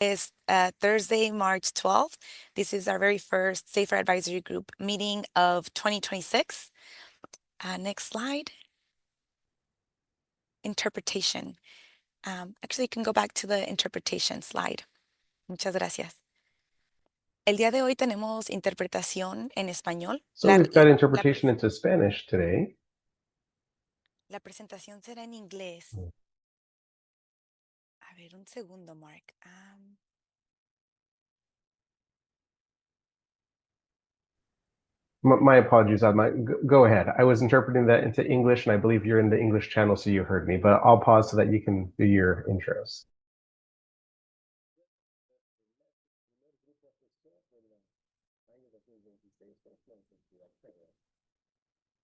is Thursday, March 12th. This is our very first Safer Advisory Group meeting of 2026. Next slide. Interpretation. Actually, you can go back to the interpretation slide. Muchas gracias. El día de hoy tenemos interpretación en español. So we've got interpretation into Spanish today. La presentación será en inglés. A ver, un segundo, Mark. My apologies. Go ahead. I was interpreting that into English, and I believe you're in the English channel, so you heard me. But I'll pause so that you can do your intros.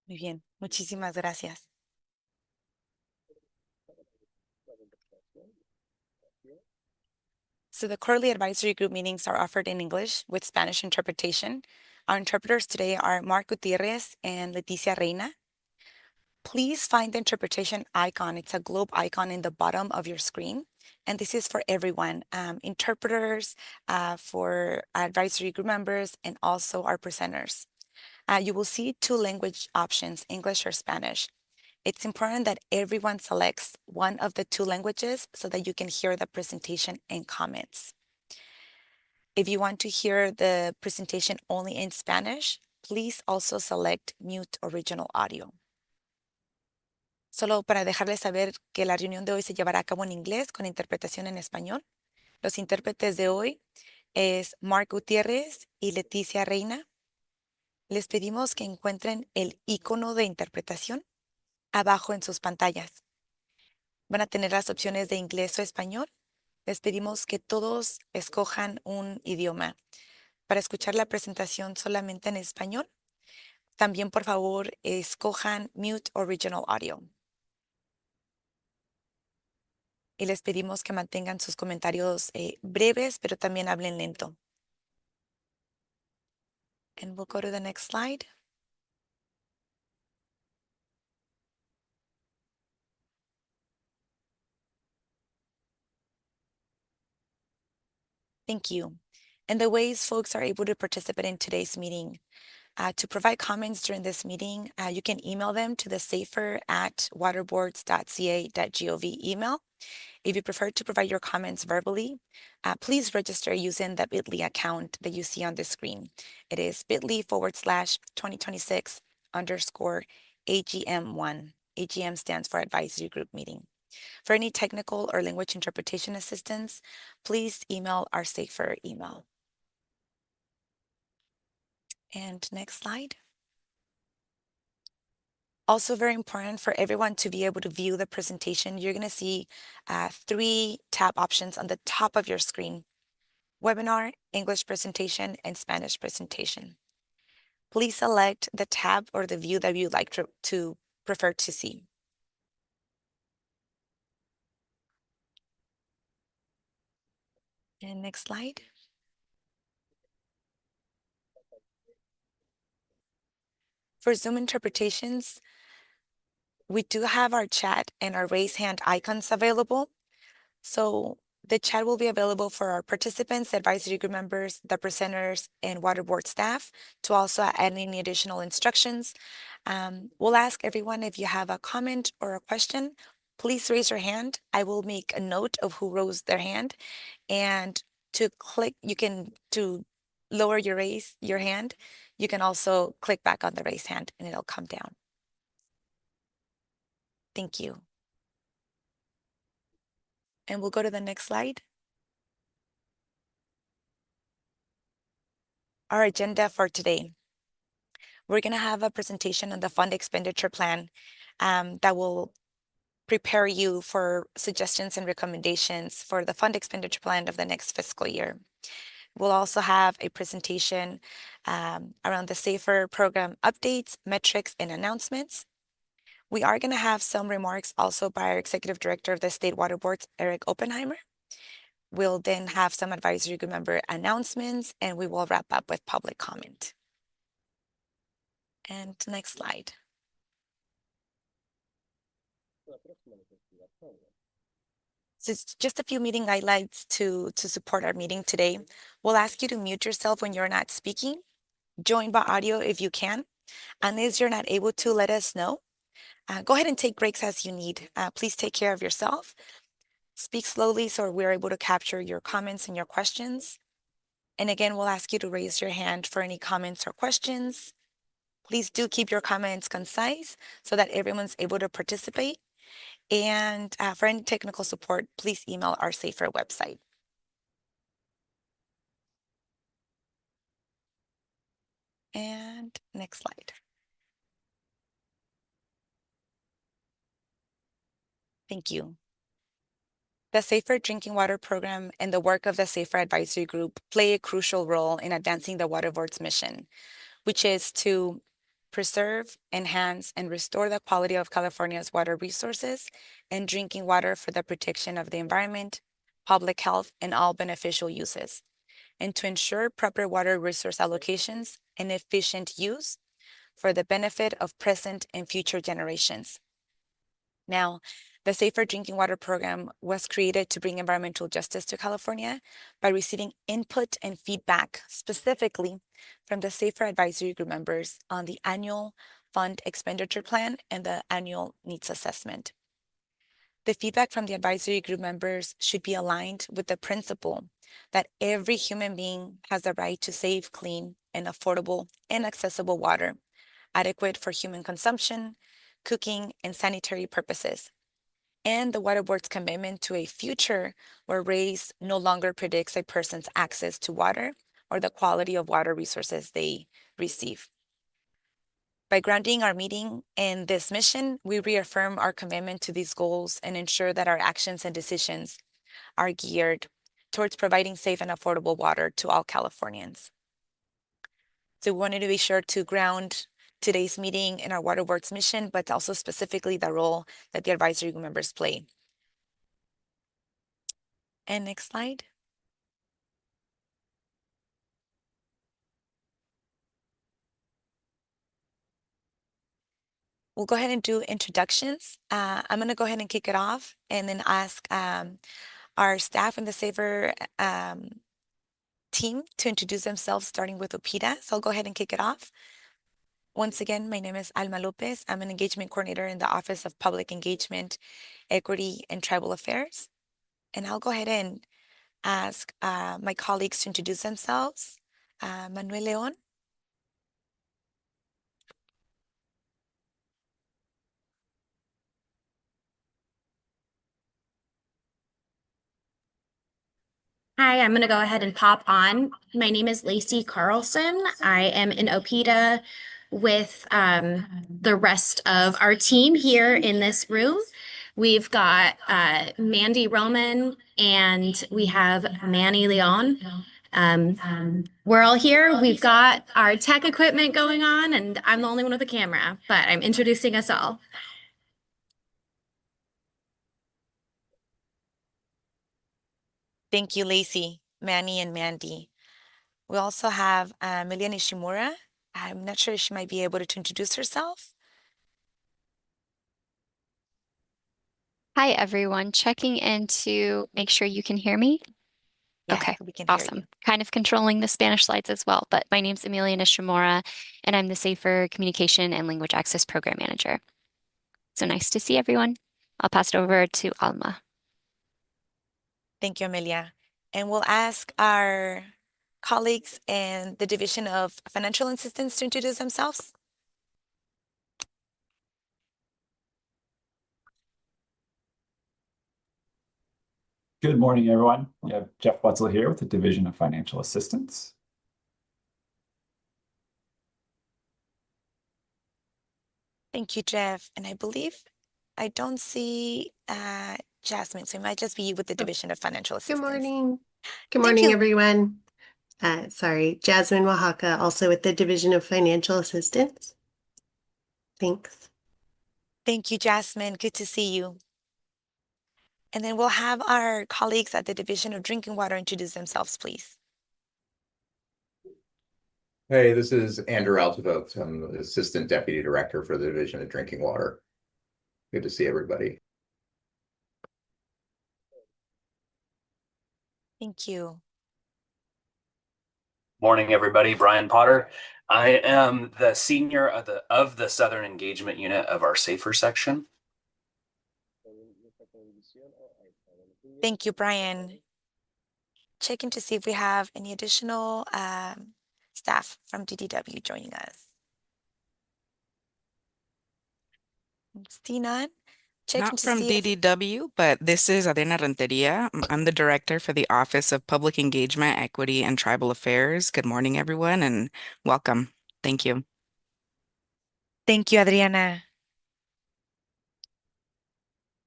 Muy bien, muchísimas gracias. So the quarterly advisory group meetings are offered in English with Spanish interpretation. Our interpreters today are Mark Gutierrez and Leticia Reina. Please find the interpretation icon. It's a globe icon in the bottom of your screen. And this is for everyone, interpreters, for advisory group members, and also our presenters. You will see two language options, English or Spanish. It's important that everyone selects one of the two languages so that you can hear the presentation and comments. If you want to hear the presentation only in Spanish, please also select mute original audio. Solo para dejarles saber que la reunión de hoy se llevará a cabo en inglés con interpretación en español. Los intérpretes de hoy es Mark Gutiérrez y Leticia Reina. Les pedimos que encuentren el icono de interpretación abajo en sus pantallas. Van a tener las opciones de inglés o español. Les pedimos que todos escojan un idioma. Para escuchar la presentación solamente en español, también por favor escojan Mute Original Audio. Y les pedimos que mantengan sus comentarios breves, pero también hablen lento. And we'll go to the next slide. Thank you. And the ways folks are able to participate in today's meeting. To provide comments during this meeting, you can email them to the safer@waterboards.ca.gov email. If you prefer to provide your comments verbally, please register using the bit.ly account that you see on the screen. It is bit.ly/2026_AGM1. AGM stands for Advisory Group Meeting. For any technical or language interpretation assistance, please email our Safer email. And next slide. Also very important for everyone to be able to view the presentation. You're going to see 3 tab options on the top of your screen: Webinar, English presentation, and Spanish presentation. Please select the tab or the view that you'd like to prefer to see. And next slide. For Zoom interpretations, we do have our chat and our raise hand icons available. So the chat will be available for our participants, advisory group members, the presenters, and water board staff to also add any additional instructions. We'll ask everyone, if you have a comment or a question, please raise your hand. I will make a note of who raised their hand, and to lower your hand, you can also click back on the raise hand and it'll come down. Thank you. And we'll go to the next slide. Our agenda for today. We're going to have a presentation on the fund expenditure plan that will prepare you for suggestions and recommendations for the fund expenditure plan of the next fiscal year. We'll also have a presentation around the SAFER program updates, metrics, and announcements. We are going to have some remarks also by our Executive Director of the State Water Boards, Eric Oppenheimer. We'll then have some advisory group member announcements, and we will wrap up with public comment. And next slide. So it's just a few meeting guidelines to support our meeting today. We'll ask you to mute yourself when you're not speaking. Join by audio if you can. Unless you're not able to, let us know. Go ahead and take breaks as you need. Please take care of yourself. Speak slowly so we're able to capture your comments and your questions. And again, we'll ask you to raise your hand for any comments or questions. Please do keep your comments concise so that everyone's able to participate. And for any technical support, please email our SAFER website. And next slide. Thank you. The Safer Drinking Water Program and the work of the Safer Advisory Group play a crucial role in advancing the Water Board's mission, which is to preserve, enhance, and restore the quality of California's water resources and drinking water for the protection of the environment, public health, and all beneficial uses, and to ensure proper water resource allocations and efficient use for the benefit of present and future generations. Now, the Safer Drinking Water Program was created to bring environmental justice to California by receiving input and feedback specifically from the Safer Advisory Group members on the annual fund expenditure plan and the annual needs assessment. The feedback from the advisory group members should be aligned with the principle that every human being has the right to safe, clean, and affordable and accessible water, adequate for human consumption, cooking, and sanitary purposes, and the Water Board's commitment to a future where race no longer predicts a person's access to water or the quality of water resources they receive. By grounding our meeting in this mission, we reaffirm our commitment to these goals and ensure that our actions and decisions are geared towards providing safe and affordable water to all Californians. So we wanted to be sure to ground today's meeting in our Water Board's mission, but also specifically the role that the advisory members play. And next slide. We'll go ahead and do introductions. I'm going to go ahead and kick it off and then ask our staff and the Saver team to introduce themselves, starting with Opita. So I'll go ahead and kick it off. Once again, my name is Alma Lopez. I'm an engagement coordinator in the Office of Public Engagement, Equity, and Tribal Affairs. And I'll go ahead and ask my colleagues to introduce themselves. Manuel Leon. Hi, I'm going to go ahead and pop on. My name is Lacey Carlson. I am in OPEDA with the rest of our team here in this room. We've got Mandy Roman and we have Manny Leon. We're all here. We've got our tech equipment going on, and I'm the only one with a camera, but I'm introducing us all. Thank you, Lacey, Manny, and Mandy. We also have Milia Nishimura. I'm not sure if she might be able to introduce herself. Hi, everyone. Checking in to make sure you can hear me. Yes, Okay, we can hear awesome. you. Kind of controlling the Spanish slides as well, but my name's Amelia Nishimura, and I'm the Safer Communication and Language Access Program Manager. So nice to see everyone. I'll pass it over to Alma. Thank you, Amelia. And we'll ask our colleagues in the Division of Financial Assistance to introduce themselves. Good morning, everyone. We have Jeff Wetzel here with the Division of Financial Assistance. Thank you, Jeff. And I believe I don't see Jasmine, so it might just be with the Division of Financial Assistance. Good morning. Good Thank morning, you. everyone. Sorry, Jasmine Oaxaca, also with the Division of Financial Assistance. Thanks. Thank you, Jasmine. Good to see you. And then we'll have our colleagues at the Division of Drinking Water introduce themselves, please. Hey, this is Andrew Altavogt. I'm the Assistant Deputy Director for the Division of Drinking Water. Good to see everybody. Thank you. Morning, everybody. Brian Potter. I am the senior of the Southern Engagement Unit of our SAFER section. Thank you, Brian. Checking to see if we have any additional staff from DDW joining us. See none? Checking Not to from see if DDW, but this is Adena Renteria. I'm the director for the Office of Public Engagement, Equity, and Tribal Affairs. Good morning, everyone, and welcome. Thank you. Thank you, Adriana.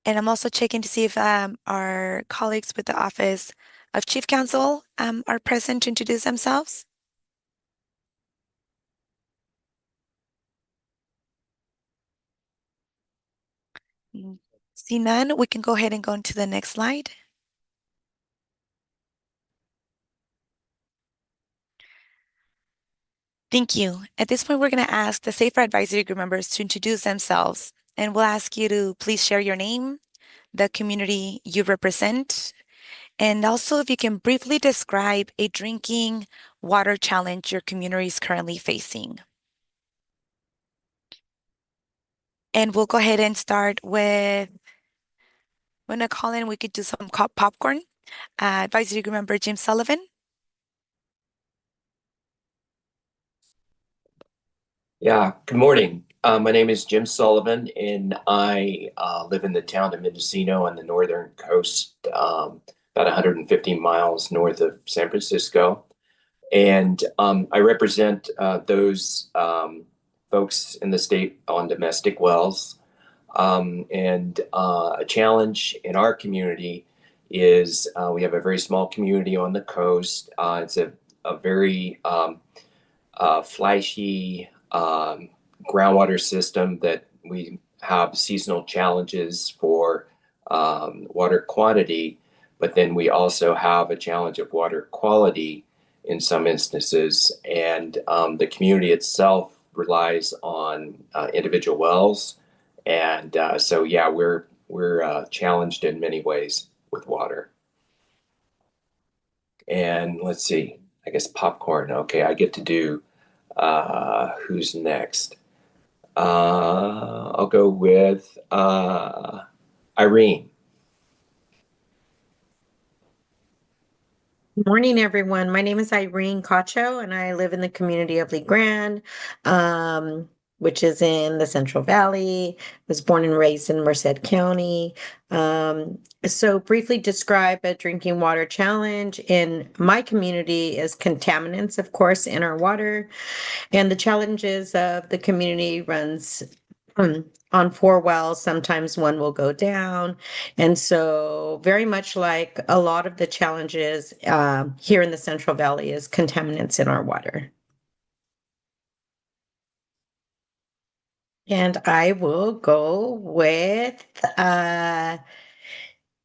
And I'm also checking to see if our colleagues with the Office of Chief Counsel are present to introduce themselves. See none, we can go ahead and go into the next slide. Thank you. At this point, we're going to ask the SAFER Advisory Group members to introduce themselves. And we'll ask you to please share your name, the community you represent, and also if you can briefly describe a drinking water challenge your community is currently facing. And we'll go ahead and start with, I'm going to call in, we could do some popcorn. Advisory Group member Jim Sullivan. Yeah, good morning. My name is Jim Sullivan, and I live in the town of Mendocino on the northern coast, about 150 miles north of San Francisco. And I represent those folks in the state on domestic wells. And a challenge in our community is we have a very small community on the coast. It's a very flashy groundwater system that we have seasonal challenges for water quantity, but then we also have a challenge of water quality in some instances. And the community itself relies on individual wells. And so, yeah, we're challenged in many ways with water. And let's see, I guess popcorn. Okay, I get to do who's next? I'll go with Irene. Good morning, everyone. My name is Irene Cacho, and I live in the community of Lee Grand, which is in the Central Valley. Was born and raised in Merced County. So briefly describe a drinking water challenge in my community is contaminants, of course, in our water. And the challenges of the community runs on 4 wells, sometimes one will go down. And so very much like a lot of the challenges here in the Central Valley is contaminants in our water. And I will go with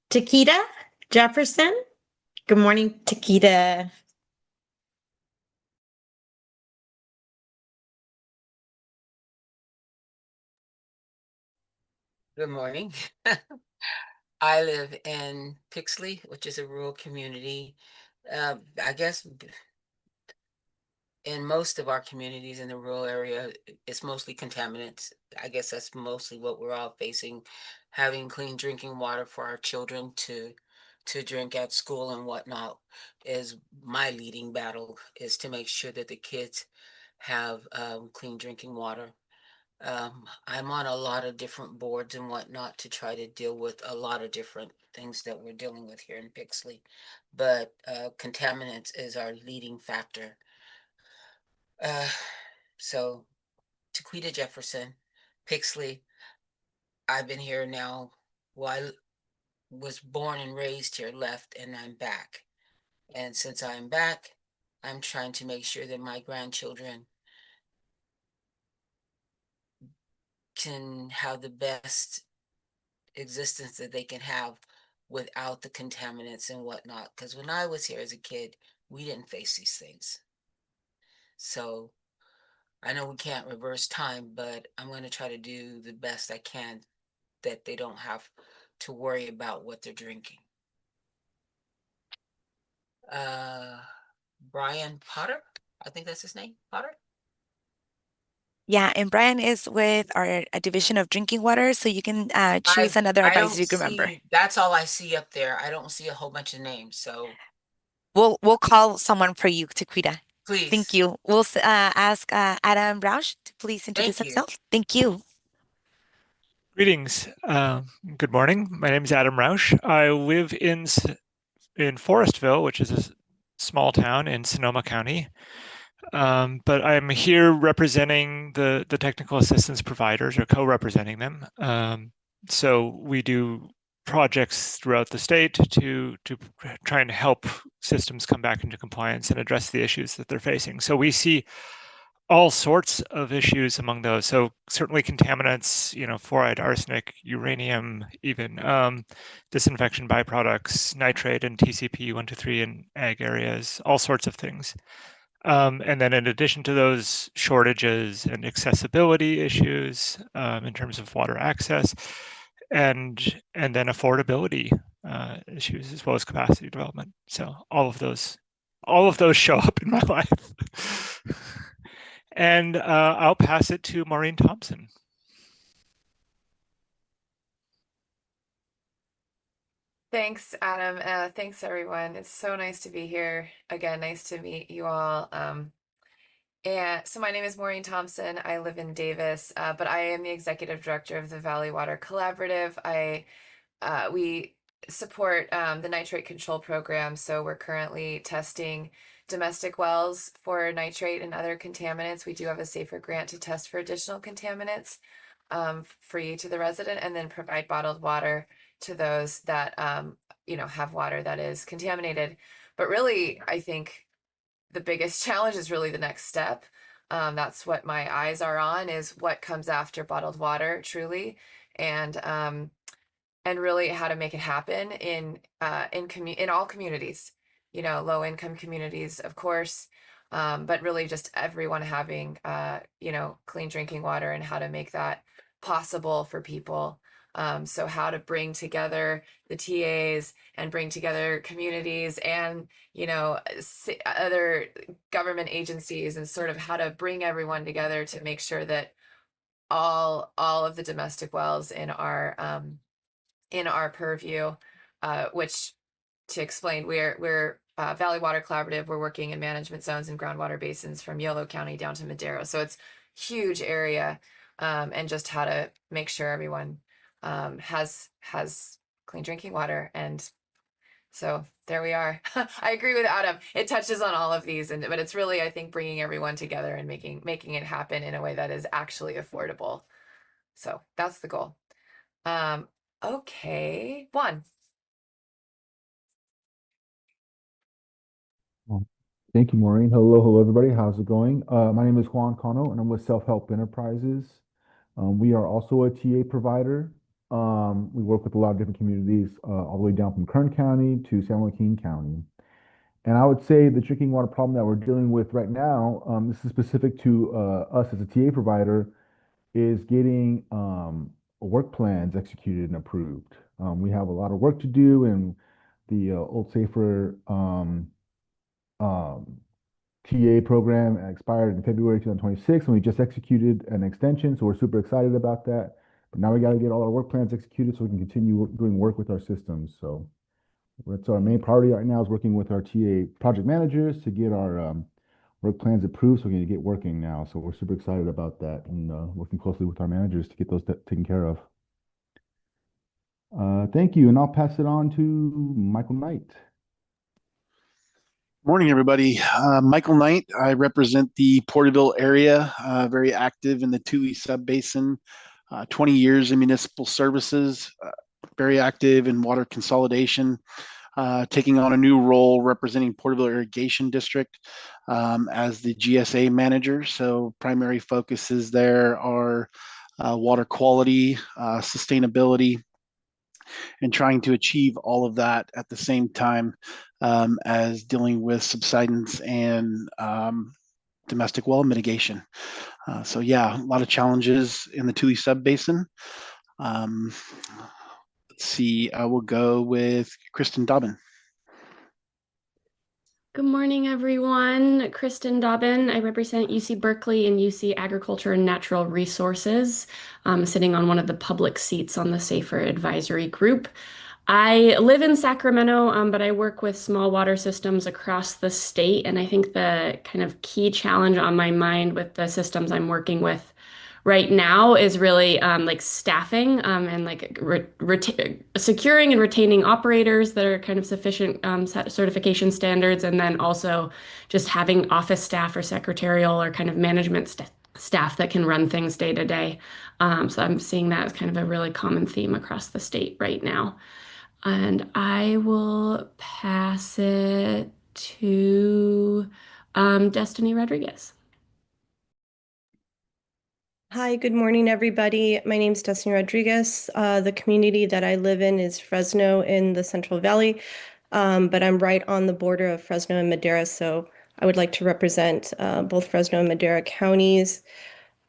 Takita Jefferson. Good morning, Takita. Good morning. I live in Pixley, which is a rural community. I guess in most of our communities in the rural area, it's mostly contaminants. I guess that's mostly what we're all facing, having clean drinking water for our children to drink at school and whatnot is my leading battle, is to make sure that the kids have clean drinking water. I'm on a lot of different boards and whatnot to try to deal with a lot of different things that we're dealing with here in Pixley, but contaminants is our leading factor. So, Taquita Jefferson, Pixley, I've been here now. Well, I was born and raised here, left, and I'm back. And since I'm back, I'm trying to make sure that my grandchildren can have the best existence that they can have without the contaminants and whatnot. Because when I was here as a kid, we didn't face these things. So I know we can't reverse time, but I'm going to try to do the best I can that they don't have to worry about what they're drinking. Brian Potter. I think that's his name, Potter. Yeah, and Brian is with our Division of Drinking Water, so you can choose another I don't advisory group member. see, that's all I see up there. I don't see a whole bunch of names, so We'll call someone for you, Tequita. please. Thank you. We'll ask Adam Rausch to please introduce Thank you. himself. Thank you. Greetings. Good morning. My name is Adam Rausch. I live in Forestville, which is a small town in Sonoma County. But I'm here representing the technical assistance providers, or co-representing them. So we do projects throughout the state to try and help systems come back into compliance and address the issues that they're facing. So we see all sorts of issues among those. So certainly contaminants, fluoride, arsenic, uranium, even disinfection byproducts, nitrate and TCP 123 in ag areas, all sorts of things. And then in addition to those shortages and accessibility issues in terms of water access, and then affordability issues, as well as capacity development. So all of those show up in my life. And I'll pass it to Maureen Thompson. Thanks, Adam. Thanks, everyone. It's so nice to be here. Again, nice to meet you all. And so my name is Maureen Thompson. I live in Davis, but I am the executive director of the Valley Water Collaborative. We support the nitrate control program. So we're currently testing domestic wells for nitrate and other contaminants. We do have a safer grant to test for additional contaminants free to the resident, and then provide bottled water to those that have water that is contaminated. But really, I think the biggest challenge is really the next step. That's what my eyes are on, is what comes after bottled water, truly, and really how to make it happen in all communities. Low income communities, of course, but really just everyone having clean drinking water, and how to make that possible for people. So how to bring together the TAs and bring together communities and, other government agencies, and sort of how to bring everyone together to make sure that all of the domestic wells in our purview, which, to explain, we're Valley Water Collaborative. We're working in management zones and groundwater basins from Yolo County down to Madero. So it's huge area, and just how to make sure everyone has clean drinking water. And so there we are. I agree with Adam. It touches on all of these, but it's really, I think, bringing everyone together and making it happen in a way that is actually affordable. So that's the goal. Okay, Juan. Thank you, Maureen. Hello, everybody. How's it going? My name is Juan Cano, and I'm with Self Help Enterprises. We are also a TA provider. We work with a lot of different communities, all the way down from Kern County to San Joaquin County. And I would say the drinking water problem that we're dealing with right now, this is specific to us as a TA provider, is getting work plans executed and approved. We have a lot of work to do, and the Old Safer TA program expired in February 2026, and we just executed an extension, so we're super excited about that. But now we got to get all our work plans executed so we can continue doing work with our systems. So that's our main priority right now, is working with our TA project managers to get our work plans approved so we can get working now. So we're super excited about that, and working closely with our managers to get those taken care of. Thank you, and I'll pass it on to Michael Knight. Morning, everybody. Michael Knight. I represent the Porterville area, very active in the Toohey Subbasin, 20 years in municipal services, very active in water consolidation, taking on a new role representing Porterville Irrigation District as the GSA manager. So primary focuses there are water quality, sustainability, and trying to achieve all of that at the same time as dealing with subsidence and domestic well mitigation. So yeah, a lot of challenges in the Toohey Subbasin. Let's see, I will go with Kristen Dobbin. Good morning, everyone. Kristen Dobbin. I represent UC Berkeley and UC Agriculture and Natural Resources. I'm sitting on one of the public seats on the SAFER Advisory Group. I live in Sacramento, but I work with small water systems across the state. And I think the kind of key challenge on my mind with the systems I'm working with right now is really like staffing and like securing and retaining operators that are kind of sufficient certification standards, and then also just having office staff or secretarial or kind of management staff that can run things day to day. So I'm seeing that as kind of a really common theme across the state right now. And I will pass it to Destiny Rodriguez. Hi, good morning, everybody. My name is Destiny Rodriguez. The community that I live in is Fresno in the Central Valley, but I'm right on the border of Fresno and Madera, so I would like to represent both Fresno and Madera counties.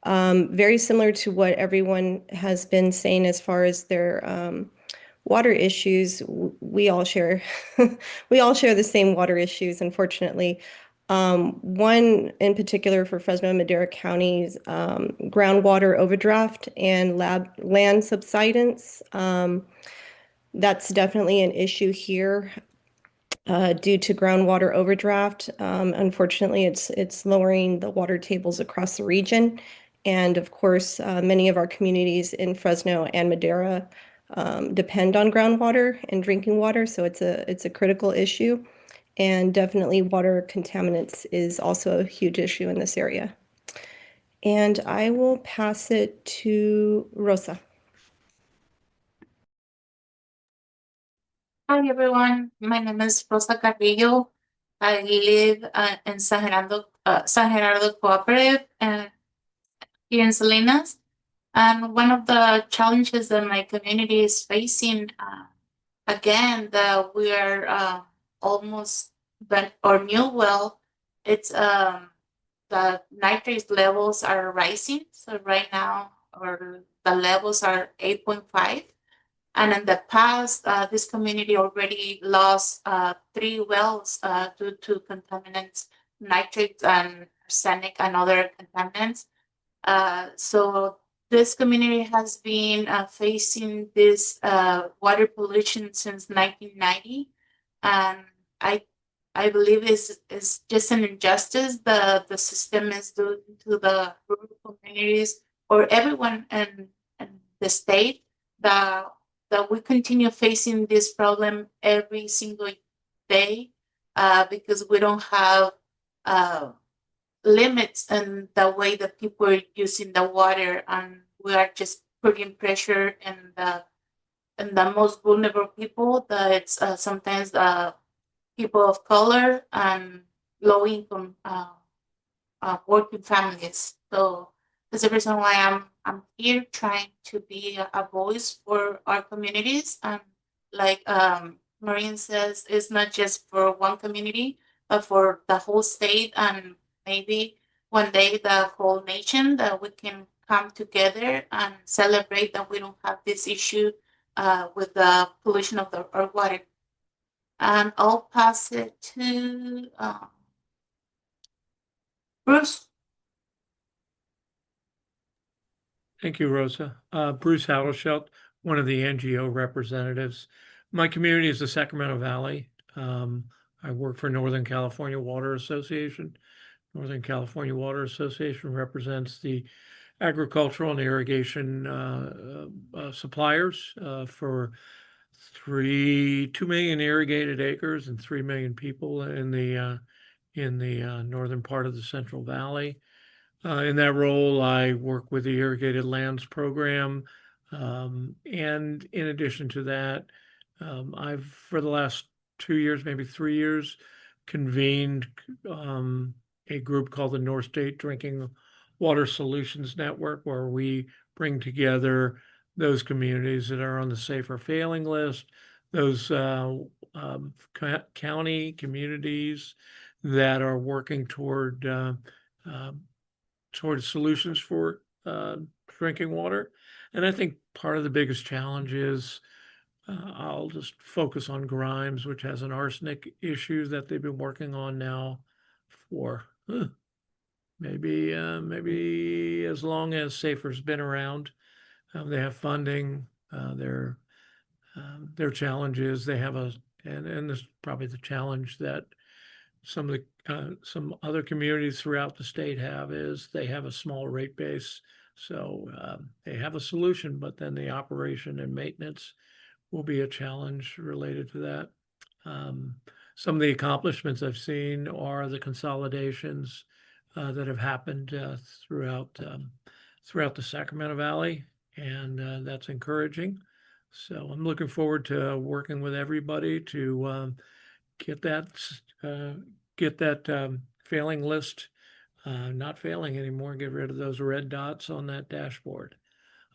Very similar to what everyone has been saying as far as their water issues, we all share we all share the same water issues, unfortunately. One in particular for Fresno and Madera counties, groundwater overdraft and land subsidence. That's definitely an issue here due to groundwater overdraft. Unfortunately, it's lowering the water tables across the region. And of course, many of our communities in Fresno and Madera depend on groundwater and drinking water, so it's a critical issue. And definitely water contaminants is also a huge issue in this area. And I will pass it to Rosa. Hi everyone, my name is Rosa Carrillo. I live in San Gerardo Cooperative here in Salinas. And one of the challenges that my community is facing, again, that we are almost but our new well, it's the nitrate levels are rising. So right now, the levels are 8.5. And in the past, this community already lost 3 wells due to contaminants, nitrates and arsenic and other contaminants. So this community has been facing this water pollution since 1990. And I believe is just an injustice the system is doing to the rural communities or everyone in the state that we continue facing this problem every single day because we don't have limits in the way that people are using the water, and we are just putting pressure in the most vulnerable people. That it's sometimes people of color and low income working families. So that's the reason why I'm here trying to be a voice for our communities. And like Maureen says, it's not just for one community, but for the whole state, and maybe one day the whole nation, that we can come together and celebrate that we don't have this issue with the pollution of our water. And I'll pass it to Bruce. Thank you, Rosa. Bruce Hallerschelt, one of the NGO representatives. My community is the Sacramento Valley. I work for Northern California Water Association. Northern California Water Association represents the agricultural and irrigation suppliers for 2 million irrigated acres and 3 million people in the northern part of the Central Valley. In that role, I work with the Irrigated Lands Program. And in addition to that, I've, for the last 2 years, maybe 3 years, convened a group called the North State Drinking Water Solutions Network, where we bring together those communities that are on the safer failing list, those county communities that are working toward solutions for drinking water. And I think part of the biggest challenge is I'll just focus on Grimes, which has an arsenic issue that they've been working on now for maybe as long as Safer's been around. They have funding. Their challenge is they have and this is probably the challenge that some other communities throughout the state have is they have a small rate base. So they have a solution, but then the operation and maintenance will be a challenge related to that. Some of the accomplishments I've seen are the consolidations that have happened throughout the Sacramento Valley, and that's encouraging. So I'm looking forward to working with everybody to get that failing list not failing anymore. Get rid of those red dots on that dashboard.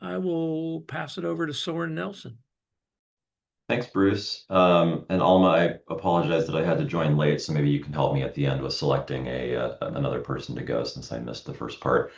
I will pass it over to Soren Nelson. Thanks, Bruce. And Alma, I apologize that I had to join late, so maybe you can help me at the end with selecting another person to go since I missed the first part.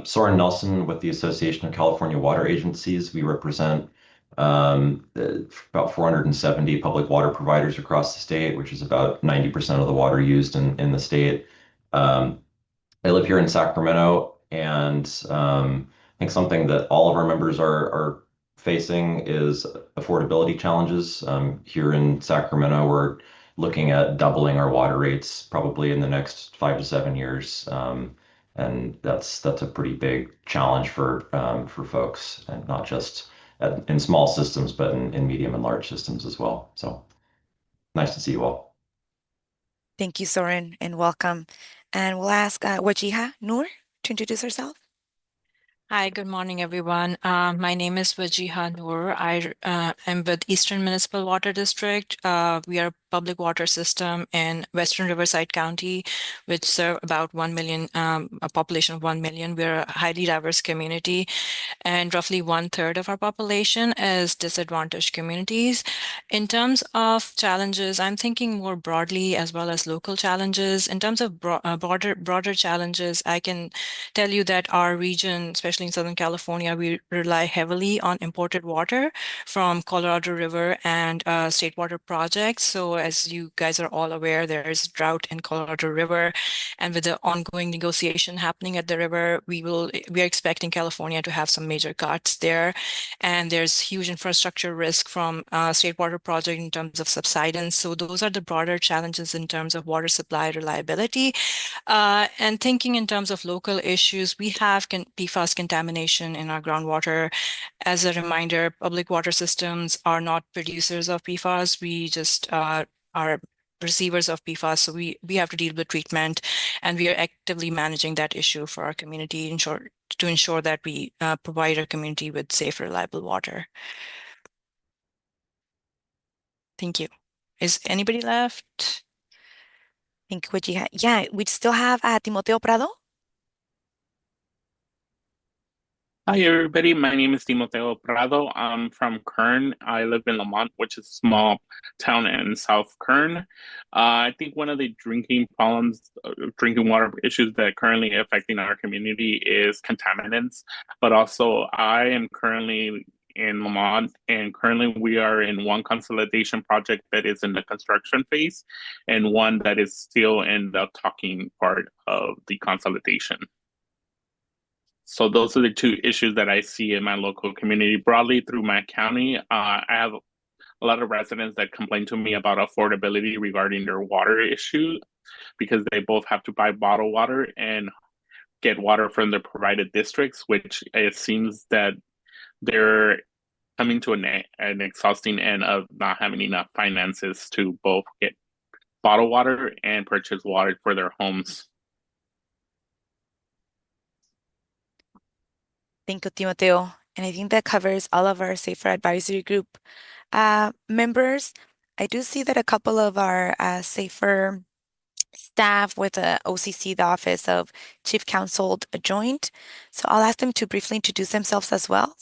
Soren Nelson with the Association of California Water Agencies. We represent about 470 public water providers across the state, which is about 90% of the water used in the state. I live here in Sacramento, and I think something that all of our members are facing is affordability challenges. Here in Sacramento, we're looking at doubling our water rates probably in the next 5 to 7 years. And that's a pretty big challenge for folks, and not just in small systems, but in medium and large systems as well. So nice to see you all. Thank you, Soren, and welcome. And we'll ask Wajiha Noor to introduce herself. Hi, good morning, everyone. My name is Wajiha Noor. I am with Eastern Municipal Water District. We are a public water system in Western Riverside County, which serve about 1 million, a population of 1 million. We're a highly diverse community, and roughly 1/3 of our population is disadvantaged communities. In terms of challenges, I'm thinking more broadly as well as local challenges. In terms of broader challenges, I can tell you that our region, especially in Southern California, we rely heavily on imported water from Colorado River and state water projects. So as you guys are all aware, there is drought in Colorado River, and with the ongoing negotiation happening at the river, we are expecting California to have some major cuts there. And there's huge infrastructure risk from state water project in terms of subsidence. So those are the broader challenges in terms of water supply reliability. And thinking in terms of local issues, we have PFAS contamination in our groundwater. As a reminder, public water systems are not producers of PFAS. We just are receivers of PFAS. So we have to deal with treatment, and we are actively managing that issue for our community to ensure that we provide our community with safe, reliable water. Thank you. Is anybody left? Thank you, Wajiha. Yeah, we still have Timoteo Prado. Hi, everybody. My name is Timoteo Prado. I'm from Kern. I live in Lamont, which is a small town in South Kern. I think one of the drinking water issues that currently affecting our community is contaminants, but also I am currently in Lamont, and currently we are in one consolidation project that is in the construction phase and one that is still in the talking part of the consolidation. So those are the two issues that I see in my local community. Broadly through my county, I have a lot of residents that complain to me about affordability regarding their water issue, because they both have to buy bottled water and get water from their provided districts, which it seems that they're coming to an exhausting end of not having enough finances to both get bottled water and purchase water for their homes. Thank you, Timoteo. And I think that covers all of our Safer Advisory Group members. I do see that a couple of our Safer staff with the OCC, the Office of Chief Counsel, joined. So I'll ask them to briefly introduce themselves as well.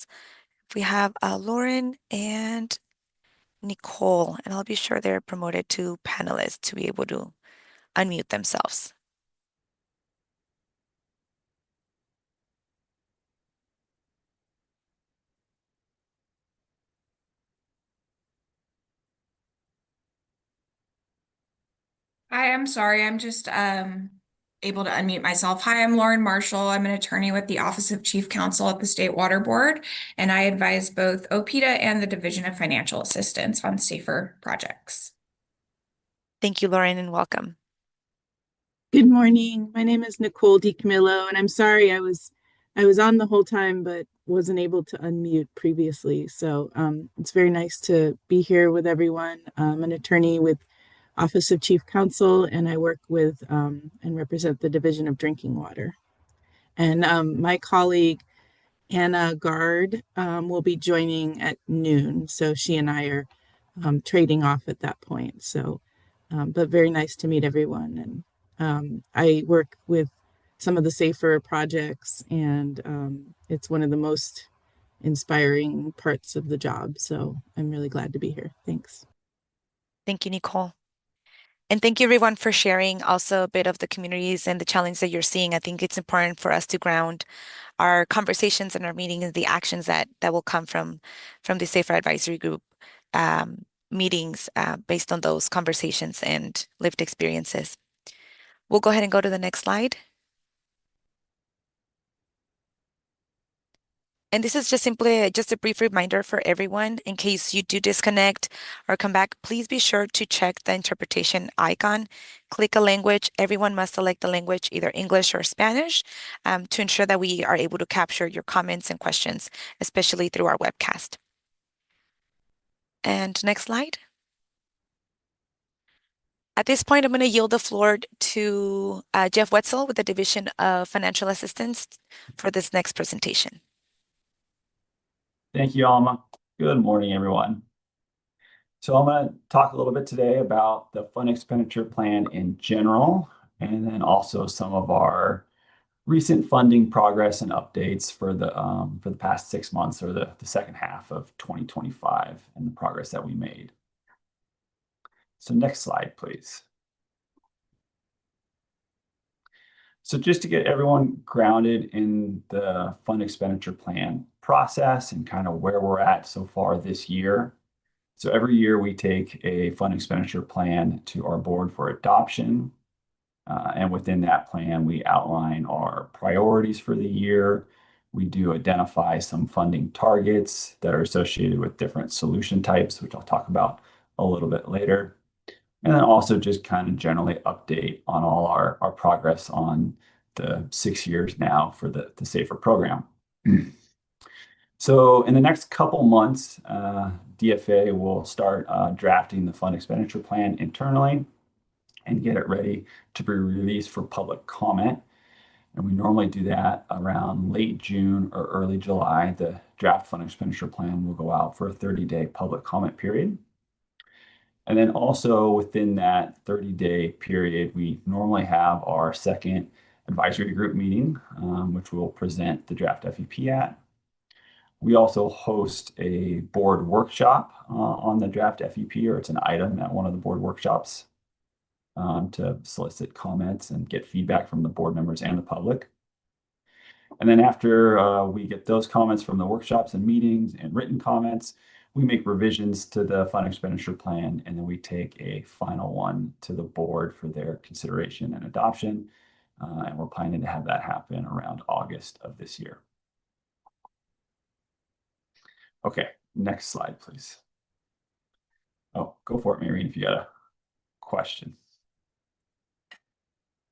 We have Lauren and Nicole, and I'll be sure they're promoted to panelists to be able to unmute themselves. Hi, I'm sorry. I'm just able to unmute myself. Hi, I'm Lauren Marshall. I'm an attorney with the Office of Chief Counsel at the State Water Board, and I advise both OPITA and the Division of Financial Assistance on safer projects. Thank you, Lauren, and welcome. Good morning. My name is Nicole DiCamillo, and I'm sorry I was on the whole time but wasn't able to unmute previously. So it's very nice to be here with everyone. I'm an attorney with Office of Chief Counsel, and I work with and represent the Division of Drinking Water. And my colleague Anna Gard will be joining at noon, so she and I are trading off at that point. So, but very nice to meet everyone. And I work with some of the safer projects, and it's one of the most inspiring parts of the job. So I'm really glad to be here. Thanks. Thank you, Nicole. And thank you, everyone, for sharing also a bit of the communities and the challenge that you're seeing. I think it's important for us to ground our conversations and our meetings and the actions that will come from the Safer Advisory Group meetings based on those conversations and lived experiences. We'll go ahead and go to the next slide. And this is just simply just a brief reminder for everyone. In case you do disconnect or come back, please be sure to check the interpretation icon. Click a language. Everyone must select the language, either English or Spanish, to ensure that we are able to capture your comments and questions, especially through our webcast. And next slide. At this point, I'm going to yield the floor to Jeff Wetzel with the Division of Financial Assistance for this next presentation. Thank you, Alma. Good morning, everyone. So I'm going to talk a little bit today about the fund expenditure plan in general, and then also some of our recent funding progress and updates for the past 6 months, or the second half of 2025, and the progress that we made. So next slide, please. So just to get everyone grounded in the fund expenditure plan process and kind of where we're at so far this year. So every year we take a fund expenditure plan to our board for adoption. And within that plan, we outline our priorities for the year. We do identify some funding targets that are associated with different solution types, which I'll talk about a little bit later. And then also just kind of generally update on all our progress on the 6 years now for the SAFER program. So in the next couple months, DFA will start drafting the fund expenditure plan internally and get it ready to be released for public comment. And we normally do that around late June or early July. The draft fund expenditure plan will go out for a 30-day public comment period. And then also within that 30-day period, we normally have our second advisory group meeting, which we'll present the draft FEP at. We also host a board workshop on the draft FEP, or it's an item at one of the board workshops to solicit comments and get feedback from the board members and the public. And then after we get those comments from the workshops and meetings and written comments, we make revisions to the fund expenditure plan, and then we take a final one to the board for their consideration and adoption. And we're planning to have that happen around August of this year. Okay, next slide, please. Oh, go for it, Maureen, if you got a question.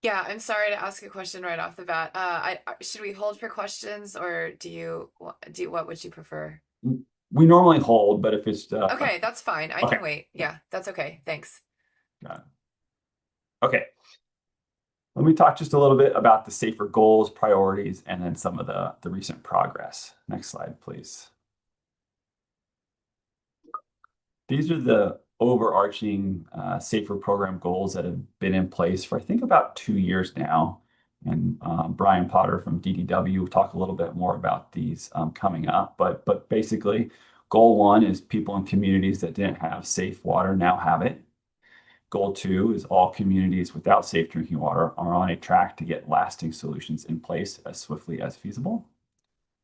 Yeah, I'm sorry to ask a question right off the bat. Should we hold for questions, or what would you prefer? We normally hold, but if it's Okay, that's fine. I okay. can wait. Yeah, that's okay. Thanks. Got it. Okay. Let me talk just a little bit about the SAFER goals, priorities, and then some of the recent progress. Next slide, please. These are the overarching SAFER program goals that have been in place for, I think, about 2 years now. And Brian Potter from DDW will talk a little bit more about these coming up. But basically, goal 1 is people in communities that didn't have safe water now have it. Goal 2 is all communities without safe drinking water are on a track to get lasting solutions in place as swiftly as feasible.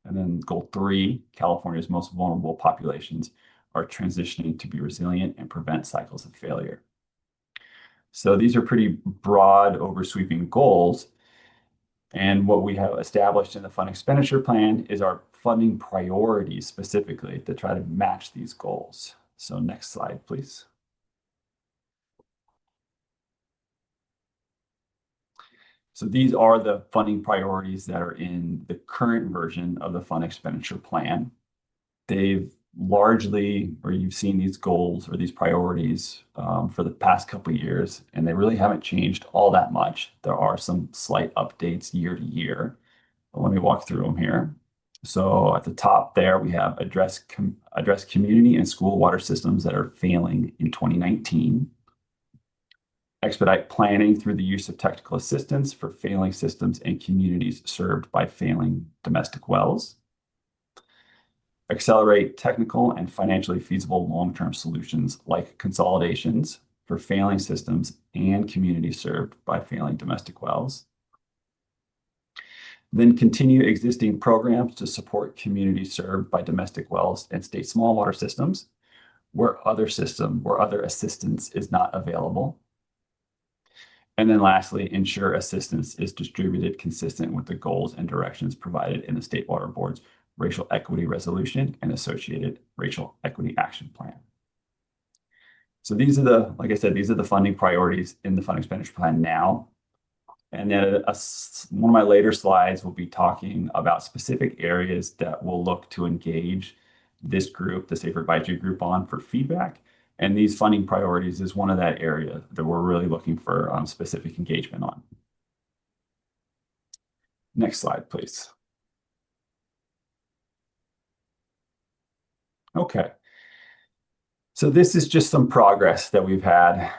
And then goal 3, California's most vulnerable populations are transitioning to be resilient and prevent cycles of failure. So these are pretty broad, oversweeping goals. And what we have established in the fund expenditure plan is our funding priorities specifically to try to match these goals. So next slide, please. So these are the funding priorities that are in the current version of the fund expenditure plan. They've largely, or you've seen these goals or these priorities for the past couple of years, and they really haven't changed all that much. There are some slight updates year to year. But let me walk through them here. So at the top there, we have address community and school water systems that are failing in 2019. Expedite planning through the use of technical assistance for failing systems and communities served by failing domestic wells. Accelerate technical and financially feasible long-term solutions like consolidations for failing systems and communities served by failing domestic wells. Then continue existing programs to support communities served by domestic wells and state small water systems where other assistance is not available. And then lastly, ensure assistance is distributed consistent with the goals and directions provided in the State Water Board's Racial Equity Resolution and associated Racial Equity Action Plan. So these are like I said, these are the funding priorities in the fund expenditure plan now. And then one of my later slides will be talking about specific areas that we'll look to engage this group, the Safer Advisory Group, on for feedback. And these funding priorities is one of that area that we're really looking for specific engagement on. Next slide, please. Okay. So this is just some progress that we've had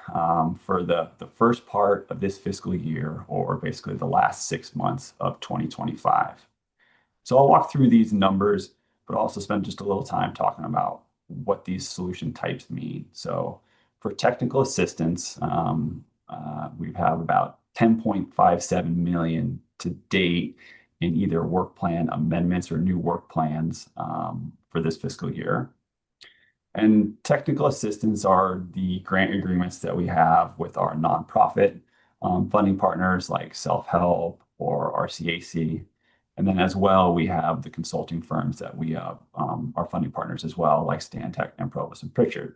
for the first part of this fiscal year, or basically the last 6 months of 2025. So I'll walk through these numbers, but also spend just a little time talking about what these solution types mean. So for technical assistance, we have about 10.57 million to date in either work plan amendments or new work plans for this fiscal year. And technical assistance are the grant agreements that we have with our nonprofit funding partners like Self-Help or RCAC. And then as well, we have the consulting firms that we are funding partners as well, like Stantec and Provost and Pritchard.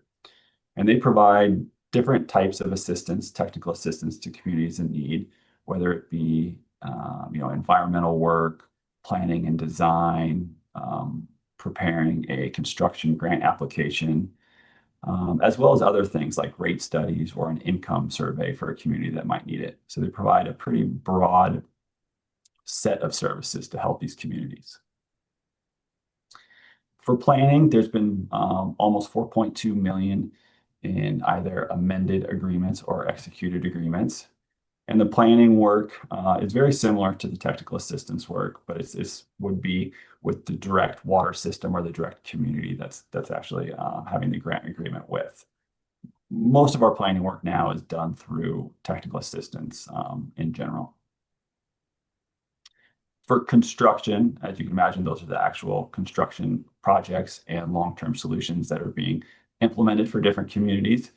And they provide different types of assistance, technical assistance to communities in need, whether it be environmental work, planning and design, preparing a construction grant application, as well as other things like rate studies or an income survey for a community that might need it. So they provide a pretty broad set of services to help these communities. For planning, there's been almost 4.2 million in either amended agreements or executed agreements. And the planning work is very similar to the technical assistance work, but it would be with the direct water system or the direct community that's actually having the grant agreement with. Most of our planning work now is done through technical assistance in general. For construction, as you can imagine, those are the actual construction projects and long-term solutions that are being implemented for different communities.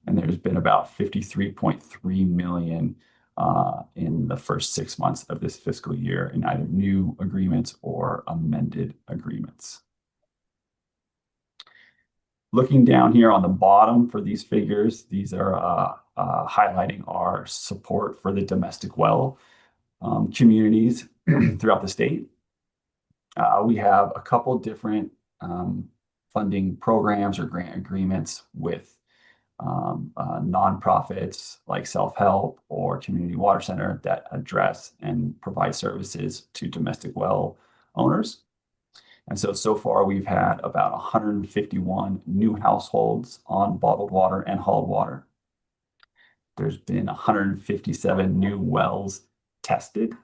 And there's been about 53.3 million in the first 6 months of this fiscal year in either new agreements or amended agreements. Looking down here on the bottom for these figures, these are highlighting our support for the domestic well communities throughout the state. We have a couple different funding programs or grant agreements with nonprofits like Self-Help or Community Water Center that address and provide services to domestic well owners. And so far we've had about 151 new households on bottled water and hauled water. There's been 157 new wells tested.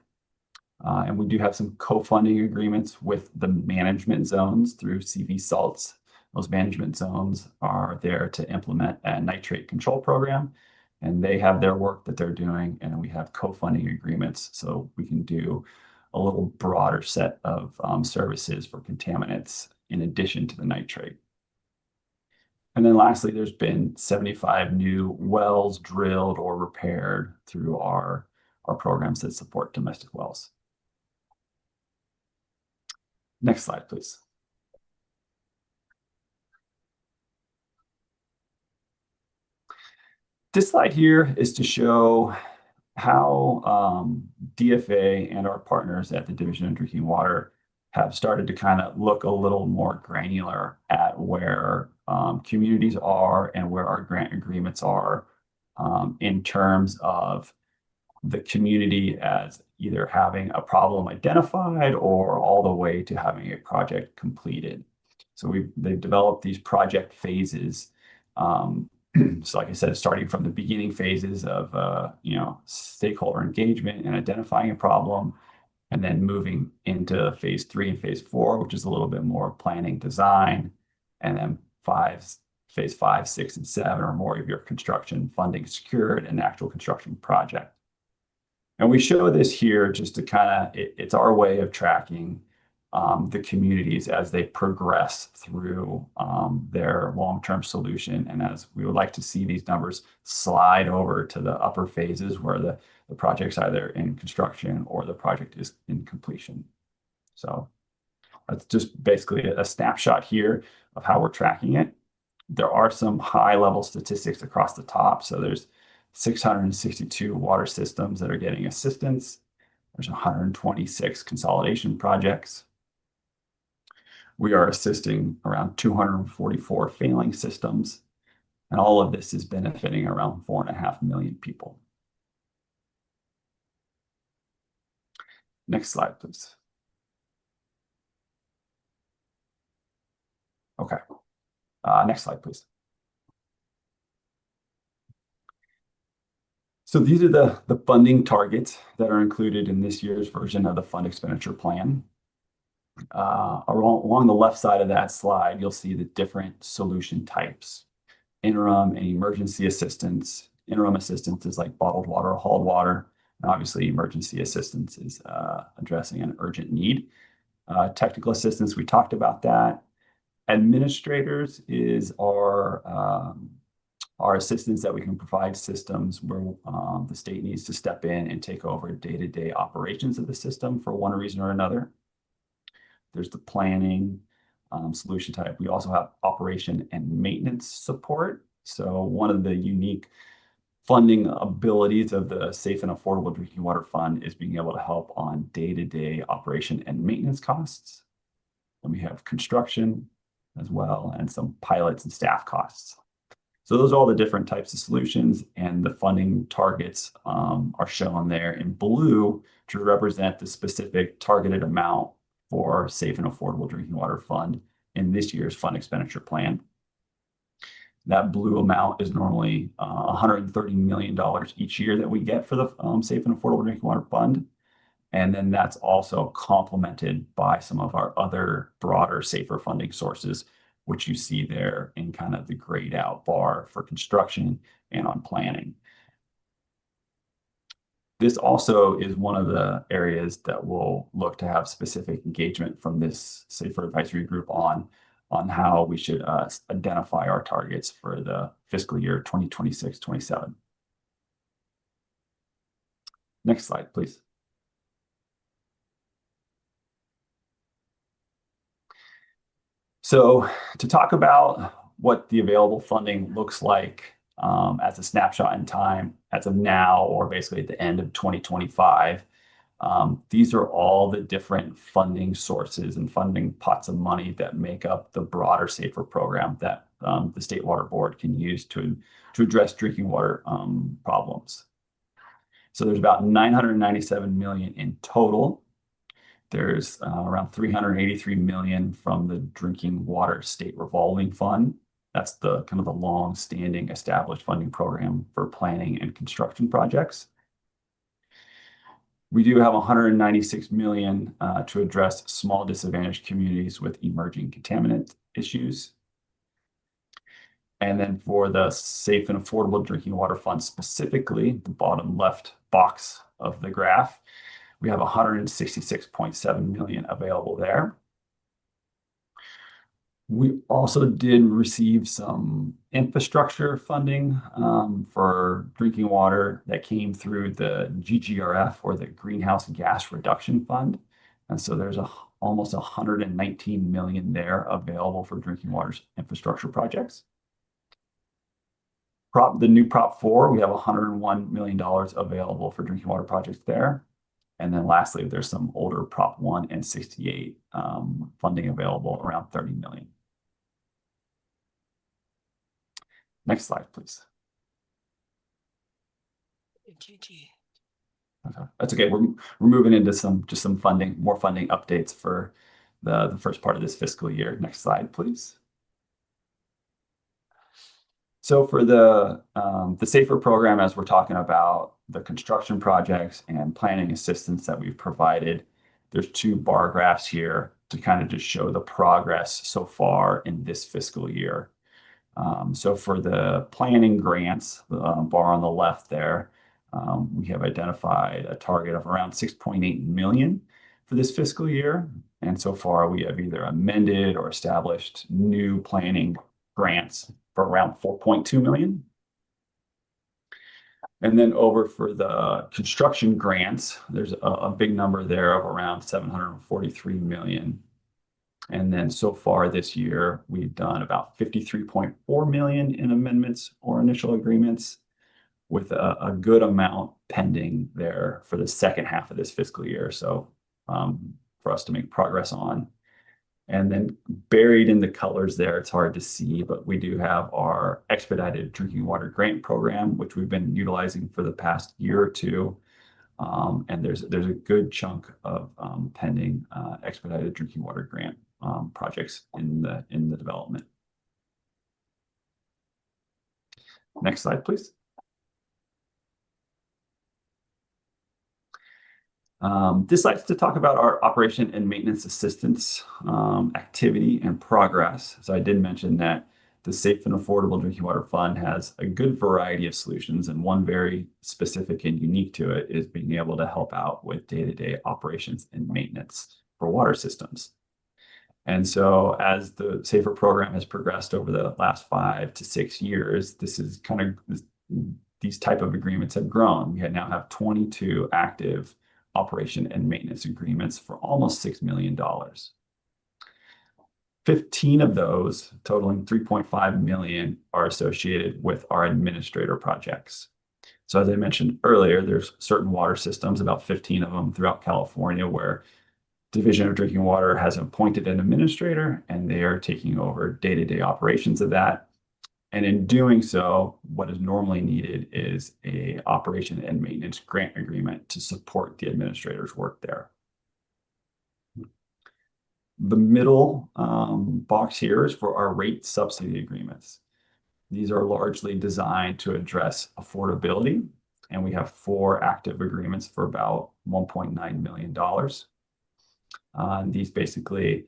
And we do have some co-funding agreements with the management zones through CV Salts. Those management zones are there to implement a nitrate control program, and they have their work that they're doing, and then we have co-funding agreements so we can do a little broader set of services for contaminants in addition to the nitrate. And then lastly, there's been 75 new wells drilled or repaired through our programs that support domestic wells. Next slide, please. This slide here is to show how DFA and our partners at the Division of Drinking Water have started to kind of look a little more granular at where communities are and where our grant agreements are in terms of the community as either having a problem identified or all the way to having a project completed. So they've developed these project phases. So like I said, starting from the beginning phases of stakeholder engagement and identifying a problem, and then moving into phase 3 and phase 4, which is a little bit more planning design, and then phase 5, 6, and 7 are more of your construction funding secured and actual construction project. And we show this here just to it's our way of tracking the communities as they progress through their long-term solution. And as we would like to see these numbers slide over to the upper phases where the project's either in construction or the project is in completion. So that's just basically a snapshot here of how we're tracking it. There are some high-level statistics across the top. So there's 662 water systems that are getting assistance. There's 126 consolidation projects. We are assisting around 244 failing systems, and all of this is benefiting around 4.5 million people. Next slide, please. Okay. Next slide, please. So these are the funding targets that are included in this year's version of the fund expenditure plan. Along the left side of that slide, you'll see the different solution types: interim and emergency assistance. Interim assistance is like bottled water or hauled water. And obviously, emergency assistance is addressing an urgent need. Technical assistance, we talked about that. Administrators is our assistance that we can provide systems where the state needs to step in and take over day-to-day operations of the system for one reason or another. There's the planning solution type. We also have operation and maintenance support. So one of the unique funding abilities of the Safe and Affordable Drinking Water Fund is being able to help on day-to-day operation and maintenance costs. And we have construction as well, and some pilots and staff costs. So those are all the different types of solutions, and the funding targets are shown there in blue to represent the specific targeted amount for Safe and Affordable Drinking Water Fund in this year's fund expenditure plan. That blue amount is normally $130 million each year that we get for the Safe and Affordable Drinking Water Fund. And then that's also complemented by some of our other broader, safer funding sources, which you see there in kind of the grayed out bar for construction and on planning. This also is one of the areas that we'll look to have specific engagement from this Safer Advisory Group on how we should identify our targets for the fiscal year 2026-27. Next slide, please. So to talk about what the available funding looks like as a snapshot in time as of now, or basically at the end of 2025, these are all the different funding sources and funding pots of money that make up the broader SAFER program that the State Water Board can use to address drinking water problems. So there's about $997 million in total. There's around $383 million from the Drinking Water State Revolving Fund. That's the kind of the long-standing established funding program for planning and construction projects. We do have $196 million to address small disadvantaged communities with emerging contaminant issues. And then for the Safe and Affordable Drinking Water Fund specifically, the bottom left box of the graph, we have $166.7 million available there. We also did receive some infrastructure funding for drinking water that came through the GGRF, or the Greenhouse Gas Reduction Fund. And so there's almost 119 million there available for drinking water infrastructure projects. The new Prop 4, we have $101 million available for drinking water projects there. And then lastly, there's some older Prop 1 and 68 funding available, around 30 million. Next slide, please. Okay. That's okay. We're moving into some more funding updates for the first part of this fiscal year. Next slide, please. So for the SAFER program, as we're talking about the construction projects and planning assistance that we've provided, there's two bar graphs here to kind of just show the progress so far in this fiscal year. So for the planning grants, the bar on the left there, we have identified a target of around 6.8 million for this fiscal year. And so far we have either amended or established new planning grants for around 4.2 million. And then over for the construction grants, there's a big number there of around 743 million. And then so far this year, we've done about 53.4 million in amendments or initial agreements, with a good amount pending there for the second half of this fiscal year. So for us to make progress on. And then buried in the colors there, it's hard to see, but we do have our expedited drinking water grant program, which we've been utilizing for the past year or two. And there's a good chunk of pending expedited drinking water grant projects in the development. Next slide, please. This slide's to talk about our operation and maintenance assistance activity and progress. So I did mention that the Safe and Affordable Drinking Water Fund has a good variety of solutions, and one very specific and unique to it is being able to help out with day-to-day operations and maintenance for water systems. And so as the SAFER program has progressed over the last 5 to 6 years, this is kind of these type of agreements have grown. We now have 22 active operation and maintenance agreements for almost $6 million. 15 of those, totaling 3.5 million, are associated with our administrator projects. So as I mentioned earlier, there's certain water systems, about 15 of them throughout California, where Division of Drinking Water has appointed an administrator, and they are taking over day-to-day operations of that. And in doing so, what is normally needed is a operation and maintenance grant agreement to support the administrator's work there. The middle box here is for our rate subsidy agreements. These are largely designed to address affordability, and we have 4 active agreements for about $1.9 million. These basically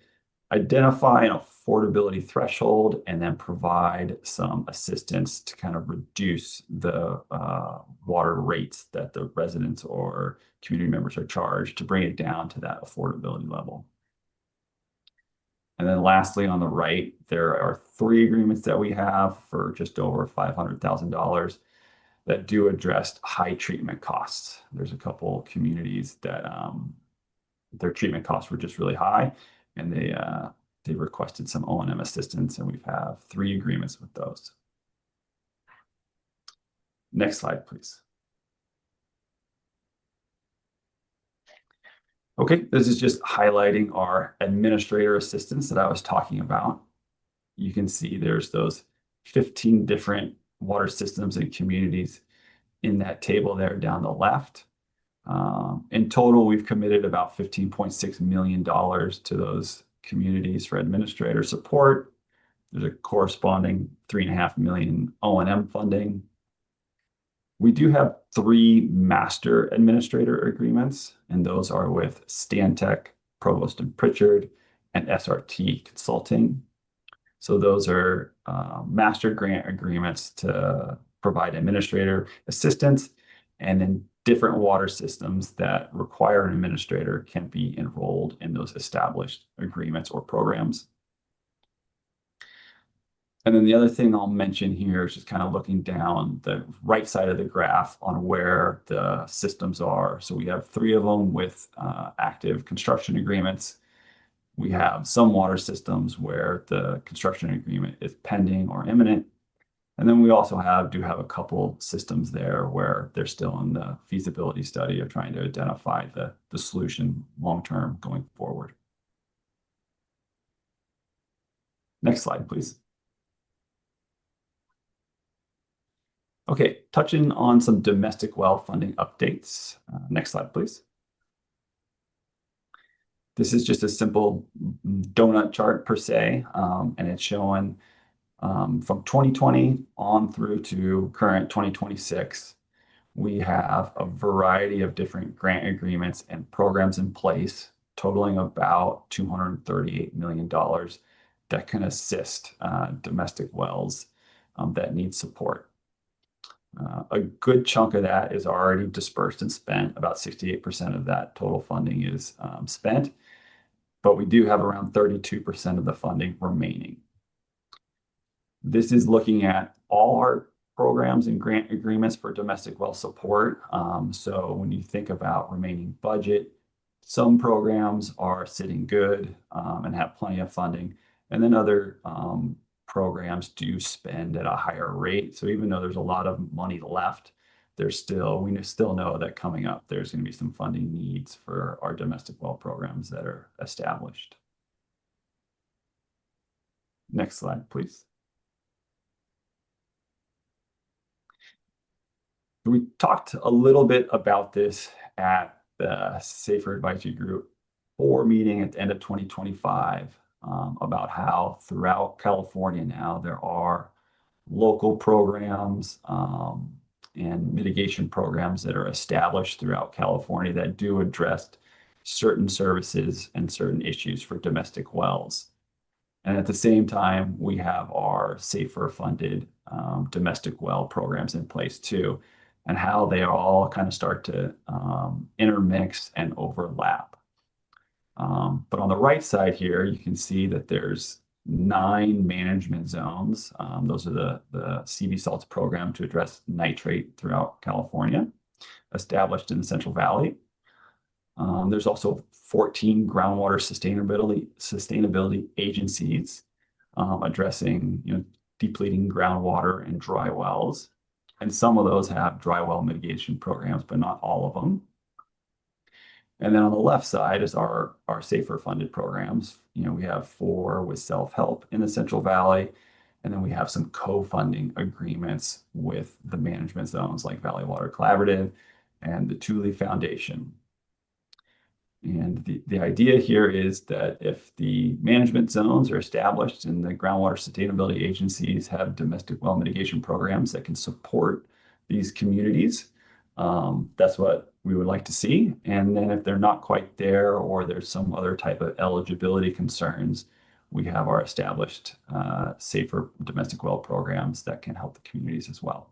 identify an affordability threshold and then provide some assistance to kind of reduce the water rates that the residents or community members are charged, to bring it down to that affordability level. And then lastly, on the right, there are 3 agreements that we have for just over $500,000 that do address high treatment costs. There's a couple communities that their treatment costs were just really high, and they requested some O&M assistance, and we have 3 agreements with those. Next slide, please. Okay, this is just highlighting our administrator assistance that I was talking about. You can see there's those 15 different water systems and communities in that table there down the left. In total, we've committed about $15.6 million to those communities for administrator support. There's a corresponding $3.5 million O&M funding. We do have 3 master administrator agreements, and those are with Stantec, Provost and Pritchard, and SRT Consulting. So those are master grant agreements to provide administrator assistance, and then different water systems that require an administrator can be enrolled in those established agreements or programs. And then the other thing I'll mention here is just kind of looking down the right side of the graph on where the systems are. So we have 3 of them with active construction agreements. We have some water systems where the construction agreement is pending or imminent. And then we also do have a couple systems there where they're still in the feasibility study of trying to identify the solution long-term going forward. Next slide, please. Okay, touching on some domestic well funding updates. Next slide, please. This is just a simple donut chart per se, and it's showing from 2020 on through to current 2026. We have a variety of different grant agreements and programs in place, totaling about $238 million that can assist domestic wells that need support. A good chunk of that is already dispersed and spent. About 68% of that total funding is spent, but we do have around 32% of the funding remaining. This is looking at all our programs and grant agreements for domestic well support. So when you think about remaining budget, some programs are sitting good and have plenty of funding, and then other programs do spend at a higher rate. So even though there's a lot of money left, we still know that coming up, there's going to be some funding needs for our domestic well programs that are established. Next slide, please. We talked a little bit about this at the SAFER Advisory Group 4 meeting at the end of 2025 about how throughout California now there are local programs and mitigation programs that are established throughout California that do address certain services and certain issues for domestic wells. And at the same time, we have our SAFER funded domestic well programs in place too, and how they all kind of start to intermix and overlap. But on the right side here, you can see that there's 9 management zones. Those are the CV salts program to address nitrate throughout California, established in the Central Valley. There's also 14 groundwater sustainability agencies addressing depleting groundwater and dry wells. And some of those have dry well mitigation programs, but not all of them. And then on the left side is our SAFER funded programs. We have 4 with self-help in the Central Valley, and then we have some co-funding agreements with the management zones like Valley Water Collaborative and the Thule Foundation. And the idea here is that if the management zones are established and the groundwater sustainability agencies have domestic well mitigation programs that can support these communities, that's what we would like to see. And then if they're not quite there or there's some other type of eligibility concerns, we have our established SAFER domestic well programs that can help the communities as well.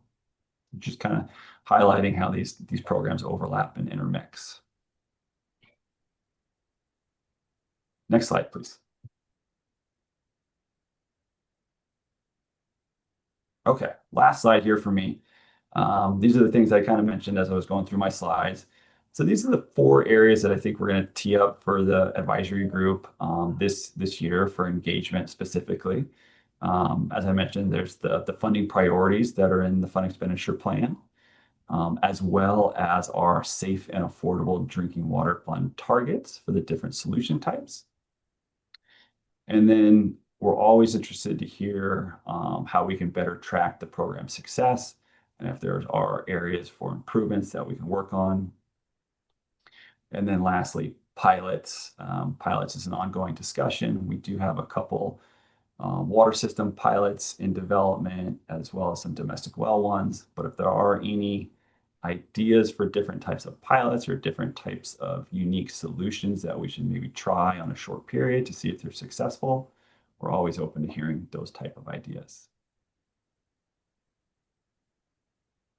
Just kind of highlighting how these programs overlap and intermix. Next slide, please. Okay, last slide here for me. These are the things I kind of mentioned as I was going through my slides. So these are the 4 areas that I think we're going to tee up for the advisory group this year for engagement specifically. As I mentioned, there's the funding priorities that are in the fund expenditure plan, as well as our safe and affordable drinking water fund targets for the different solution types. And then we're always interested to hear how we can better track the program success and if there are areas for improvements that we can work on. And then lastly, pilots. Pilots is an ongoing discussion. We do have a couple water system pilots in development, as well as some domestic well ones. But if there are any ideas for different types of pilots or different types of unique solutions that we should maybe try on a short period to see if they're successful, we're always open to hearing those type of ideas.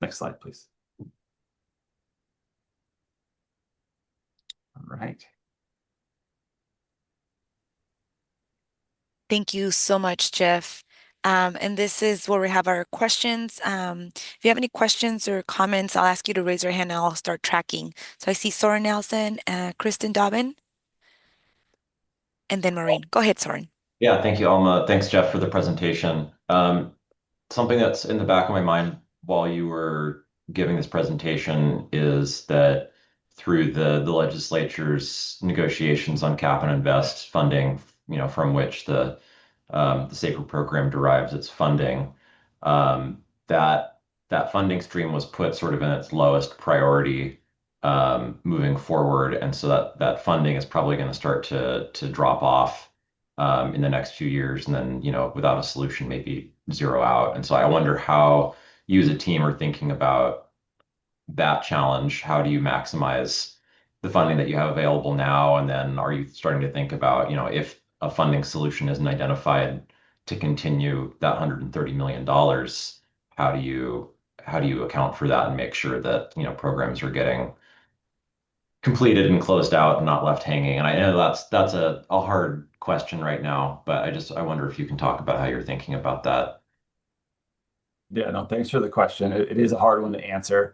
Next slide, please. All right. Thank you so much, Jeff. And this is where we have our questions. If you have any questions or comments, I'll ask you to raise your hand and I'll start tracking. So I see Soren Nelson, Kristen Dobbin, and then Maureen. Go ahead, Soren. Yeah, thank you, Alma. Thanks, Jeff, for the presentation. Something that's in the back of my mind while you were giving this presentation is that through the legislature's negotiations on cap and invest funding, from which the SAFER program derives its funding, that funding stream was put sort of in its lowest priority moving forward, and so that funding is probably going to start to drop off in the next few years, and then without a solution, maybe zero out. And so I wonder how you as a team are thinking about that challenge. How do you maximize the funding that you have available now? And then are you starting to think about, if a funding solution isn't identified to continue that $130 million, how do you account for that and make sure that, programs are getting completed and closed out and not left hanging? And I know that's a hard question right now, but I wonder if you can talk about how you're thinking about that. Yeah, no, thanks for the question. It is a hard one to answer.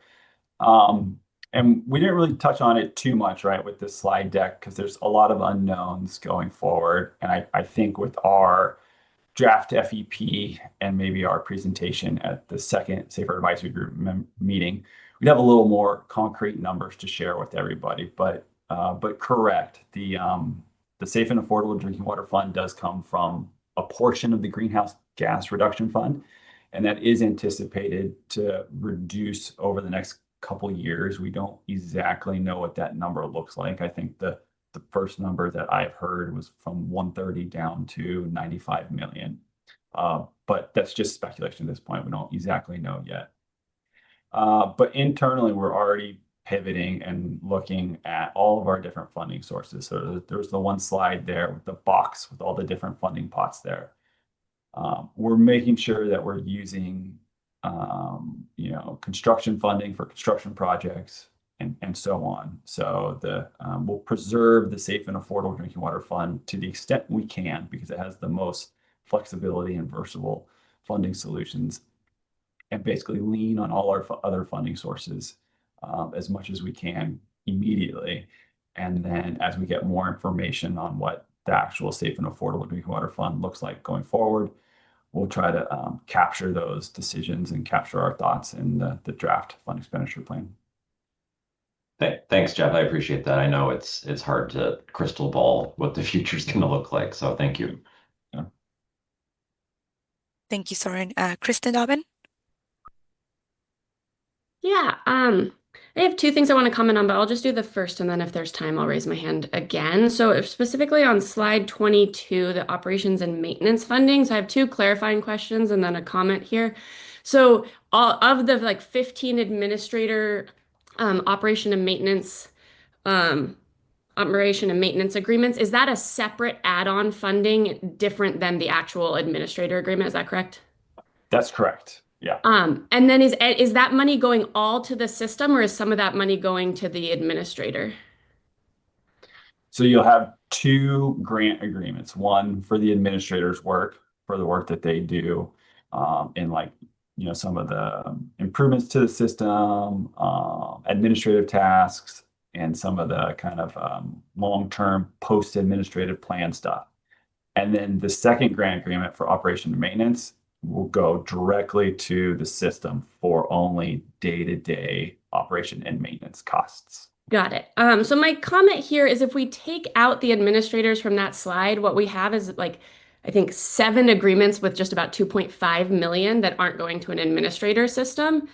And we didn't really touch on it too much, right, with this slide deck, because there's a lot of unknowns going forward. And I think with our draft FEP and maybe our presentation at the second SAFER Advisory Group meeting, we'd have a little more concrete numbers to share with everybody. But correct, the Safe and Affordable Drinking Water Fund does come from a portion of the Greenhouse Gas Reduction Fund, and that is anticipated to reduce over the next couple years. We don't exactly know what that number looks like. I think the first number that I've heard was from 130 down to 95 million. But that's just speculation at this point. We don't exactly know yet. But internally, we're already pivoting and looking at all of our different funding sources. So there's the one slide there with the box with all the different funding pots there. We're making sure that we're using construction funding for construction projects and so on. So we'll preserve the Safe and Affordable Drinking Water Fund to the extent we can, because it has the most flexibility and versatile funding solutions, and basically lean on all our other funding sources as much as we can immediately. And then as we get more information on what the actual Safe and Affordable Drinking Water Fund looks like going forward, we'll try to capture those decisions and capture our thoughts in the draft fund expenditure plan. Thanks, Jeff. I appreciate that. I know it's hard to crystal ball what the future is going to look like. So thank you. Yeah. Thank you, Soren. Kristen Dobbin? Yeah, I have two things I want to comment on, but I'll just do the first, and then if there's time, I'll raise my hand again. So if specifically on slide 22, the operations and maintenance funding. So I have two clarifying questions and then a comment here. So all of the 15 administrator operation and maintenance agreements, is that a separate add-on funding different than the actual administrator agreement? Is that correct? That's correct. Yeah. And then is that money going all to the system, or is some of that money going to the administrator? So you'll have two grant agreements, one for the administrator's work, for the work that they do in some of the improvements to the system, administrative tasks, and some of the kind of long-term post-administrative plan stuff. And then the second grant agreement for operation and maintenance will go directly to the system for only day-to-day operation and maintenance costs. Got it. So my comment here is if we take out the administrators from that slide, what we have is I think 7 agreements with just about 2.5 million that aren't going to an administrator system.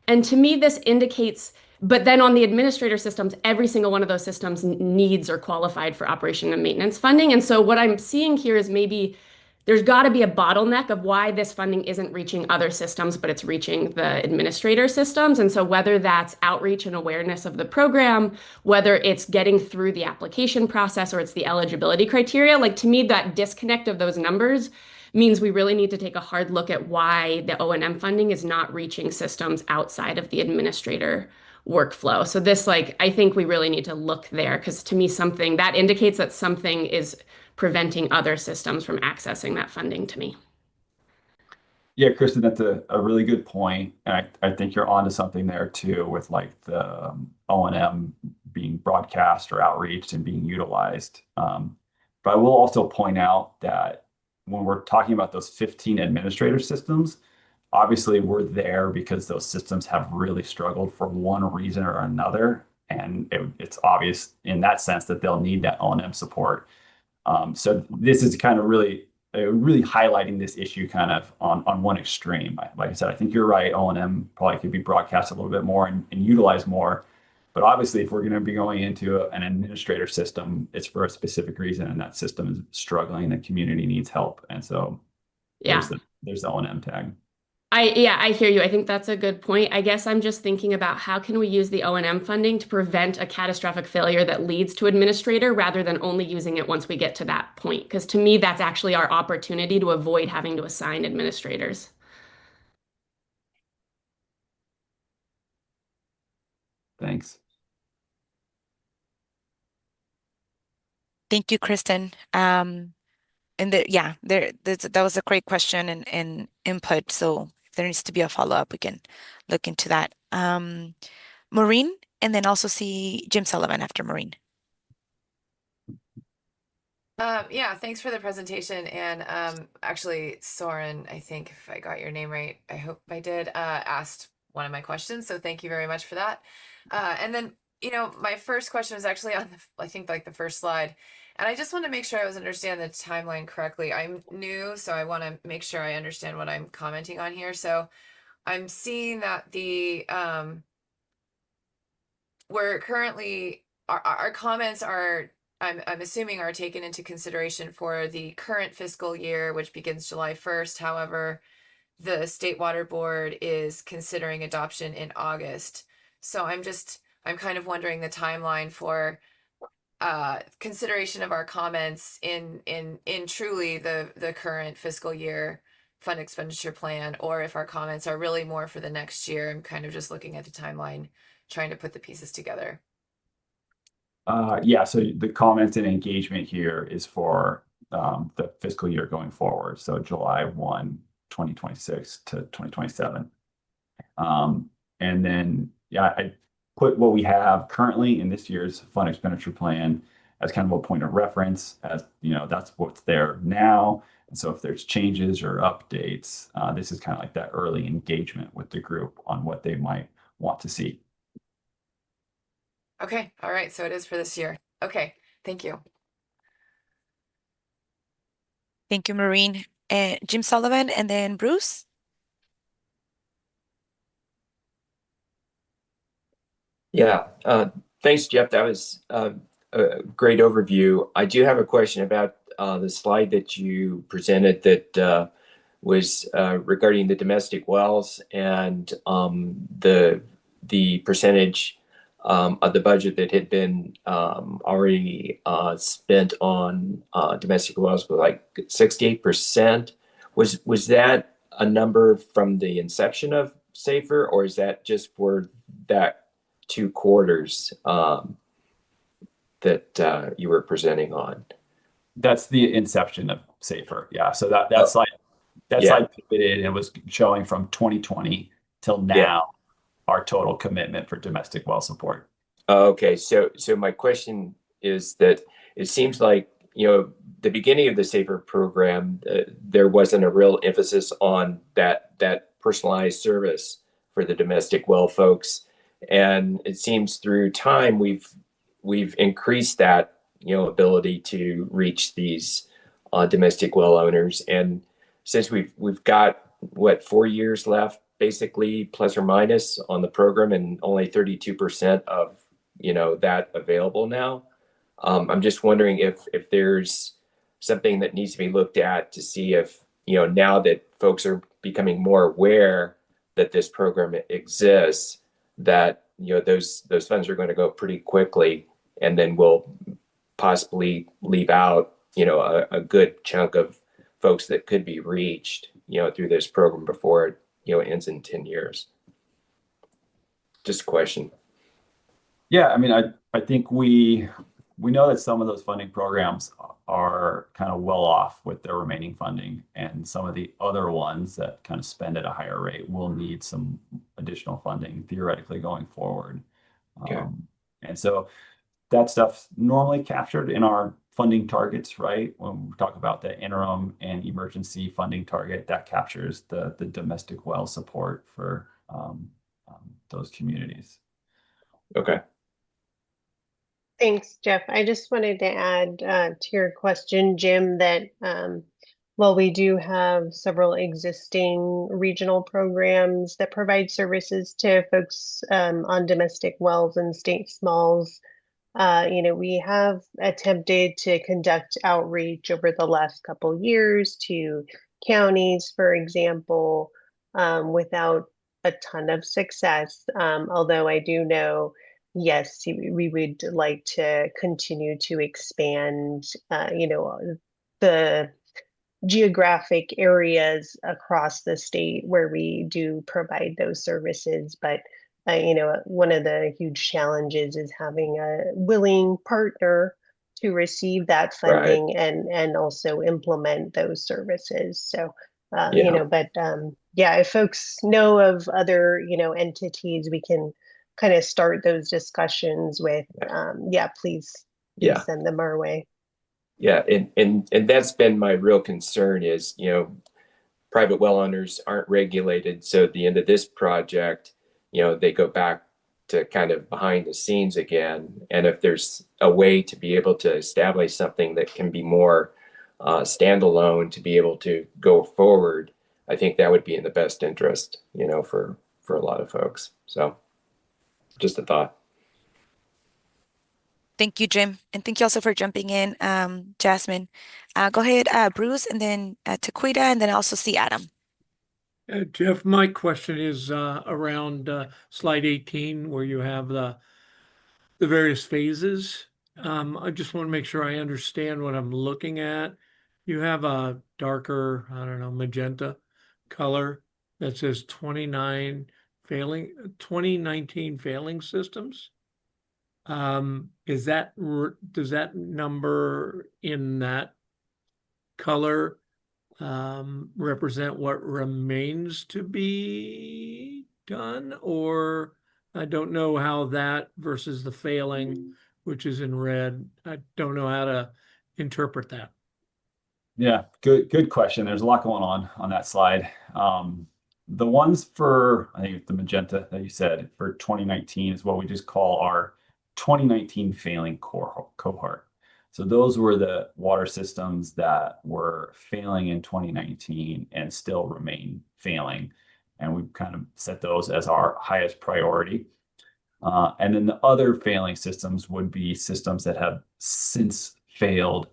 And to me, this indicates, but then on the administrator systems, every single one of those systems needs or qualified for operation and maintenance funding. And so what I'm seeing here is maybe there's got to be a bottleneck of why this funding isn't reaching other systems, but it's reaching the administrator systems. And so whether that's outreach and awareness of the program, whether it's getting through the application process, or it's the eligibility criteria, to me, that disconnect of those numbers means we really need to take a hard look at why the O&M funding is not reaching systems outside of the administrator workflow. So this, I think we really need to look there, because to me, something that indicates that something is preventing other systems from accessing that funding to me. Yeah, Kristen, that's a really good point. And I think you're onto something there too with like the O&M being broadcast or outreached and being utilized. But I will also point out that when we're talking about those 15 administrator systems, obviously we're there because those systems have really struggled for one reason or another. And it's obvious in that sense that they'll need that O&M support. So this is kind of really highlighting this issue kind of on one extreme. Like I said, I think you're right. O&M probably could be broadcast a little bit more and utilized more. But obviously, if we're going to be going into an administrator system, it's for a specific reason, and that system is struggling. The community needs help, and so Yeah. there's the O&M tag. I hear you. I think that's a good point. I guess I'm just thinking about how can we use the O&M funding to prevent a catastrophic failure that leads to administrator rather than only using it once we get to that point. Because to me, that's actually our opportunity to avoid having to assign administrators. Thanks. Thank you, Kristen. That was a great question and input. So if there needs to be a follow-up, we can look into that. Maureen, and then also see Jim Sullivan after Maureen. Yeah, thanks for the presentation. And actually, Soren, I think if I got your name right, I hope I did, asked one of my questions. So thank you very much for that. And then, my first question was actually on I think like the first slide. And I just want to make sure I was understand the timeline correctly. I'm new, so I want to make sure I understand what I'm commenting on here. So I'm seeing that we're currently our comments are I'm assuming are taken into consideration for the current fiscal year, which begins July 1st. However, the State Water Board is considering adoption in August. So I'm kind of wondering the timeline for consideration of our comments in truly the current fiscal year fund expenditure plan, or if our comments are really more for the next year. I'm kind of just looking at the timeline, trying to put the pieces together. Yeah, so the comments and engagement here is for the fiscal year going forward. So July 1, 2026 to 2027. And then, yeah, I put what we have currently in this year's fund expenditure plan as kind of a point of reference, as that's what's there now. And so if there's changes or updates, this is kind of like that early engagement with the group on what they might want to see. Okay. All right. So it is for this year. Okay. Thank you. Thank you, Maureen. And Jim Sullivan, and then Bruce. Yeah, thanks, Jeff. That was a great overview. I do have a question about the slide that you presented that was regarding the domestic wells and the percentage of the budget that had been already spent on domestic wells was like 68%. Was that a number from the inception of SAFER, or is that just for that 2 quarters that you were presenting on? That's the inception of SAFER. Yeah. So that slide pivoted and was showing from 2020 till now our total commitment for domestic well support. Okay. So my question is that it seems like, the beginning of the SAFER program, there wasn't a real emphasis on that personalized service for the domestic well folks. And it seems through time we've increased that ability to reach these domestic well owners. And since we've got 4 years left, basically plus or minus on the program, and only 32% of that available now. I'm just wondering if there's something that needs to be looked at to see if now that folks are becoming more aware that this program exists, that those funds are going to go pretty quickly, and then we'll possibly leave out a good chunk of folks that could be reached through this program before it ends in 10 years. Just a question. Yeah, I mean, I think we know that some of those funding programs are kind of well off with their remaining funding, and some of the other ones that kind of spend at a higher rate will need some additional funding theoretically going forward. Okay. And so that stuff's normally captured in our funding targets, right? When we talk about the interim and emergency funding target, that captures the domestic well support for those communities. Okay. Thanks, Jeff. I just wanted to add to your question, Jim, that while we do have several existing regional programs that provide services to folks on domestic wells and state smalls, we have attempted to conduct outreach over the last couple years to counties, for example, without a ton of success. Although I do know, yes, we would like to continue to expand, the geographic areas across the state where we do provide those services. But one of the huge challenges is having a willing partner to receive that funding and also implement those services. So, if folks know of other, entities, we can kind of start those discussions with, please send them our way. Yeah, and that's been my real concern is, private well owners aren't regulated. So at the end of this project, they go back to kind of behind the scenes again. And if there's a way to be able to establish something that can be more standalone to be able to go forward, I think that would be in the best interest, for a lot of folks. So just a thought. Thank you, Jim. And thank you also for jumping in, Jasmine. Go ahead, Bruce, and then Taquita, and then I also see Adam. Jeff, my question is around slide 18, where you have the various phases. I just want to make sure I understand what I'm looking at. You have a darker, I don't know, magenta color that says 2019 failing systems. Does that number in that color represent what remains to be done? Or I don't know how that versus the failing, which is in red, I don't know how to interpret that. Yeah, good question. There's a lot going on that slide. The ones for, I think the magenta that you said for 2019 is what we just call our 2019 failing cohort. So those were the water systems that were failing in 2019 and still remain failing. And we've kind of set those as our highest priority. And then the other failing systems would be systems that have since failed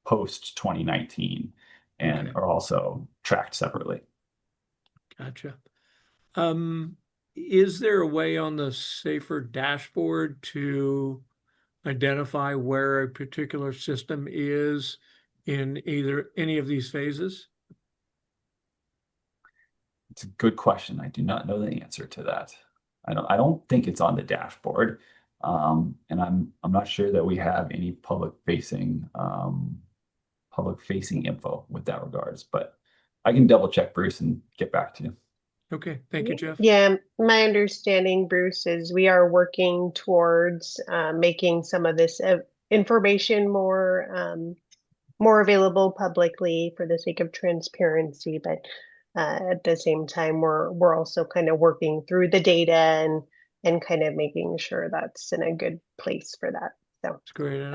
post 2019 and are also tracked separately. Gotcha. Is there a way on the SAFER dashboard to identify where a particular system is in either any of these phases? It's a good question. I do not know the answer to that. I don't think it's on the dashboard. And I'm not sure that we have any public facing info with that regards, but I can double check, Bruce, and get back to you. Okay, thank you, Jeff. Yeah, my understanding, Bruce, is we are working towards making some of this information more available publicly for the sake of transparency. But at the same time, we're also kind of working through the data and kind of making sure that's in a good place for that. So that's great.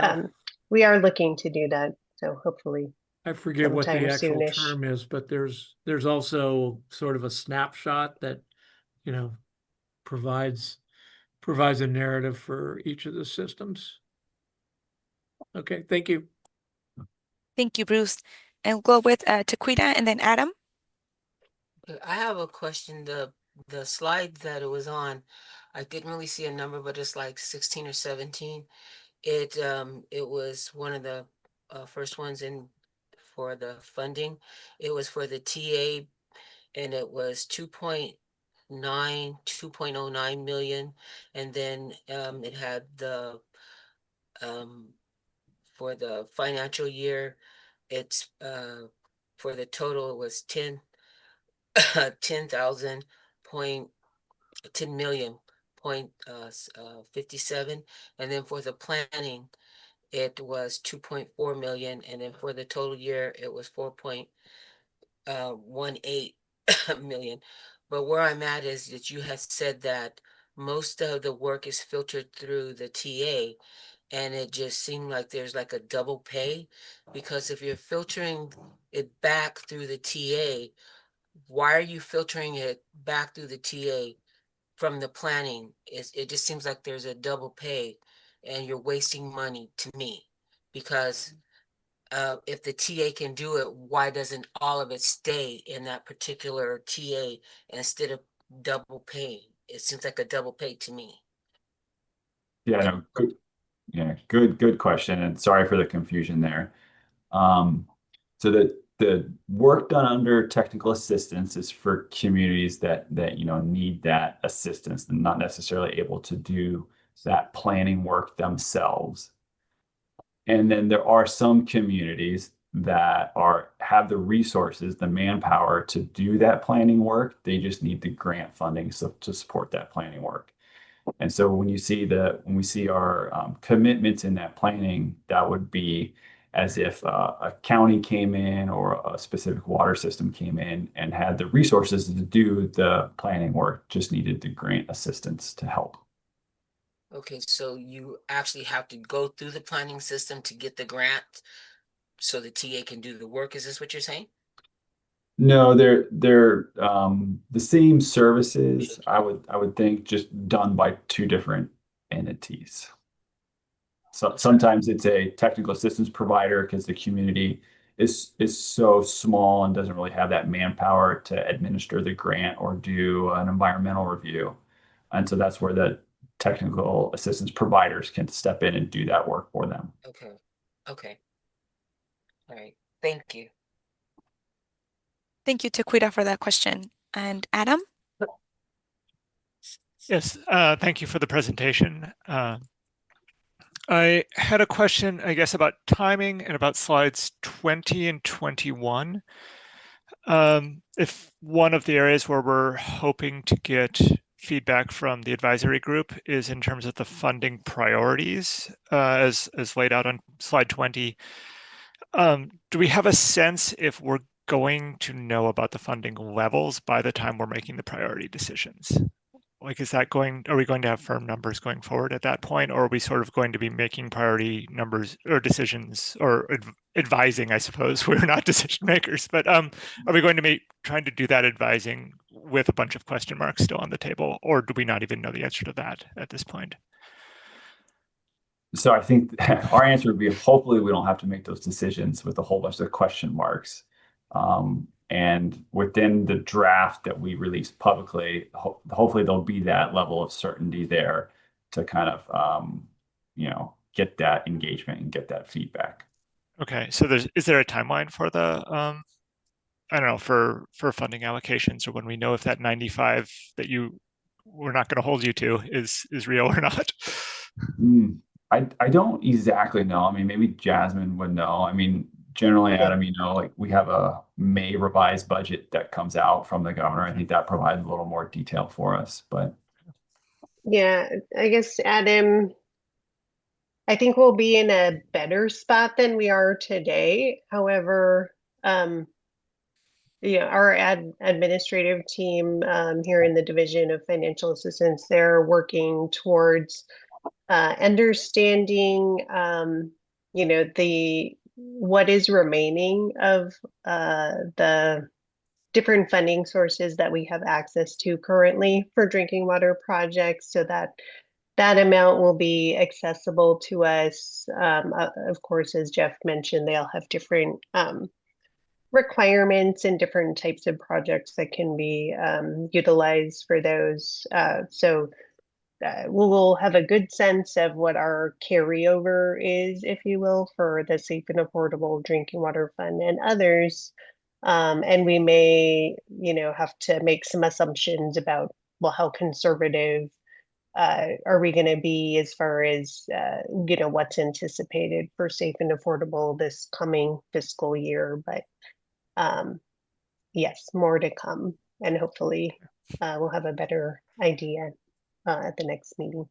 We are looking to do that. So hopefully. I forget what the actual term is, but there's also sort of a snapshot that, provides a narrative for each of the systems. Okay, thank you. Thank you, Bruce. And we'll go with Taquita and then Adam. I have a question. The slide that it was on, I didn't really see a number, but it's like 16 or 17. It was one of the first ones in for the funding. It was for the TA, and it was 2.09 million, and then it had the for the financial year, it's for the total it was 10,000 point 10 million point 57, and then for the planning it was 2.4 million, and then for the total year it was 4.18 million. But where I'm at is that you had said that most of the work is filtered through the TA, and it just seemed like there's like a double pay, because if you're filtering it back through the TA, why are you filtering it back through the TA from the planning? It just seems like there's a double pay and you're wasting money to me, because if the TA can do it, why doesn't all of it stay in that particular TA instead of double paying? It seems like a double pay to me. Yeah, no, good. Yeah, good question, and sorry for the confusion there. So the work done under technical assistance is for communities that need that assistance and not necessarily able to do that planning work themselves. And then there are some communities that have the resources, the manpower to do that planning work. They just need the grant funding to support that planning work. And so when we see our commitments in that planning, that would be as if a county came in or a specific water system came in and had the resources to do the planning work, just needed the grant assistance to help. Okay, so you actually have to go through the planning system to get the grant so the TA can do the work. Is this what you're saying? No, they're the same services, I would think, just done by two different entities. So sometimes it's a technical assistance provider because the community is so small and doesn't really have that manpower to administer the grant or do an environmental review. And so that's where the technical assistance providers can step in and do that work for them. Okay. Okay. All right. Thank you. Thank you, Tequita, for that question. And Adam? Yes, thank you for the presentation. I had a question, I guess, about timing and about slides 20 and 21. If one of the areas where we're hoping to get feedback from the advisory group is in terms of the funding priorities, as laid out on slide 20, do we have a sense if we're going to know about the funding levels by the time we're making the priority decisions? Like, are we going to have firm numbers going forward at that point, or are we sort of going to be making priority numbers or decisions or advising, I suppose? We're not decision makers, but are we going to be trying to do that advising with a bunch of question marks still on the table, or do we not even know the answer to that at this point? So I think our answer would be hopefully we don't have to make those decisions with a whole bunch of question marks. And within the draft that we release publicly, hopefully there'll be that level of certainty there to kind of, get that engagement and get that feedback. Okay, so is there a timeline for the, I don't know, for funding allocations, or when we know if that 95 that we're not going to hold you to is real or not? I don't exactly know. I mean, maybe Jasmine would know. I mean, generally, Adam, like we have a May revised budget that comes out from the governor. I think that provides a little more detail for us, but. Yeah, I guess, Adam, I think we'll be in a better spot than we are today. However, our administrative team here in the Division of Financial Assistance, they're working towards understanding, what is remaining of the different funding sources that we have access to currently for drinking water projects, so that amount will be accessible to us. Of course, as Jeff mentioned, they all have different requirements and different types of projects that can be utilized for those. So we'll have a good sense of what our carryover is, if you will, for the Safe and Affordable Drinking Water Fund and others. And we may, have to make some assumptions about, well, how conservative are we going to be as far as, what's anticipated for safe and affordable this coming fiscal year. But yes, more to come. And hopefully we'll have a better idea at the next meeting.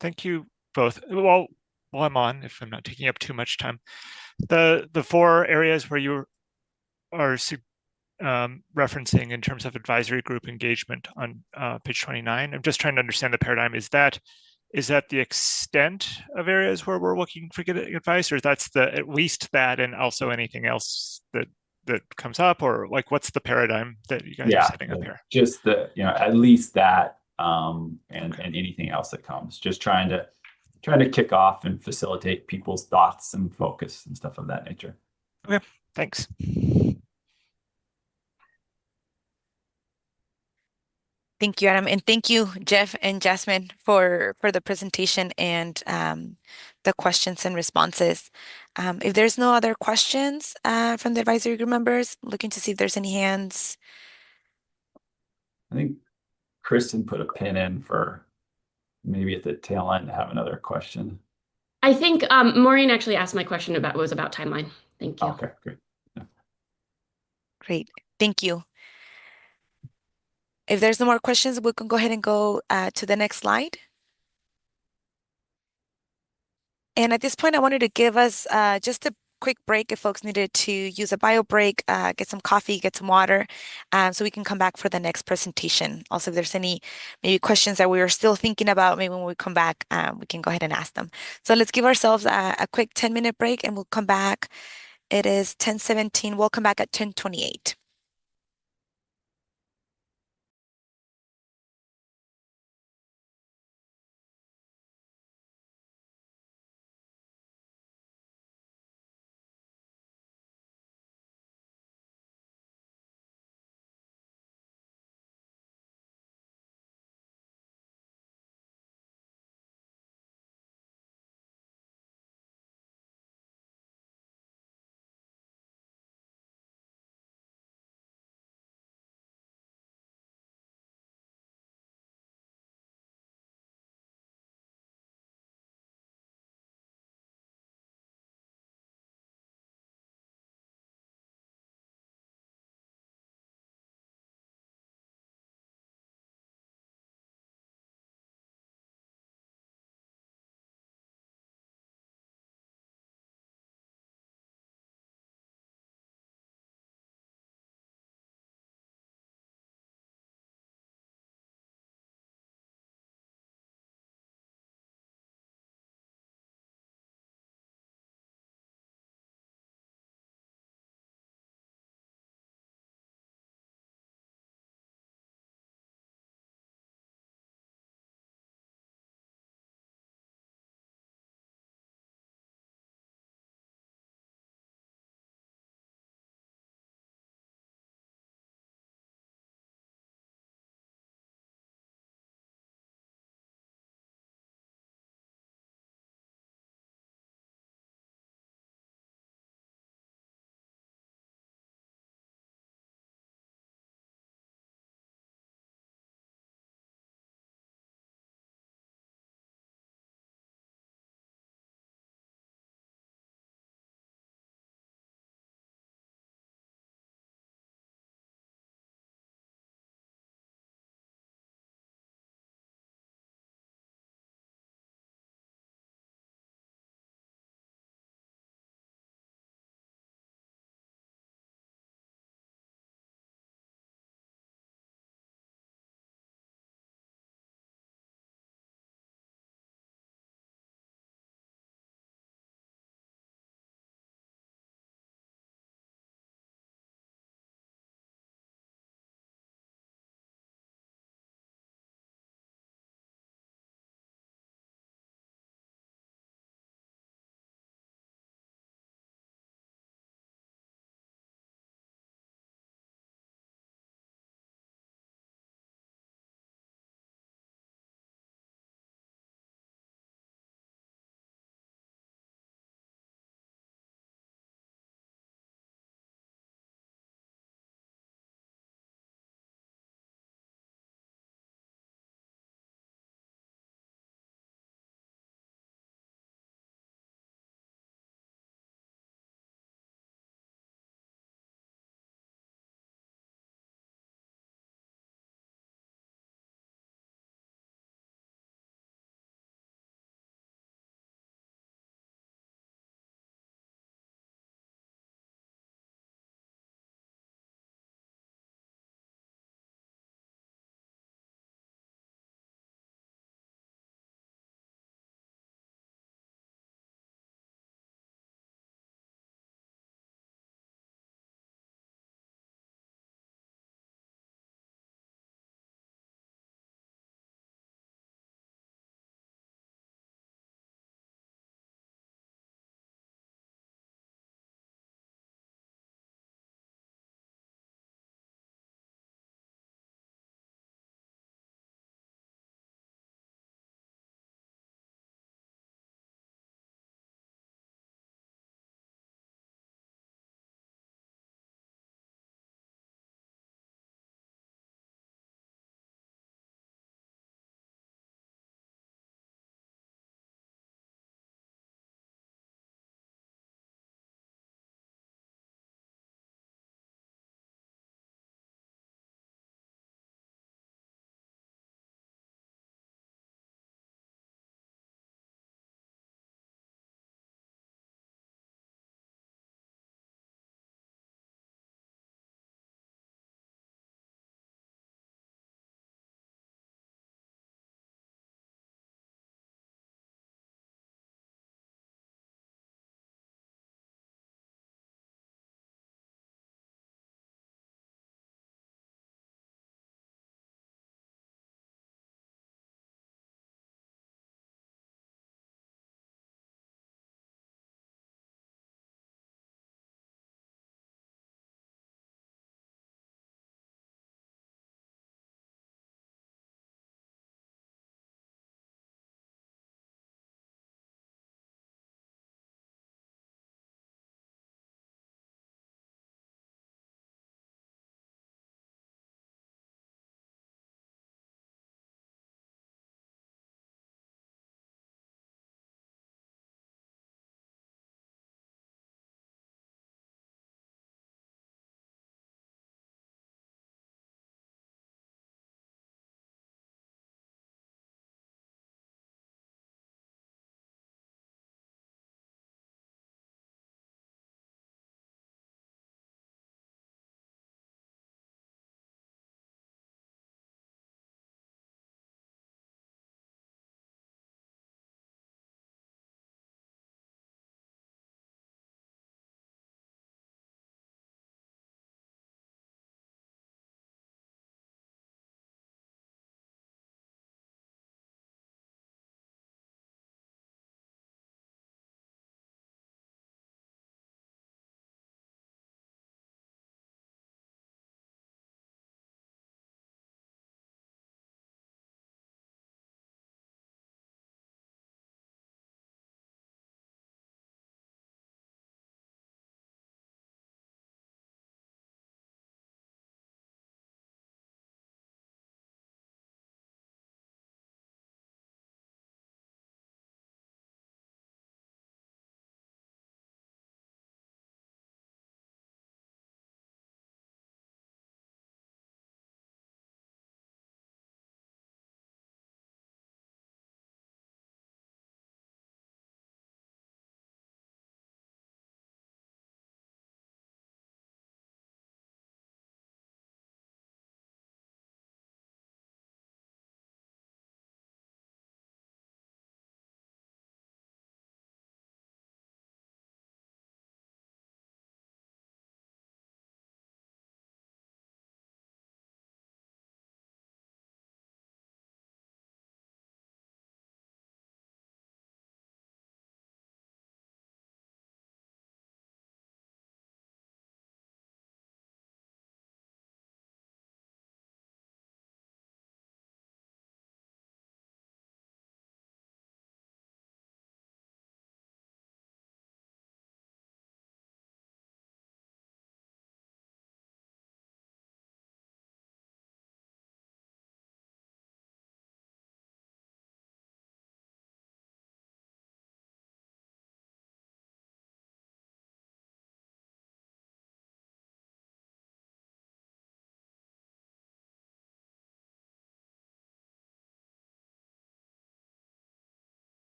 Thank you both. Well, while I'm on, if I'm not taking up too much time, the 4 areas where you are referencing in terms of advisory group engagement on page 29, I'm just trying to understand the paradigm. Is that the extent of areas where we're looking for good advice, or that's at least that and also anything else that comes up, or like what's the paradigm that you guys are setting up here? Just at least that, and anything else that comes. Just trying to kick off and facilitate people's thoughts and focus and stuff of that nature. Okay, thanks. Thank you, Adam, and thank you, Jeff and Jasmine, for the presentation and the questions and responses. If there's no other questions from the advisory group members, looking to see if there's any hands. I think Kristen put a pin in for maybe at the tail end to have another question. I think Maureen actually asked my question about timeline. Thank you. Okay, great. Yeah. Great, thank you. If there's no more questions, we can go ahead and go to the next slide. And at this point, I wanted to give us just a quick break if folks needed to use a bio break, get some coffee, get some water, so we can come back for the next presentation. Also, if there's any maybe questions that we are still thinking about, maybe when we come back, we can go ahead and ask them. So let's give ourselves a quick 10-minute break and we'll come back. It is 10:17. We'll come back at 10:28.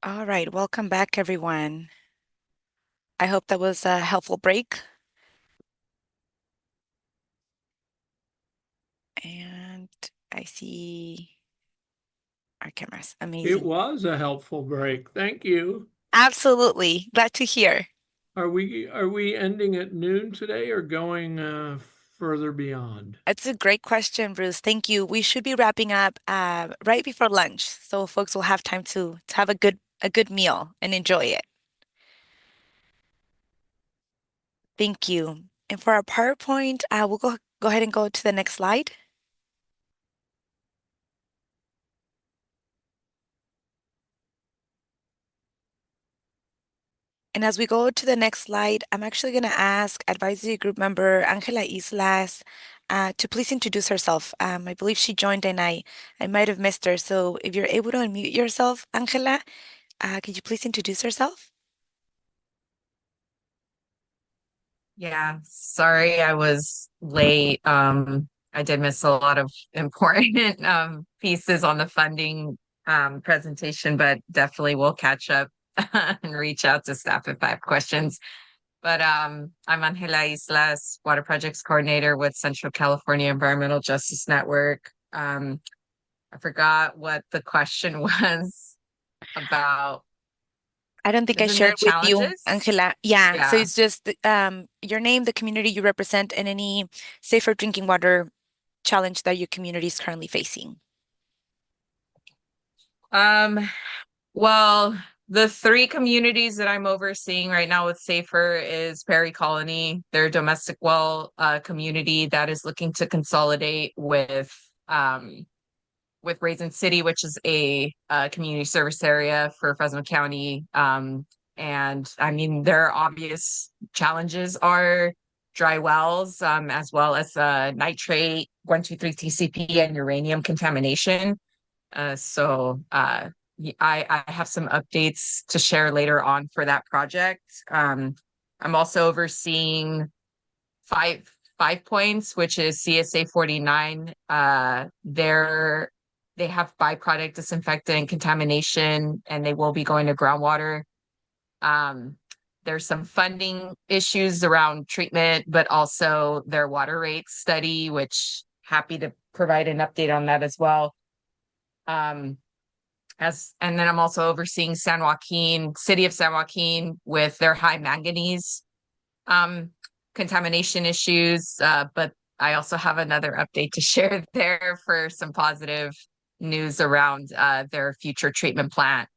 All right, welcome back, everyone. I hope that was a helpful break. And I see our cameras. Amazing. It was a helpful break. Thank you. Absolutely. Glad to hear. Are we ending at noon today or going further beyond? It's a great question, Bruce. Thank you. We should be wrapping up right before lunch, so folks will have time to have a good meal and enjoy it. Thank you. And for our PowerPoint, we'll go ahead and go to the next slide. And as we go to the next slide, I'm actually going to ask advisory group member Angela Islas to please introduce herself. I believe she joined and I might have missed her. So if you're able to unmute yourself, Angela, could you please introduce herself? Yeah, sorry I was late. I did miss a lot of important pieces on the funding presentation, but definitely we'll catch up and reach out to staff if I have questions. But I'm Angela Islas, Water Projects Coordinator with Central California Environmental Justice Network. I forgot what the question was about. I don't think I Isn't there shared with you, challenges? Angela. Yeah, so Yeah. it's just your name, the community you represent, and any safer drinking water challenge that your community is currently facing. Well, the three communities that I'm overseeing right now with Safer is Perry Colony, their domestic well community that is looking to consolidate with Raisin City, which is a community service area for Fresno County. And I mean, their obvious challenges are dry wells, as well as nitrate, 123 TCP, and uranium contamination. I have some updates to share later on for that project. I'm also overseeing Five Points, which is CSA 49. They have byproduct disinfectant and contamination, and they will be going to groundwater. There's some funding issues around treatment, but also their water rates study, which happy to provide an update on that as well. And then I'm also overseeing San Joaquin, City of San Joaquin, with their high manganese contamination issues. But I also have another update to share there for some positive news around their future treatment plant.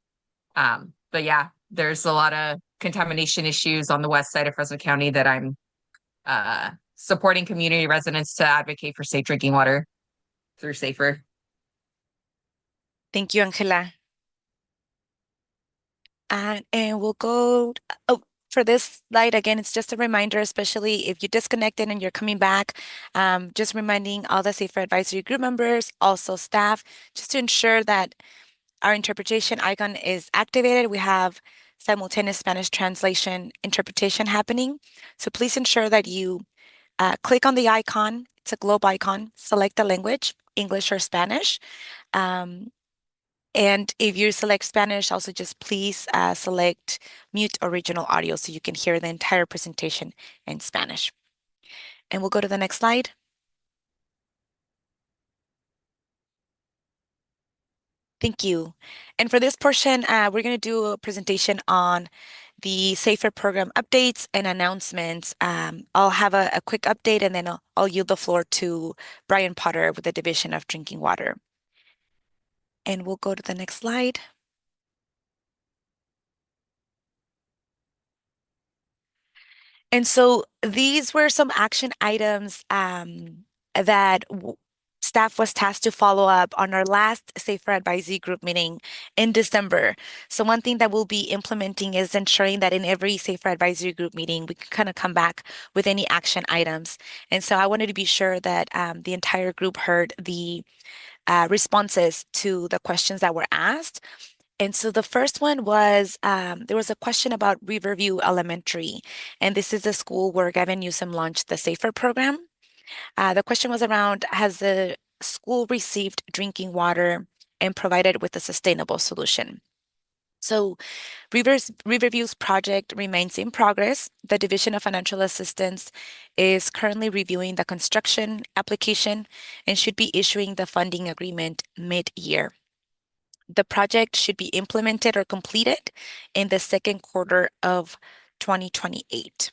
But yeah, there's a lot of contamination issues on the west side of Fresno County that I'm supporting community residents to advocate for safe drinking water through Safer. Thank you, Angela. And we'll go, for this slide, again, it's just a reminder, especially if you disconnected and you're coming back, just reminding all the Safer Advisory Group members, also staff, just to ensure that our interpretation icon is activated. We have simultaneous Spanish translation interpretation happening. So please ensure that you click on the icon. It's a globe icon. Select the language, English or Spanish. And if you select Spanish, also just please select mute original audio so you can hear the entire presentation in Spanish. And we'll go to the next slide. Thank you. And for this portion, we're going to do a presentation on the Safer program updates and announcements. I'll have a quick update and then I'll yield the floor to Brian Potter with the Division of Drinking Water. And we'll go to the next slide. And so these were some action items that staff was tasked to follow up on our last Safer Advisory Group meeting in December. So one thing that we'll be implementing is ensuring that in every Safer Advisory Group meeting, we can kind of come back with any action items. And so I wanted to be sure that the entire group heard the responses to the questions that were asked. And so the first one was, there was a question about Riverview Elementary, and this is the school where Gavin Newsom launched the Safer program. The question was around, has the school received drinking water and provided with a sustainable solution? So Riverview's project remains in progress. The Division of Financial Assistance is currently reviewing the construction application and should be issuing the funding agreement mid-year. The project should be implemented or completed in the second quarter of 2028.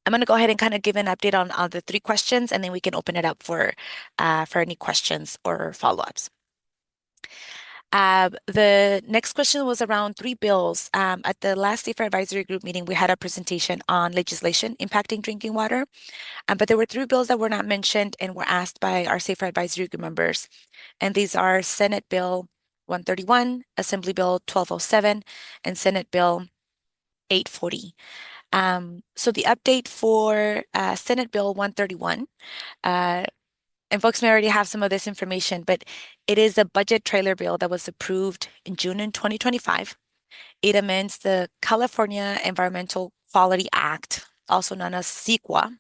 I'm going to go ahead and kind of give an update on the 3 questions, and then we can open it up for any questions or follow-ups. The next question was around 3 bills. At the last Safer Advisory Group meeting, we had a presentation on legislation impacting drinking water, but there were 3 bills that were not mentioned and were asked by our Safer Advisory Group members. And these are Senate Bill 131, Assembly Bill 1207, and Senate Bill 840. So the update for Senate Bill 131, and folks may already have some of this information, but it is a budget trailer bill that was approved in June in 2025. It amends the California Environmental Quality Act, also known as CEQA.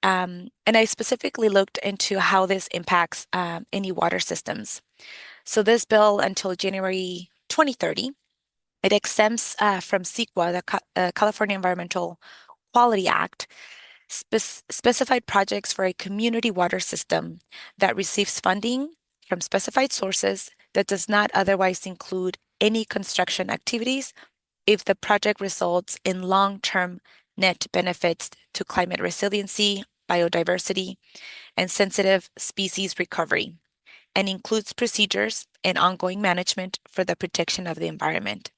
And I specifically looked into how this impacts any water systems. So this bill, until January 2030, it exempts from CEQA, the California Environmental Quality Act, specified projects for a community water system that receives funding from specified sources that does not otherwise include any construction activities if the project results in long-term net benefits to climate resiliency, biodiversity, and sensitive species recovery, and includes procedures and ongoing management for the protection of the environment.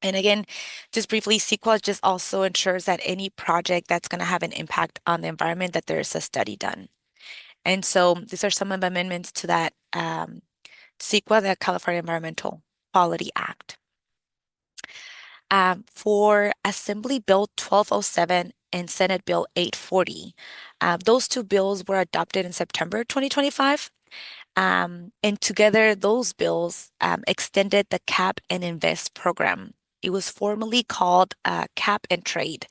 And again, just briefly, CEQA just also ensures that any project that's going to have an impact on the environment, that there is a study done. And so these are some of the amendments to that CEQA, the California Environmental Quality Act. For Assembly Bill 1207 and Senate Bill 840, those 2 bills were adopted in September 2025. And together, those bills extended the Cap and Invest program. It was formerly called Cap and Trade.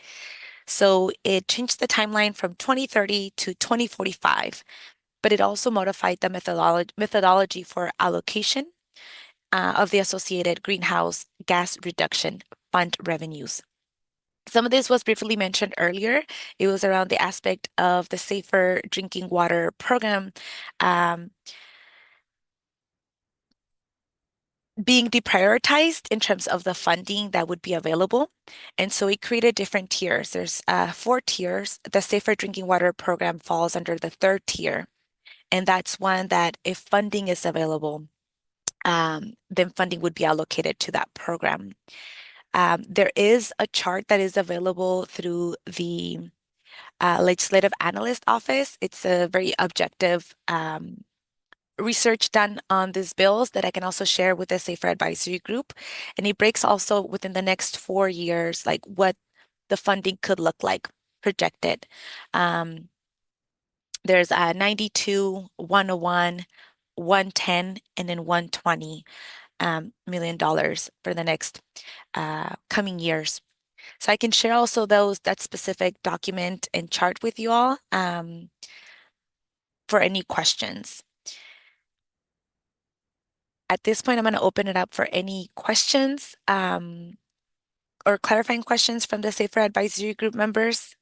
So it changed the timeline from 2030 to 2045, but it also modified the methodology for allocation of the associated greenhouse gas reduction fund revenues. Some of this was briefly mentioned earlier. It was around the aspect of the Safer Drinking Water program being deprioritized in terms of the funding that would be available. And so it created different tiers. There's 4 tiers. The Safer Drinking Water program falls under the 3rd tier. And that's one that if funding is available, then funding would be allocated to that program. There is a chart that is available through the Legislative Analyst Office. It's a very objective research done on these bills that I can also share with the Safer Advisory Group. And it breaks also within the next 4 years, like what the funding could look like projected. There's 92, 101, 110, and then $120 million for the next coming years. So I can share also that specific document and chart with you all for any questions. At this point, I'm going to open it up for any questions or clarifying questions from the Safer Advisory Group members.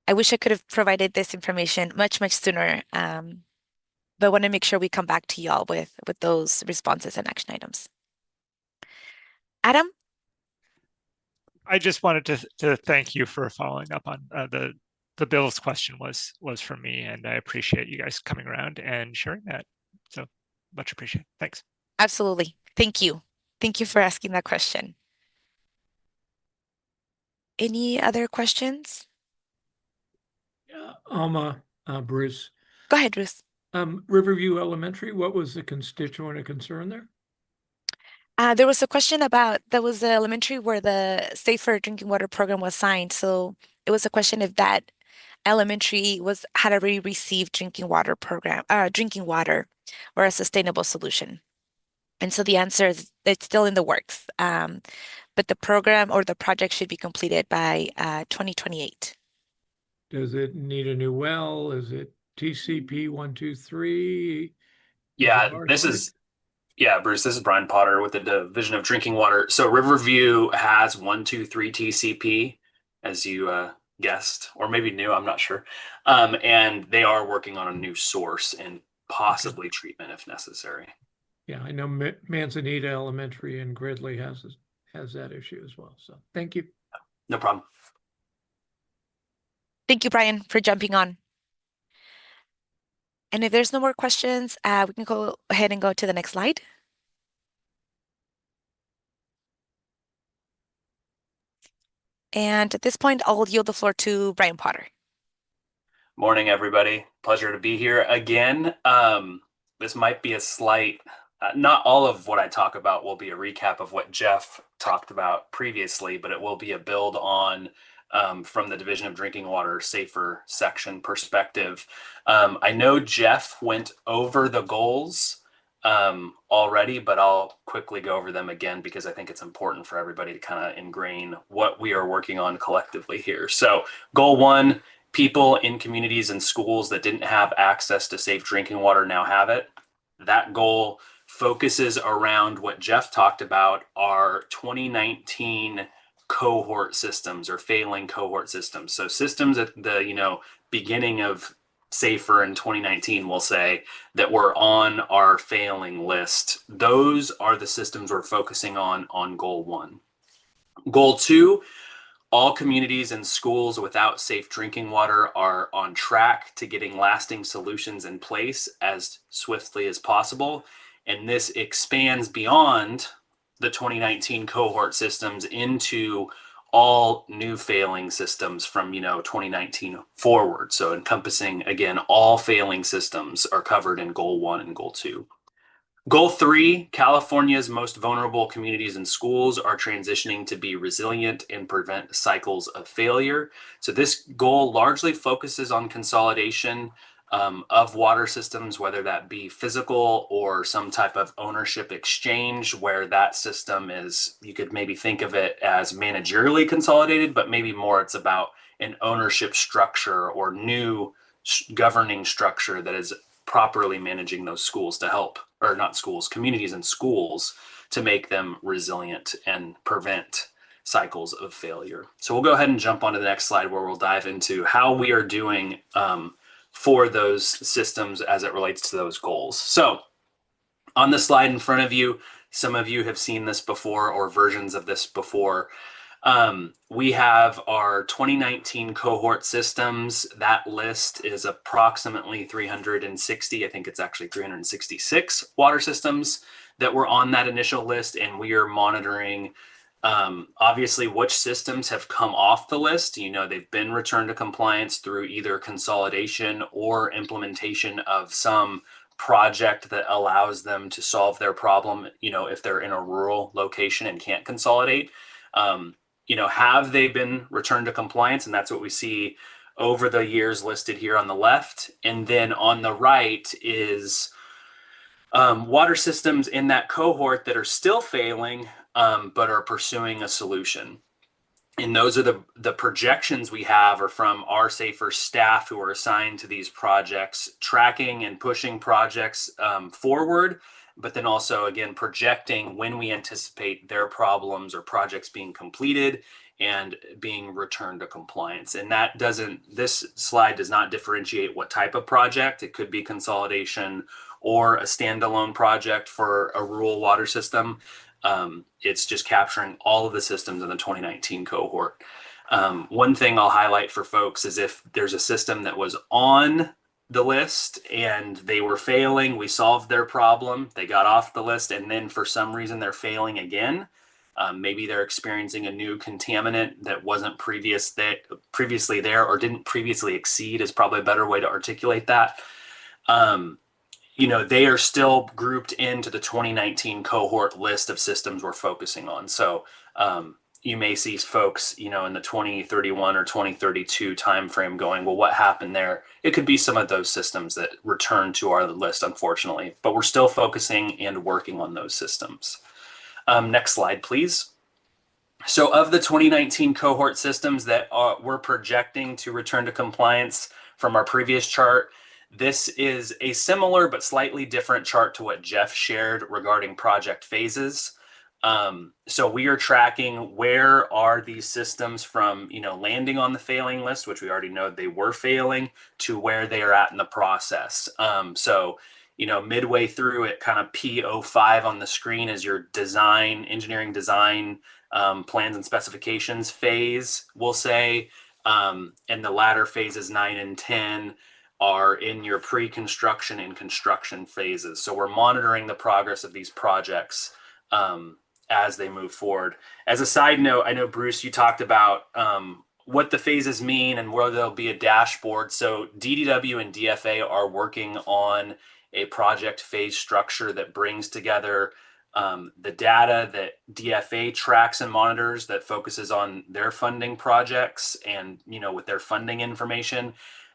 I wish I could have provided this information much sooner, but want to make sure we come back to y'all with those responses and action items. Adam? I just wanted to thank you for following up on the Bill's question was from me, and I appreciate you guys coming around and sharing that. So much appreciated. Thanks. Absolutely. Thank you. Thank you for asking that question. Any other questions? Alma, Bruce. Go ahead, Bruce. Riverview Elementary, what was the constituent or concern there? There was a question about, there was an elementary where the Safer Drinking Water program was signed. So it was a question if that elementary had already received drinking water or a sustainable solution. And so the answer is it's still in the works. But the program or the project should be completed by 2028. Does it need a new well? Is it TCP 123? Yeah, this is Yeah, Bruce, this is Brian Potter with the Division of Drinking Water. So Riverview has 123 TCP, as you guessed, or maybe knew, I'm not sure. And they are working on a new source and possibly treatment if necessary. Yeah, I know Manzanita Elementary in Gridley has that issue as well. So thank you. No problem. Thank you, Brian, for jumping on. And if there's no more questions, we can go ahead and go to the next slide. And at this point, I'll yield the floor to Brian Potter. Morning, everybody. Pleasure to be here again. This might be a slight, not all of what I talk about will be a recap of what Jeff talked about previously, but it will be a build on from the Division of Drinking Water Safer section perspective. I know Jeff went over the goals already, but I'll quickly go over them again because I think it's important for everybody to kind of ingrain what we are working on collectively here. So goal 1, people in communities and schools that didn't have access to safe drinking water now have it. That goal focuses around what Jeff talked about, our 2019 cohort systems or failing cohort systems. So systems at the beginning of Safer in 2019, we'll say, that were on our failing list. Those are the systems we're focusing on goal 1. Goal 2, all communities and schools without safe drinking water are on track to getting lasting solutions in place as swiftly as possible. And this expands beyond the 2019 cohort systems into all new failing systems from 2019 forward. So encompassing, again, all failing systems are covered in goal 1 and goal 2. Goal 3, California's most vulnerable communities and schools are transitioning to be resilient and prevent cycles of failure. So this goal largely focuses on consolidation of water systems, whether that be physical or some type of ownership exchange, where that system is, you could maybe think of it as managerially consolidated, but maybe more it's about an ownership structure or new governing structure that is properly managing those schools to help, or not schools, communities and schools, to make them resilient and prevent cycles of failure. So we'll go ahead and jump onto the next slide where we'll dive into how we are doing for those systems as it relates to those goals. So on the slide in front of you, some of you have seen this before or versions of this before. We have our 2019 cohort systems. That list is approximately 360. I think it's actually 366 water systems that were on that initial list, and we are monitoring obviously which systems have come off the list. They've been returned to compliance through either consolidation or implementation of some project that allows them to solve their problem, if they're in a rural location and can't consolidate. Have they been returned to compliance? And that's what we see over the years listed here on the left. And then on the right is water systems in that cohort that are still failing, but are pursuing a solution. And those are the projections we have are from our Safer staff who are assigned to these projects, tracking and pushing projects forward, but then also, again, projecting when we anticipate their problems or projects being completed and being returned to compliance. And this slide does not differentiate what type of project. It could be consolidation or a standalone project for a rural water system. It's just capturing all of the systems in the 2019 cohort. One thing I'll highlight for folks is if there's a system that was on the list and they were failing, we solved their problem, they got off the list, and then for some reason they're failing again. Maybe they're experiencing a new contaminant that wasn't previously there or didn't previously exceed is probably a better way to articulate that. They are still grouped into the 2019 cohort list of systems we're focusing on. So you may see folks, in the 2031 or 2032 timeframe going, well, what happened there? It could be some of those systems that return to our list, unfortunately, but we're still focusing and working on those systems. Next slide, please. So of the 2019 cohort systems that we're projecting to return to compliance from our previous chart, This is a similar but slightly different chart to what Jeff shared regarding project phases. So we are tracking where are these systems from, landing on the failing list, which we already know they were failing, to where they are at in the process. So midway through it, kind of P05 on the screen is your engineering design, plans and specifications phase, we'll say. And the latter phases 9 and 10 are in your pre-construction and construction phases. So we're monitoring the progress of these projects as they move forward. As a side note, I know, Bruce, you talked about what the phases mean and where there'll be a dashboard. So DDW and DFA are working on a project phase structure that brings together the data that DFA tracks and monitors that focuses on their funding projects and, with their funding information,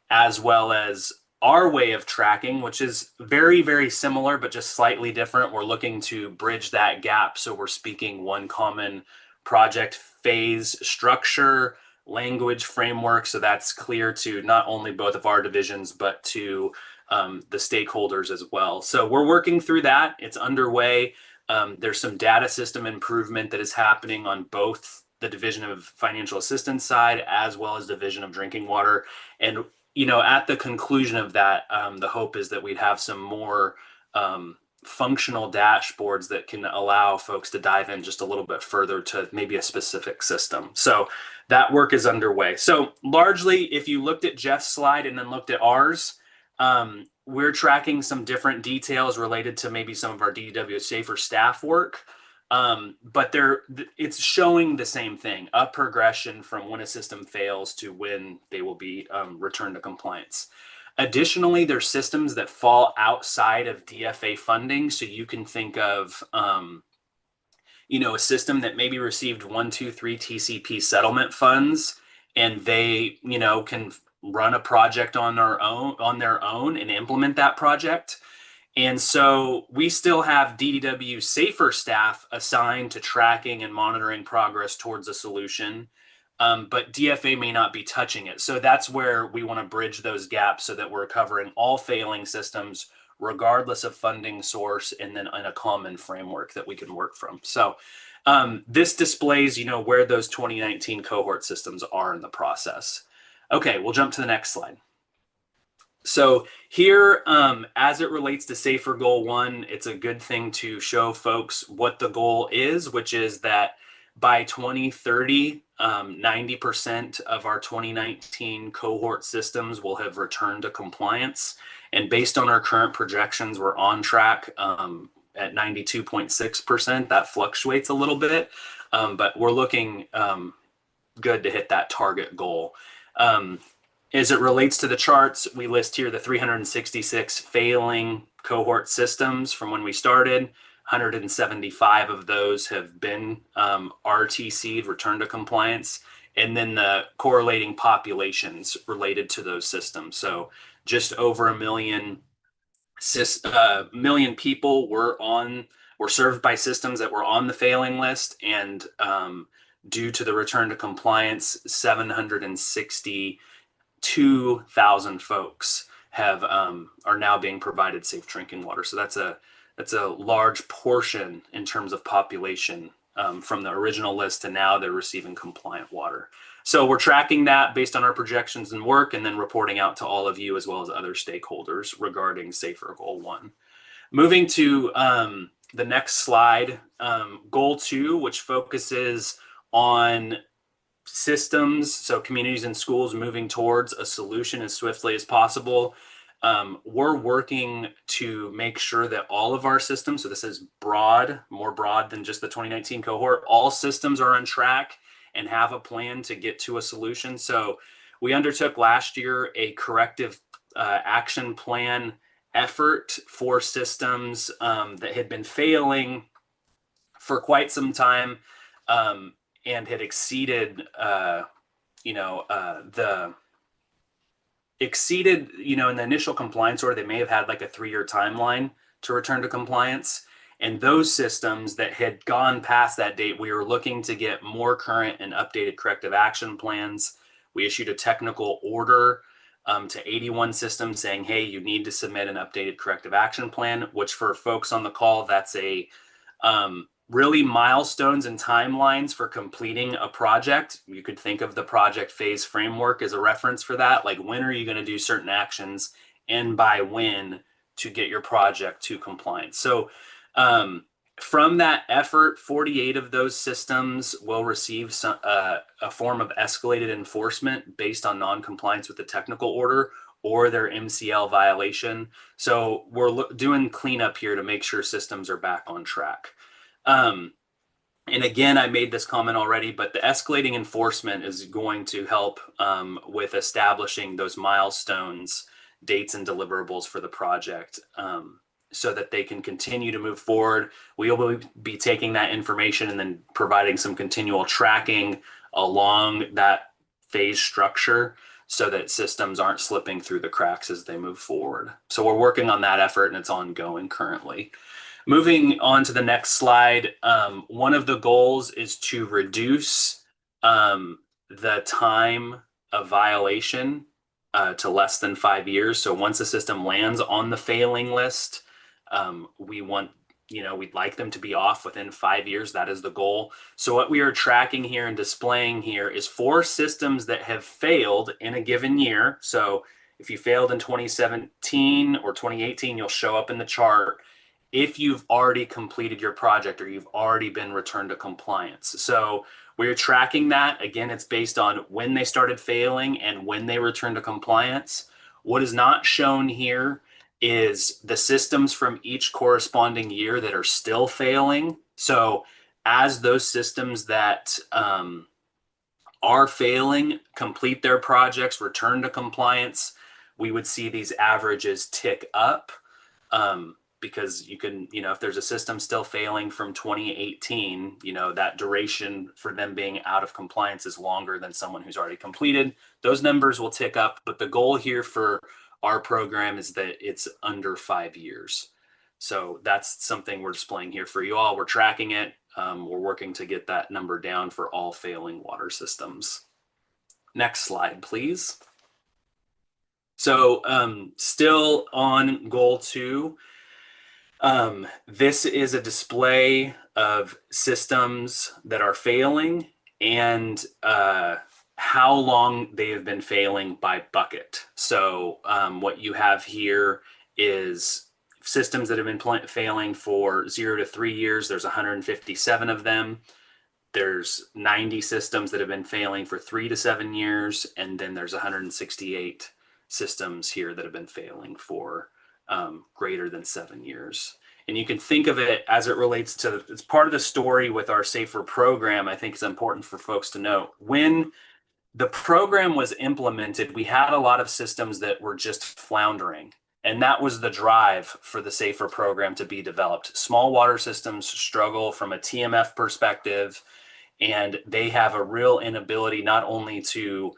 as well as our way of tracking, which is very, very similar, but just slightly different. We're looking to bridge that gap. So we're speaking one common project phase structure, language framework. So that's clear to not only both of our divisions, but to the stakeholders as well. So we're working through that. It's underway. There's some data system improvement that is happening on both the Division of Financial Assistance side as well as Division of Drinking Water. And at the conclusion of that, the hope is that we'd have some more functional dashboards that can allow folks to dive in just a little bit further to maybe a specific system. So that work is underway. So largely, if you looked at Jeff's slide and then looked at ours, we're tracking some different details related to maybe some of our DDW Safer staff work. But it's showing the same thing, a progression from when a system fails to when they will be returned to compliance. Additionally, there's systems that fall outside of DFA funding. So you can think of, a system that maybe received 1, 2, 3 TCP settlement funds, and they, can run a project on their own and implement that project. And so we still have DDW Safer staff assigned to tracking and monitoring progress towards a solution, but DFA may not be touching it. So that's where we want to bridge those gaps so that we're covering all failing systems, regardless of funding source, and then in a common framework that we can work from. So this displays, where those 2019 cohort systems are in the process. Okay, we'll jump to the next slide. So here, as it relates to Safer Goal 1, it's a good thing to show folks what the goal is, which is that by 2030, 90% of our 2019 cohort systems will have returned to compliance. And based on our current projections, we're on track at 92.6%. That fluctuates a little bit, but we're looking good to hit that target goal. As it relates to the charts, we list here the 366 failing cohort systems from when we started. 175 of those have been RTC'd, returned to compliance, and then the correlating populations related to those systems. So just over 1 million people were served by systems that were on the failing list, and due to the return to compliance, 762,000 folks are now being provided safe drinking water. So that's a large portion in terms of population from the original list to now they're receiving compliant water. So we're tracking that based on our projections and work, and then reporting out to all of you as well as other stakeholders regarding Safer Goal 1. Moving to the next slide, Goal 2, which focuses on systems, so communities and schools moving towards a solution as swiftly as possible. We're working to make sure that all of our systems, so this is more broad than just the 2019 cohort, all systems are on track and have a plan to get to a solution. So we undertook last year a corrective action plan effort for systems that had been failing for quite some time and had exceeded in the initial compliance order. They may have had like a 3-year timeline to return to compliance. And those systems that had gone past that date, we were looking to get more current and updated corrective action plans. We issued a technical order to 81 systems saying, hey, you need to submit an updated corrective action plan, which for folks on the call, that's a really milestones and timelines for completing a project. You could think of the project phase framework as a reference for that. Like, when are you going to do certain actions and by when to get your project to compliance? So from that effort, 48 of those systems will receive a form of escalated enforcement based on non-compliance with the technical order or their MCL violation. So we're doing cleanup here to make sure systems are back on track. And again, I made this comment already, but the escalating enforcement is going to help with establishing those milestones, dates, and deliverables for the project so that they can continue to move forward. We will be taking that information and then providing some continual tracking along that phase structure so that systems aren't slipping through the cracks as they move forward. So we're working on that effort, and it's ongoing currently. Moving on to the next slide, one of the goals is to reduce the time of violation to less than 5 years. So once a system lands on the failing list, we'd like them to be off within 5 years. That is the goal. So what we are tracking here and displaying here is 4 systems that have failed in a given year. So if you failed in 2017 or 2018, you'll show up in the chart if you've already completed your project or you've already been returned to compliance. So we're tracking that. Again, it's based on when they started failing and when they returned to compliance. What is not shown here is the systems from each corresponding year that are still failing. So as those systems that are failing complete their projects, return to compliance, we would see these averages tick up. Because you can, if there's a system still failing from 2018, that duration for them being out of compliance is longer than someone who's already completed. Those numbers will tick up, but the goal here for our program is that it's under 5 years. So that's something we're displaying here for you all. We're tracking it. We're working to get that number down for all failing water systems. Next slide, please. So still on goal 2, this is a display of systems that are failing and how long they have been failing by bucket. So what you have here is systems that have been failing for 0 to 3 years. There's 157 of them. There's 90 systems that have been failing for 3 to 7 years. And then there's 168 systems here that have been failing for greater than 7 years. And you can think of it as it relates to, it's part of the story with our SAFER program. I think it's important for folks to know. When the program was implemented, we had a lot of systems that were just floundering. And that was the drive for the SAFER program to be developed. Small water systems struggle from a TMF perspective, and they have a real inability not only to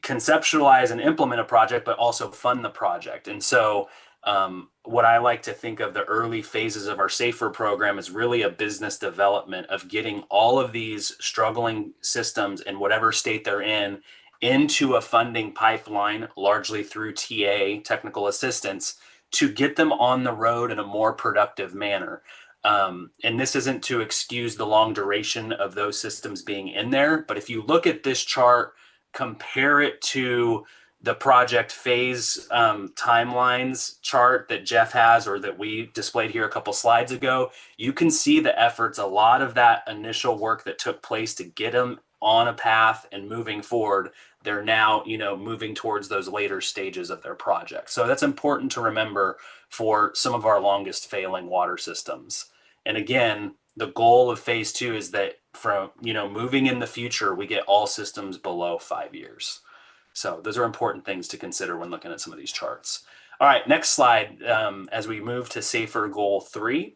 conceptualize and implement a project, but also fund the project. And so what I like to think of the early phases of our SAFER program is really a business development of getting all of these struggling systems in whatever state they're in into a funding pipeline, largely through TA, technical assistance, to get them on the road in a more productive manner. And this isn't to excuse the long duration of those systems being in there, but if you look at this chart, compare it to the project phase timelines chart that Jeff has, or that we displayed here a couple slides ago, you can see the efforts, a lot of that initial work that took place to get them on a path and moving forward. They're now, moving towards those later stages of their project. So that's important to remember for some of our longest failing water systems. And again, the goal of phase 2 is that from, moving in the future, we get all systems below 5 years. So those are important things to consider when looking at some of these charts. All right, next slide. As we move to SAFER Goal 3,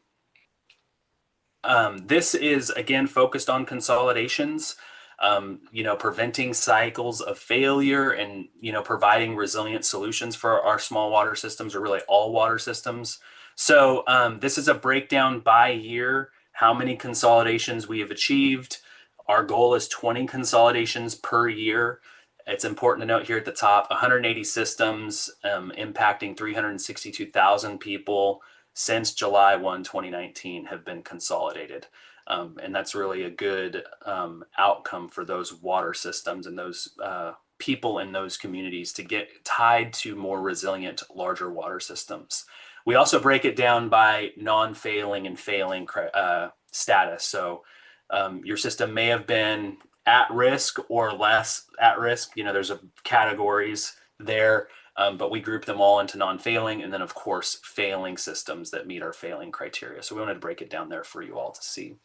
this is again focused on consolidations, preventing cycles of failure and, providing resilient solutions for our small water systems, or really all water systems. So this is a breakdown by year, how many consolidations we have achieved. Our goal is 20 consolidations per year. It's important to note here at the top, 180 systems impacting 362,000 people since July 1, 2019 have been consolidated. And that's really a good outcome for those water systems and those people in those communities to get tied to more resilient, larger water systems. We also break it down by non-failing and failing status. So your system may have been at risk or less at risk. You know, there's categories there, but we group them all into non-failing, and then of course failing systems that meet our failing criteria. So we wanted to break it down there for you all to see.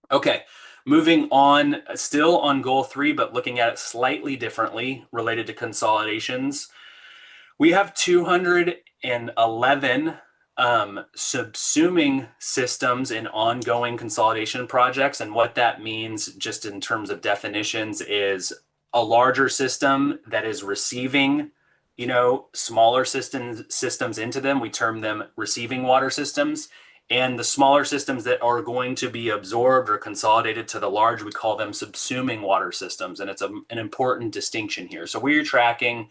Okay, moving on, still on goal 3, but looking at it slightly differently related to consolidations. We have 211 subsuming systems in ongoing consolidation projects. And what that means, just in terms of definitions, is a larger system that is receiving, you know, smaller systems into them. We term them receiving water systems. And the smaller systems that are going to be absorbed or consolidated to the large, we call them subsuming water systems. And it's an important distinction here. So we're tracking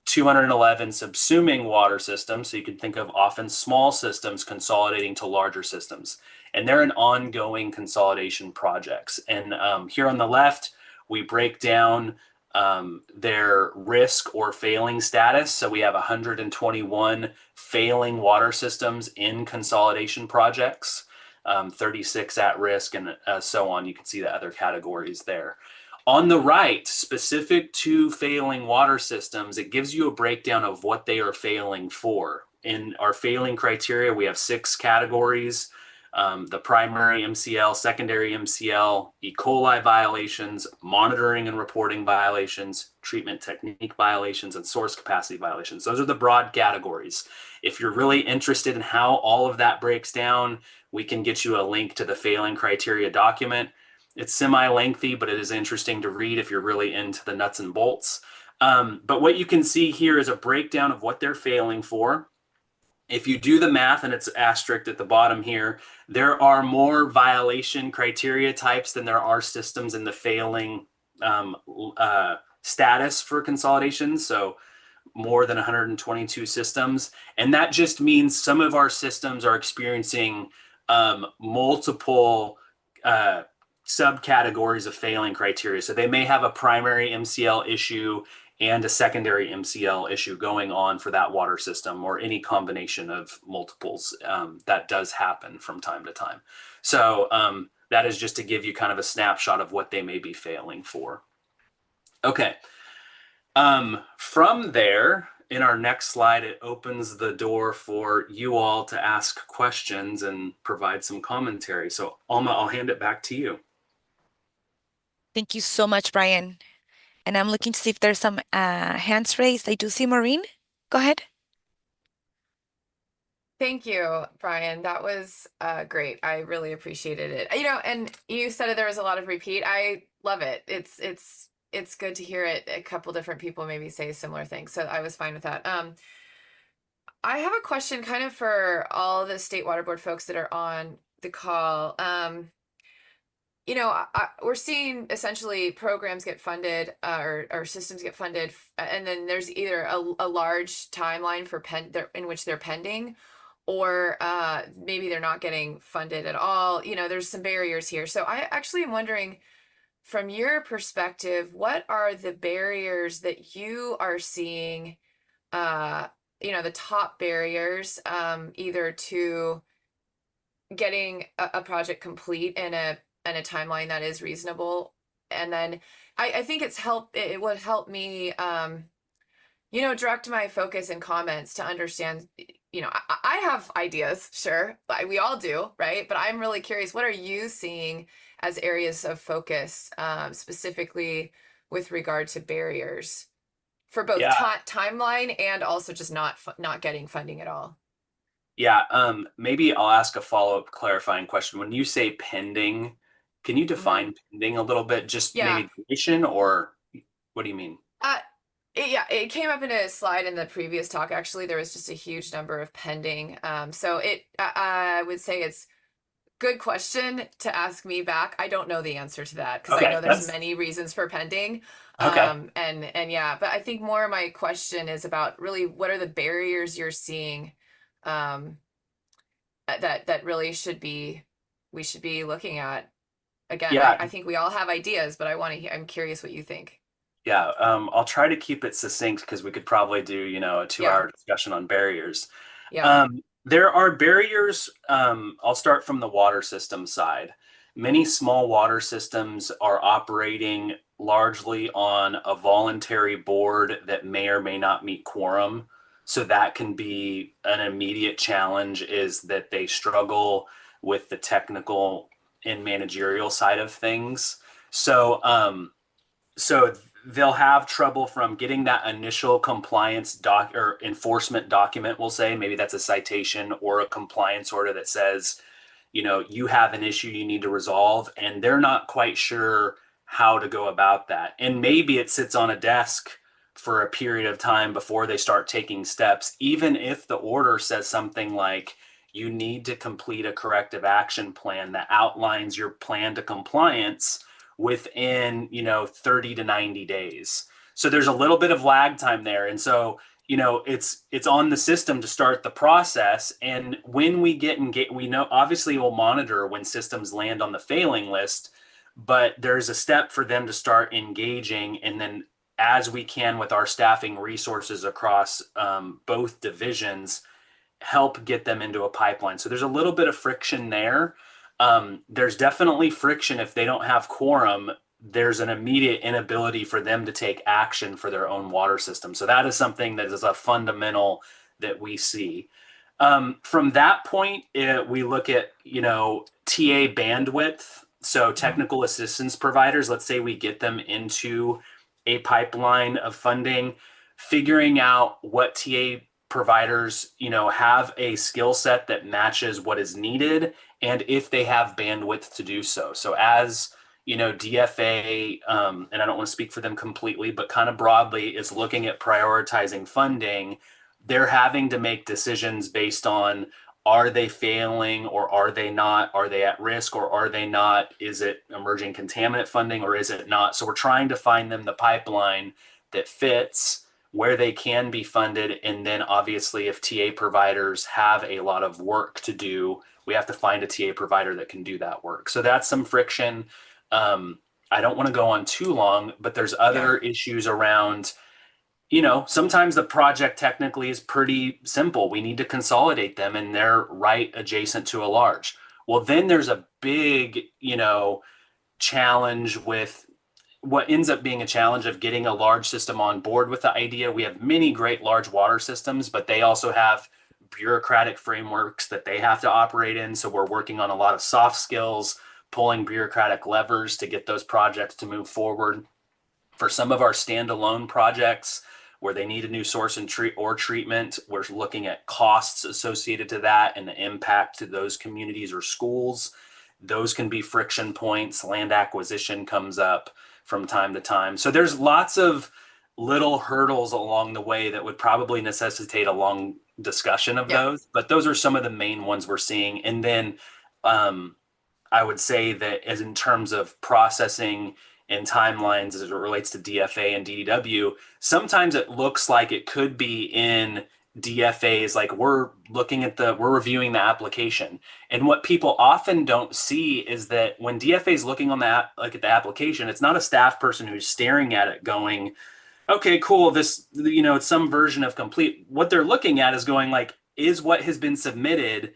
211 subsuming water systems. So you can think of often small systems consolidating to larger systems. And they're in ongoing consolidation projects. And here on the left, we break down their risk or failing status. So we have 121 failing water systems in consolidation projects, 36 at risk, and so on. You can see the other categories there. On the right, specific to failing water systems, it gives you a breakdown of what they are failing for. In our failing criteria, we have 6 categories. The primary MCL, secondary MCL, E. coli violations, monitoring and reporting violations, treatment technique violations, and source capacity violations. Those are the broad categories. If you're really interested in how all of that breaks down, we can get you a link to the failing criteria document. It's semi-lengthy, but it is interesting to read if you're really into the nuts and bolts. But what you can see here is a breakdown of what they're failing for. If you do the math, and it's asterisked at the bottom here, there are more violation criteria types than there are systems in the failing status for consolidation. So more than 122 systems. And that just means some of our systems are experiencing multiple subcategories of failing criteria. So they may have a primary MCL issue and a secondary MCL issue going on for that water system, or any combination of multiples. That does happen from time to time. So that is just to give you kind of a snapshot of what they may be failing for. Okay. From there, in our next slide, it opens the door for you all to ask questions and provide some commentary. So Alma, I'll hand it back to you. Thank you so much, Brian. And I'm looking to see if there's some hands raised. I do see Maureen. Go ahead. Thank you, Brian. That was great. I really appreciated it. You know, and you said there was a lot of repeat. I love it. It's good to hear it. A couple different people maybe say similar things. So I was fine with that. I have a question kind of for all the State Water Board folks that are on the call. You know, we're seeing essentially programs get funded or systems get funded, and then there's either a large timeline for in which they're pending, or maybe they're not getting funded at all. You know, there's some barriers here. So I actually am wondering, from your perspective, what are the barriers that you are seeing, you know, the top barriers, either to getting a project complete in a timeline that is reasonable? And then I think it would help me, you know, direct my focus and comments to understand, you know, I have ideas, sure, we all do, right? But I'm really curious, what are you seeing as areas of focus, specifically with regard to barriers for both timeline and also just not getting funding at all? Yeah, maybe I'll ask a follow-up clarifying question. When you say pending, can you define pending a little bit? Just maybe duration, or what do you mean? It came up in a slide in the previous talk. Actually, there was just a huge number of pending. So I would say it's good question to ask me back. I don't know the answer to that because Okay, I know there's many reasons for pending. Okay. And yeah, but I think more my question is about really what are the barriers you're seeing that really we should be looking at. Again, Yeah. I think we all have ideas, but I'm curious what you think. Yeah, I'll try to keep it succinct because we could probably do, you know, a 2 hour discussion on barriers. Yeah. There are barriers. I'll start from the water system side. Many small water systems are operating largely on a voluntary board that may or may not meet quorum. So that can be an immediate challenge, is that they struggle with the technical and managerial side of things. So, so they'll have trouble from getting that initial compliance doc or enforcement document. We'll say maybe that's a citation or a compliance order that says, you know, you have an issue you need to resolve, and they're not quite sure how to go about that. And maybe it sits on a desk for a period of time before they start taking steps, even if the order says something like, you need to complete a corrective action plan that outlines your plan to compliance within, you know, 30 to 90 days. So there's a little bit of lag time there. And so, you know, it's on the system to start the process. And when we we know, obviously we'll monitor when systems land on the failing list, but there's a step for them to start engaging. And then as we can with our staffing resources across both divisions, help get them into a pipeline. So there's a little bit of friction there. There's definitely friction if they don't have quorum. There's an immediate inability for them to take action for their own water system. So that is something that is a fundamental that we see. From that point, we look at, you know, TA bandwidth. So technical assistance providers, let's say we get them into a pipeline of funding, figuring out what TA providers, you know, have a skill set that matches what is needed, and if they have bandwidth to do so. So as you know, DFA, and I don't want to speak for them completely, but kind of broadly, is looking at prioritizing funding. They're having to make decisions based on, are they failing or are they not? Are they at risk or are they not? Is it emerging contaminant funding or is it not? So we're trying to find them the pipeline that fits where they can be funded. And then obviously if TA providers have a lot of work to do, we have to find a TA provider that can do that work. So that's some friction. I don't want to go on too long, but there's other issues around, you know, sometimes the project technically is pretty simple. We need to consolidate them and they're right adjacent to a large. Well, then there's a big, you know, challenge with what ends up being a challenge of getting a large system on board with the idea. We have many great large water systems, but they also have bureaucratic frameworks that they have to operate in. So we're working on a lot of soft skills, pulling bureaucratic levers to get those projects to move forward. For some of our standalone projects where they need a new source and treatment, we're looking at costs associated to that and the impact to those communities or schools. Those can be friction points. Land acquisition comes up from time to time. So there's lots of little hurdles along the way that would probably necessitate a long discussion of those, but those are some of the main ones we're seeing. And then I would say that as in terms of processing and timelines as it relates to DFA and DDW, sometimes it looks like it could be in DFAs, like we're reviewing the application. And what people often don't see is that when DFA is looking on that, like at the application, it's not a staff person who's staring at it going, okay, cool, this, you know, it's some version of complete. What they're looking at is going like, is what has been submitted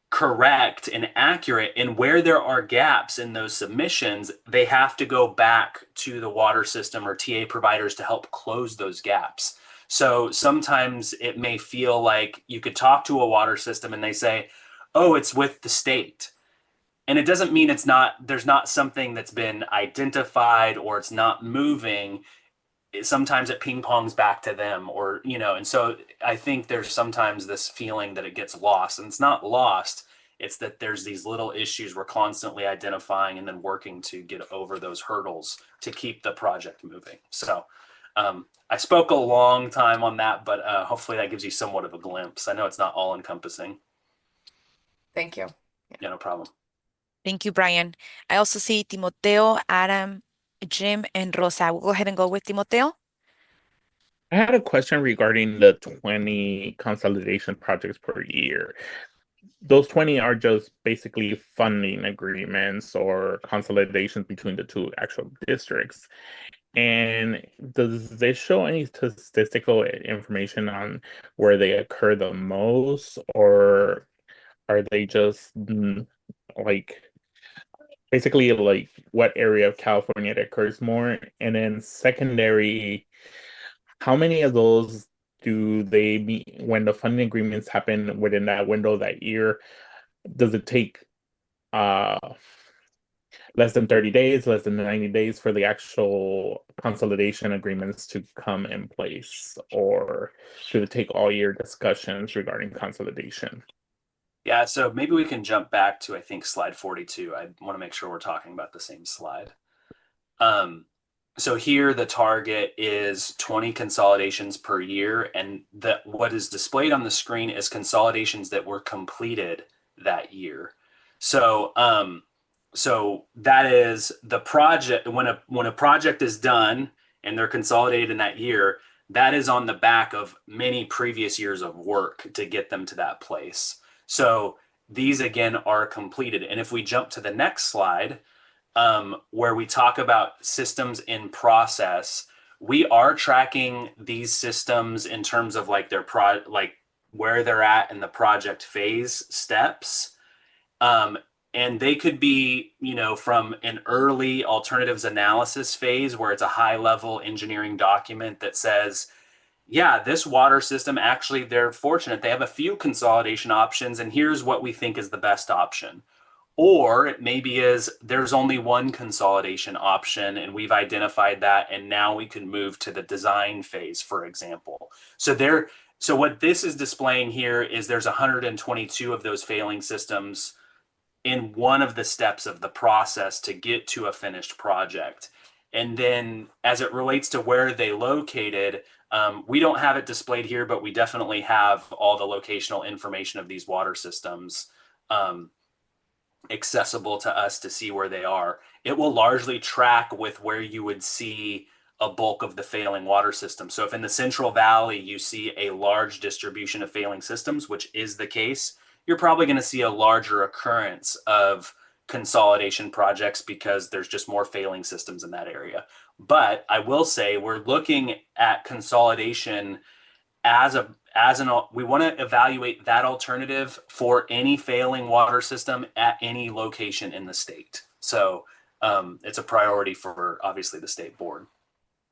correct and accurate? And where there are gaps in those submissions, they have to go back to the water system or TA providers to help close those gaps. So sometimes it may feel like you could talk to a water system and they say, oh, it's with the state. And it doesn't mean there's not something that's been identified or it's not moving. Sometimes it ping pongs back to them, or, you know, and so I think there's sometimes this feeling that it gets lost, and it's not lost. It's that there's these little issues we're constantly identifying and then working to get over those hurdles to keep the project moving. So I spoke a long time on that, but hopefully that gives you somewhat of a glimpse. I know it's not all encompassing. Thank you. Yeah, no problem. Thank you, Brian. I also see Timoteo, Adam, Jim, and Rosa. We'll go ahead and go with Timoteo. I had a question regarding the 20 consolidation projects per year. Those 20 are just basically funding agreements or consolidations between the two actual districts. And does this show any statistical information on where they occur the most, or are they just like basically like what area of California it occurs more? And then secondary, how many of those do they meet when the funding agreements happen within that window that year? Does it take uh less than 30 days, less than 90 days for the actual consolidation agreements to come in place? Or should it take all year discussions regarding consolidation? Yeah, so maybe we can jump back to, I think, slide 42. I want to make sure we're talking about the same slide. So here the target is 20 consolidations per year, and what is displayed on the screen is consolidations that were completed that year. So so that is the project. When a project is done and they're consolidated in that year, that is on the back of many previous years of work to get them to that place. So these again are completed. And if we jump to the next slide, where we talk about systems in process, we are tracking these systems in terms of like their like where they're at in the project phase steps. And they could be, from an early alternatives analysis phase where it's a high level engineering document that says, yeah, this water system, actually, they're fortunate. They have a few consolidation options, and here's what we think is the best option. Or it maybe is there's only one consolidation option, and we've identified that, and now we can move to the design phase, for example. So what this is displaying here is there's 122 of those failing systems in one of the steps of the process to get to a finished project. And then as it relates to where they located, we don't have it displayed here, but we definitely have all the locational information of these water systems accessible to us to see where they are. It will largely track with where you would see a bulk of the failing water system. So if in the Central Valley you see a large distribution of failing systems, which is the case, you're probably going to see a larger occurrence of consolidation projects because there's just more failing systems in that area. But I will say we're looking at consolidation we want to evaluate that alternative for any failing water system at any location in the state. So it's a priority for obviously the state board.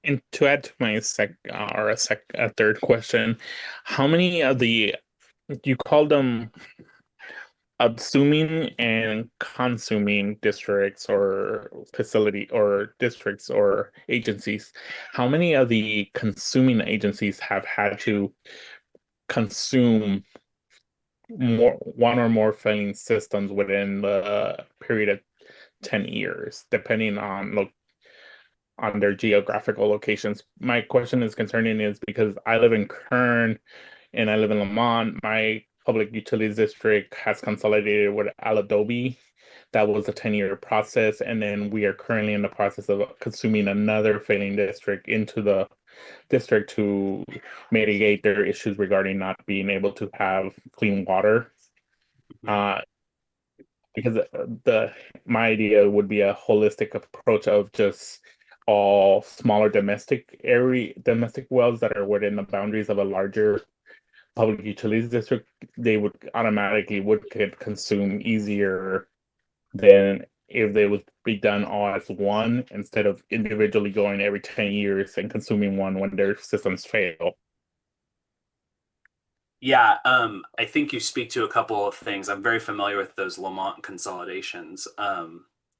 And to add to my a third question, how many of you call them assuming and consuming districts or facility or districts or agencies, how many of the consuming agencies have had to consume one or more failing systems within the period of 10 years, depending on their geographical locations? My question is concerning is because I live in Kern and I live in Lamont. My public utilities district has consolidated with Aladobe. That was a 10-year process. And then we are currently in the process of consuming another failing district into the district to mitigate their issues regarding not being able to have clean water. Because my idea would be a holistic approach of just all smaller domestic wells that are within the boundaries of a larger public utilities district. They would automatically get consumed easier than if they would be done all as one instead of individually going every 10 years and consuming one when their systems fail. Yeah, I think you speak to a couple of things. I'm very familiar with those Lamont consolidations.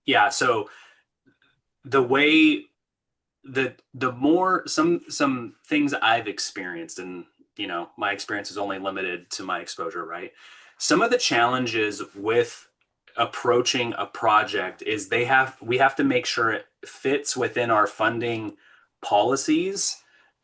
Yeah, so the way the more some things I've experienced, and my experience is only limited to my exposure, right? Some of the challenges with approaching a project is we have to make sure it fits within our funding policies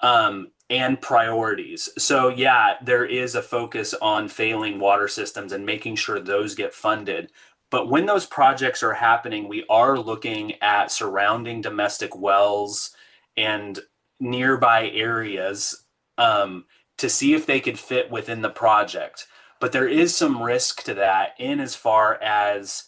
and priorities. So yeah, there is a focus on failing water systems and making sure those get funded. But when those projects are happening, we are looking at surrounding domestic wells and nearby areas to see if they could fit within the project. But there is some risk to that in as far as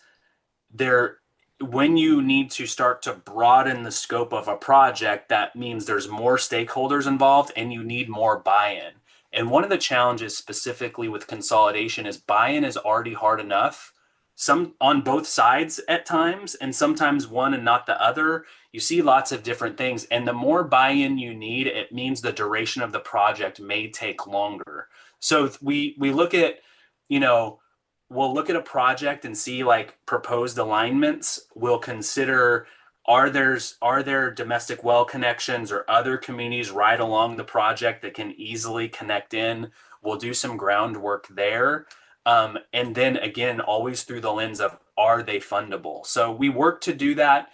there when you need to start to broaden the scope of a project, that means there's more stakeholders involved and you need more buy-in. And one of the challenges specifically with consolidation is buy-in is already hard enough, some on both sides at times, and sometimes one and not the other. You see lots of different things, and the more buy-in you need, it means the duration of the project may take longer. So we look at, you know, we'll look at a project and see like proposed alignments. We'll consider are there domestic well connections or other communities right along the project that can easily connect in. We'll do some groundwork there. And then again, always through the lens of are they fundable? So we work to do that.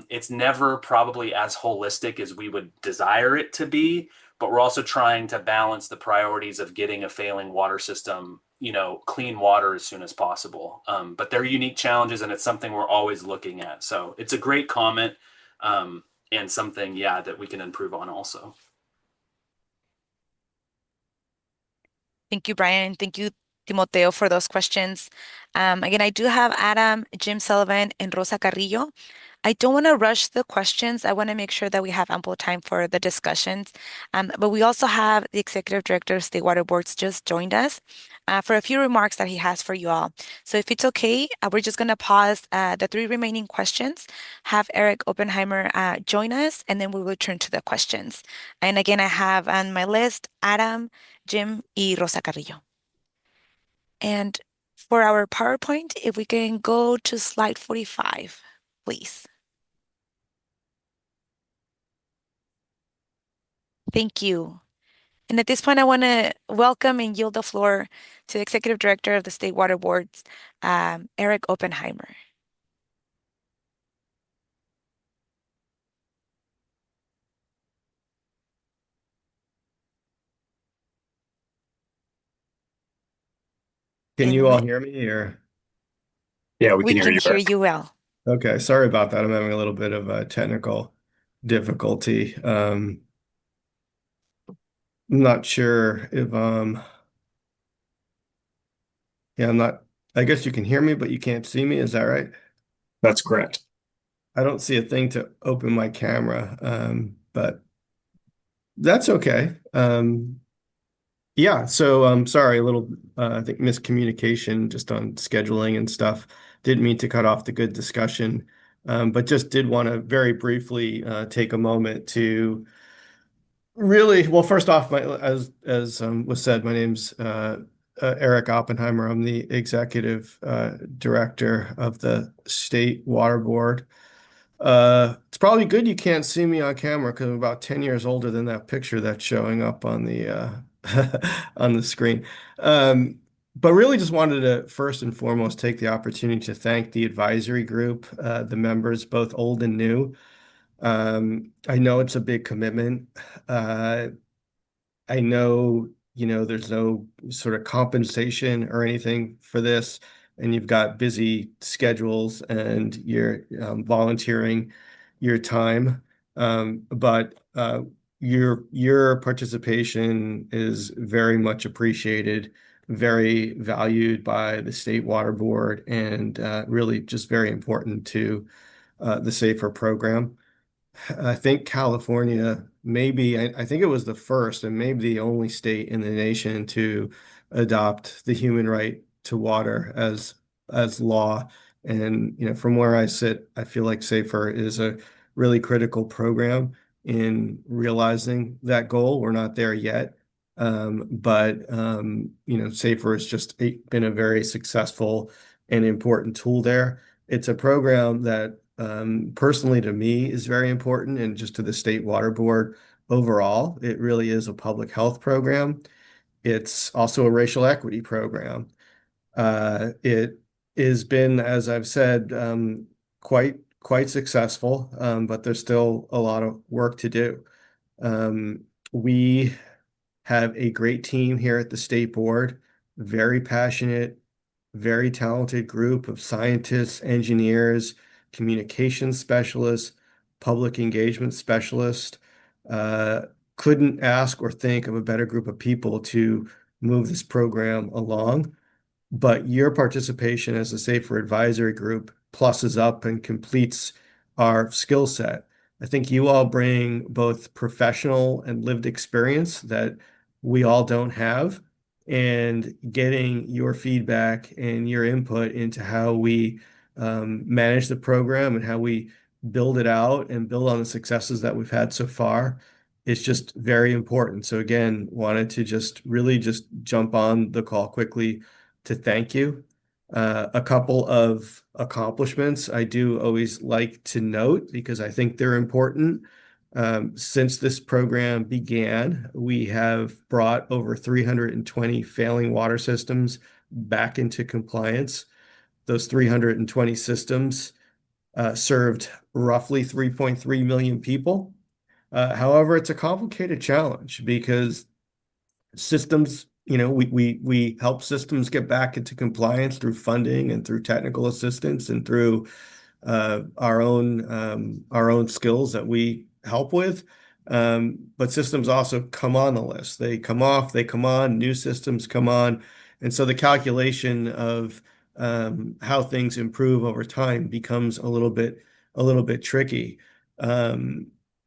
It's never probably as holistic as we would desire it to be, but we're also trying to balance the priorities of getting a failing water system, you know, clean water as soon as possible. But they're unique challenges, and it's something we're always looking at. So it's a great comment, and something, yeah, that we can improve on also. Thank you, Brian. Thank you, Timoteo, for those questions. Again, I do have Adam, Jim Sullivan, and Rosa Carrillo. I don't want to rush the questions. I want to make sure that we have ample time for the discussions. But we also have the Executive Director of State Water Boards just joined us for a few remarks that he has for you all. So if it's okay, we're just going to pause the 3 remaining questions, have Eric Oppenheimer join us, and then we will turn to the questions. And again, I have on my list Adam, Jim, y Rosa Carrillo. And for our PowerPoint, if we can go to slide 45, please. Thank you. And at this point, I want to welcome and yield the floor to the Executive Director of the State Water Boards, Eric Oppenheimer. Can you all hear me or? Yeah, We can hear you well. Okay, sorry about that. I'm having a little bit of a technical difficulty. I'm not sure if yeah, I guess you can hear me, but you can't see me. Is that right? That's correct. I don't see a thing to open my camera, but that's okay. Yeah, so I'm sorry, a little I think miscommunication just on scheduling and stuff. Didn't mean to cut off the good discussion, but just did want to very briefly take a moment to really, well, first off, as was said, my name's Eric Oppenheimer. I'm the executive director of the State Water Board. It's probably good you can't see me on camera because I'm about 10 years older than that picture that's showing up on the on the screen. But really just wanted to first and foremost take the opportunity to thank the advisory group, the members, both old and new. I know it's a big commitment. I know, there's no sort of compensation or anything for this, and you've got busy schedules and you're volunteering your time. But your participation is very much appreciated, very valued by the State Water Board, and really just very important to the SAFER program. I think California, maybe, I think it was the first and maybe the only state in the nation to adopt the human right to water as law. And, from where I sit, I feel like SAFER is a really critical program in realizing that goal. We're not there yet. But SAFER has just been a very successful and important tool there. It's a program that personally to me is very important, and just to the State Water Board overall. It really is a public health program. It's also a racial equity program. It has been, as I've said, quite successful, but there's still a lot of work to do. We have a great team here at the State Board, very passionate, very talented group of scientists, engineers, communications specialists, public engagement specialists. Couldn't ask or think of a better group of people to move this program along. But your participation as a SAFER advisory group pluses up and completes our skill set. I think you all bring both professional and lived experience that we all don't have, and getting your feedback and your input into how we manage the program and how we build it out and build on the successes that we've had so far is just very important. So again, wanted to just really just jump on the call quickly to thank you. A couple of accomplishments I do always like to note because I think they're important. Since this program began, we have brought over 320 failing water systems back into compliance. Those 320 systems served roughly 3.3 million people. However, it's a complicated challenge because systems, we help systems get back into compliance through funding and through technical assistance and through our own skills that we help with. But systems also come on the list. They come off, they come on, new systems come on. And so the calculation of how things improve over time becomes a little bit tricky.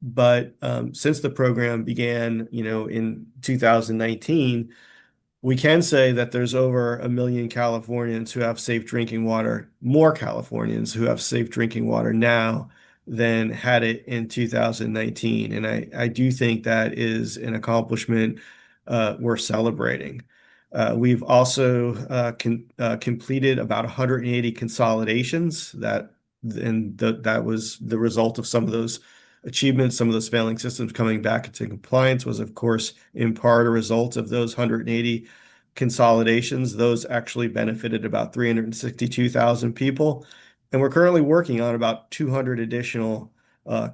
But since the program began, in 2019, we can say that there's over 1 million Californians who have safe drinking water, more Californians who have safe drinking water now than had it in 2019. And I do think that is an accomplishment worth celebrating. We've also completed about 180 consolidations that was the result of some of those achievements. Some of those failing systems coming back into compliance was, of course, in part a result of those 180 consolidations. Those actually benefited about 362,000 people. And we're currently working on about 200 additional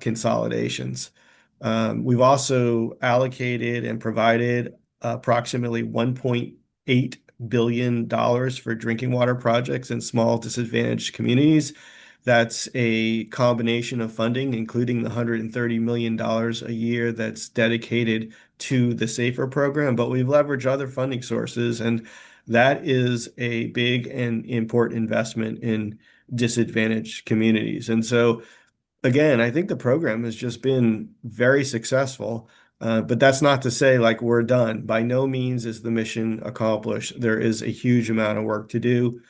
consolidations. We've also allocated and provided approximately $1.8 billion for drinking water projects in small disadvantaged communities. That's a combination of funding, including the $130 million a year that's dedicated to the SAFER program, but we've leveraged other funding sources, and that is a big and important investment in disadvantaged communities. And so, again, I think the program has just been very successful, but that's not to say like we're done. By no means is the mission accomplished. There is a huge amount of work to do.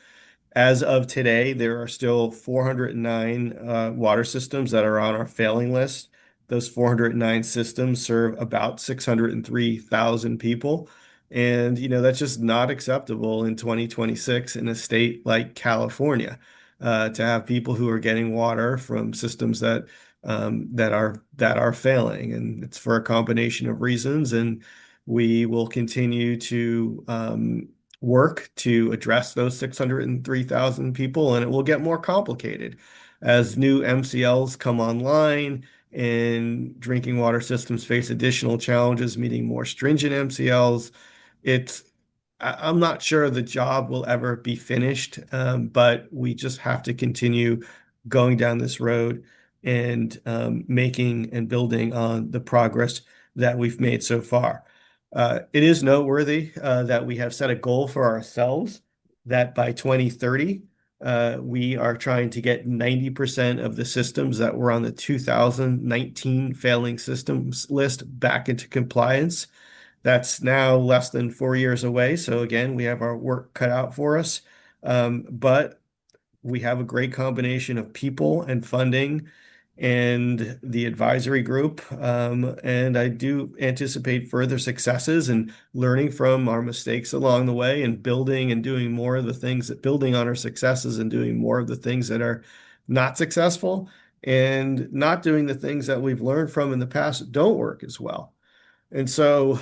As of today, there are still 409 water systems that are on our failing list. Those 409 systems serve about 603,000 people. And, that's just not acceptable in 2026 in a state like California, to have people who are getting water from systems that are failing. And it's for a combination of reasons. And we will continue to work to address those 603,000 people, and it will get more complicated as new MCLs come online and drinking water systems face additional challenges meeting more stringent MCLs. I'm not sure the job will ever be finished, but we just have to continue going down this road and making and building on the progress that we've made so far. It is noteworthy that we have set a goal for ourselves that by 2030, we are trying to get 90% of the systems that were on the 2019 failing systems list back into compliance. That's now less than 4 years away. So again, we have our work cut out for us. But we have a great combination of people and funding and the advisory group. And I do anticipate further successes and learning from our mistakes along the way and building and doing more of the things building on our successes and doing more of the things that are not successful and not doing the things that we've learned from in the past that don't work as well. And so,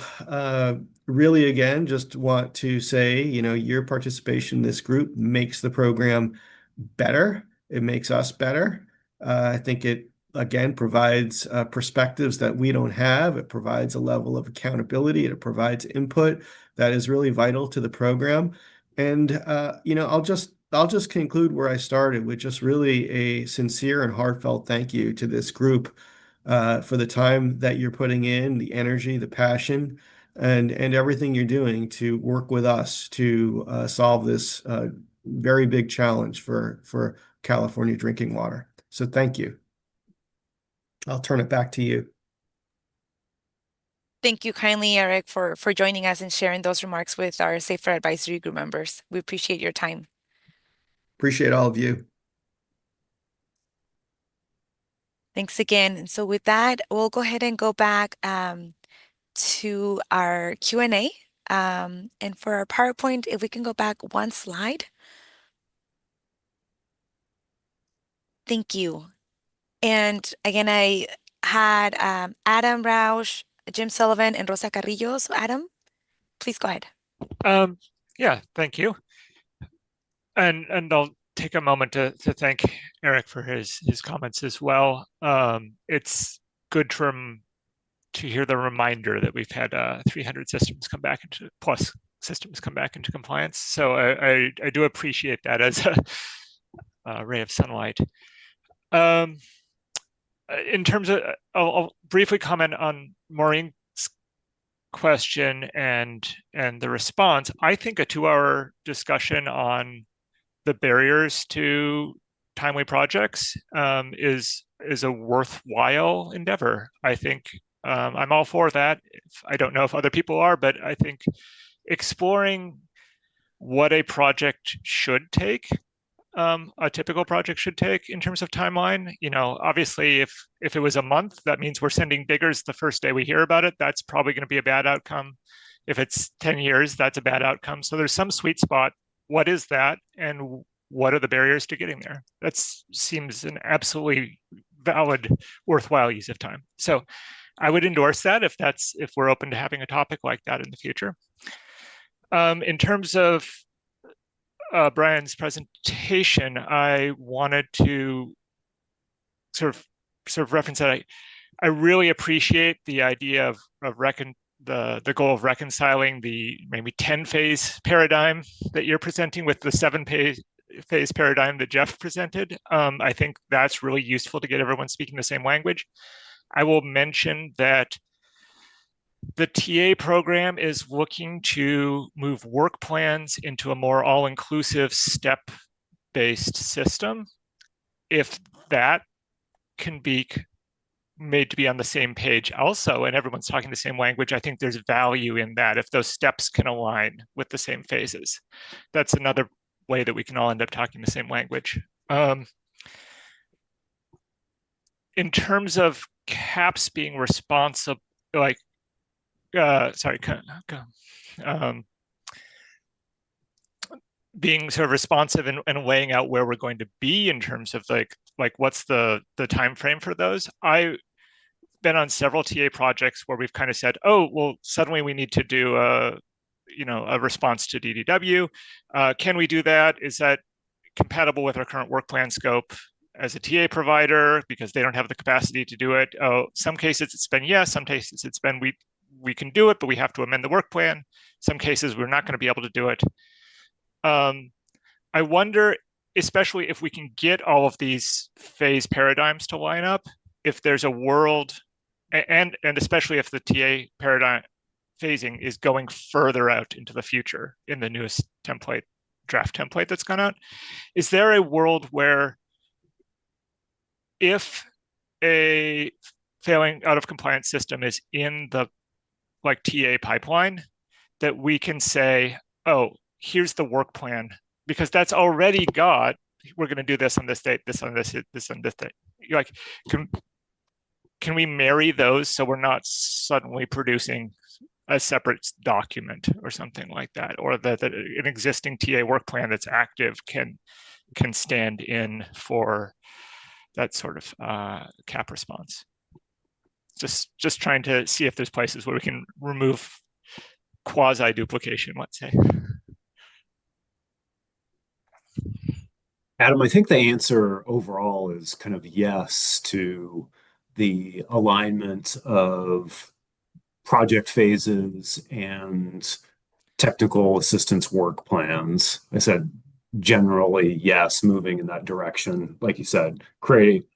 really, again, just want to say, your participation in this group makes the program better. It makes us better. I think it, again, provides perspectives that we don't have. It provides a level of accountability. It provides input that is really vital to the program. And I'll just conclude where I started with just really a sincere and heartfelt thank you to this group for the time that you're putting in, the energy, the passion, and everything you're doing to work with us to solve this very big challenge for California drinking water. So thank you. I'll turn it back to you. Thank you kindly, Eric, for joining us and sharing those remarks with our Safer Advisory Group members. We appreciate your time. Appreciate all of you. Thanks again. And so with that, we'll go ahead and go back to our Q&A. And for our PowerPoint, if we can go back one slide. Thank you. And again, I had Adam Rausch, Jim Sullivan, and Rosa Carrillo. So Adam, please go ahead. Yeah, thank you. And I'll take a moment to thank Eric for his comments as well. It's good to hear the reminder that we've had 300 systems come back into compliance. So I do appreciate that as a ray of sunlight. In terms of, I'll briefly comment on Maureen's question and the response. I think a 2-hour discussion on the barriers to timely projects is a worthwhile endeavor. I think I'm all for that. I don't know if other people are, but I think exploring what a project should take, a typical project should take in terms of timeline. Obviously, if it was a month, that means we're sending diggers the first day we hear about it. That's probably going to be a bad outcome. If it's 10 years, that's a bad outcome. So there's some sweet spot. What is that? And what are the barriers to getting there? That seems an absolutely valid, worthwhile use of time. So I would endorse that if we're open to having a topic like that in the future. In terms of Brian's presentation, I wanted to sort of reference that I really appreciate the idea of the goal of reconciling the maybe 10-phase paradigm that you're presenting with the 7-phase paradigm that Jeff presented. I think that's really useful to get everyone speaking the same language. I will mention that the TA program is looking to move work plans into a more all-inclusive step-based system. If that can be made to be on the same page also, and everyone's talking the same language, I think there's value in that if those steps can align with the same phases. That's another way that we can all end up talking the same language. In terms of CAPS being responsible, being sort of responsive and laying out where we're going to be in terms of like what's the time frame for those. I've been on several TA projects where we've kind of said, oh, well, suddenly we need to do a response to DDW. Can we do that? Is that compatible with our current work plan scope as a TA provider, because they don't have the capacity to do it? Some cases it's been yes, some cases it's been we can do it, but we have to amend the work plan. Some cases we're not going to be able to do it. I wonder, especially if we can get all of these phase paradigms to line up, if there's a world, and especially if the TA paradigm phasing is going further out into the future in the newest draft template that's gone out, is there a world where if a failing out of compliance system is in the TA pipeline, that we can say, oh, here's the work plan, because that's already got, we're going to do this on this date, this on this on this date. Can we marry those so we're not suddenly producing a separate document or something like that, or that an existing TA work plan that's active can stand in for that sort of CAP response? Just trying to see if there's places where we can remove quasi duplication, let's say. Adam, I think the answer overall is kind of yes to the alignment of project phases and technical assistance work plans. I said generally yes, moving in that direction. Like you said, create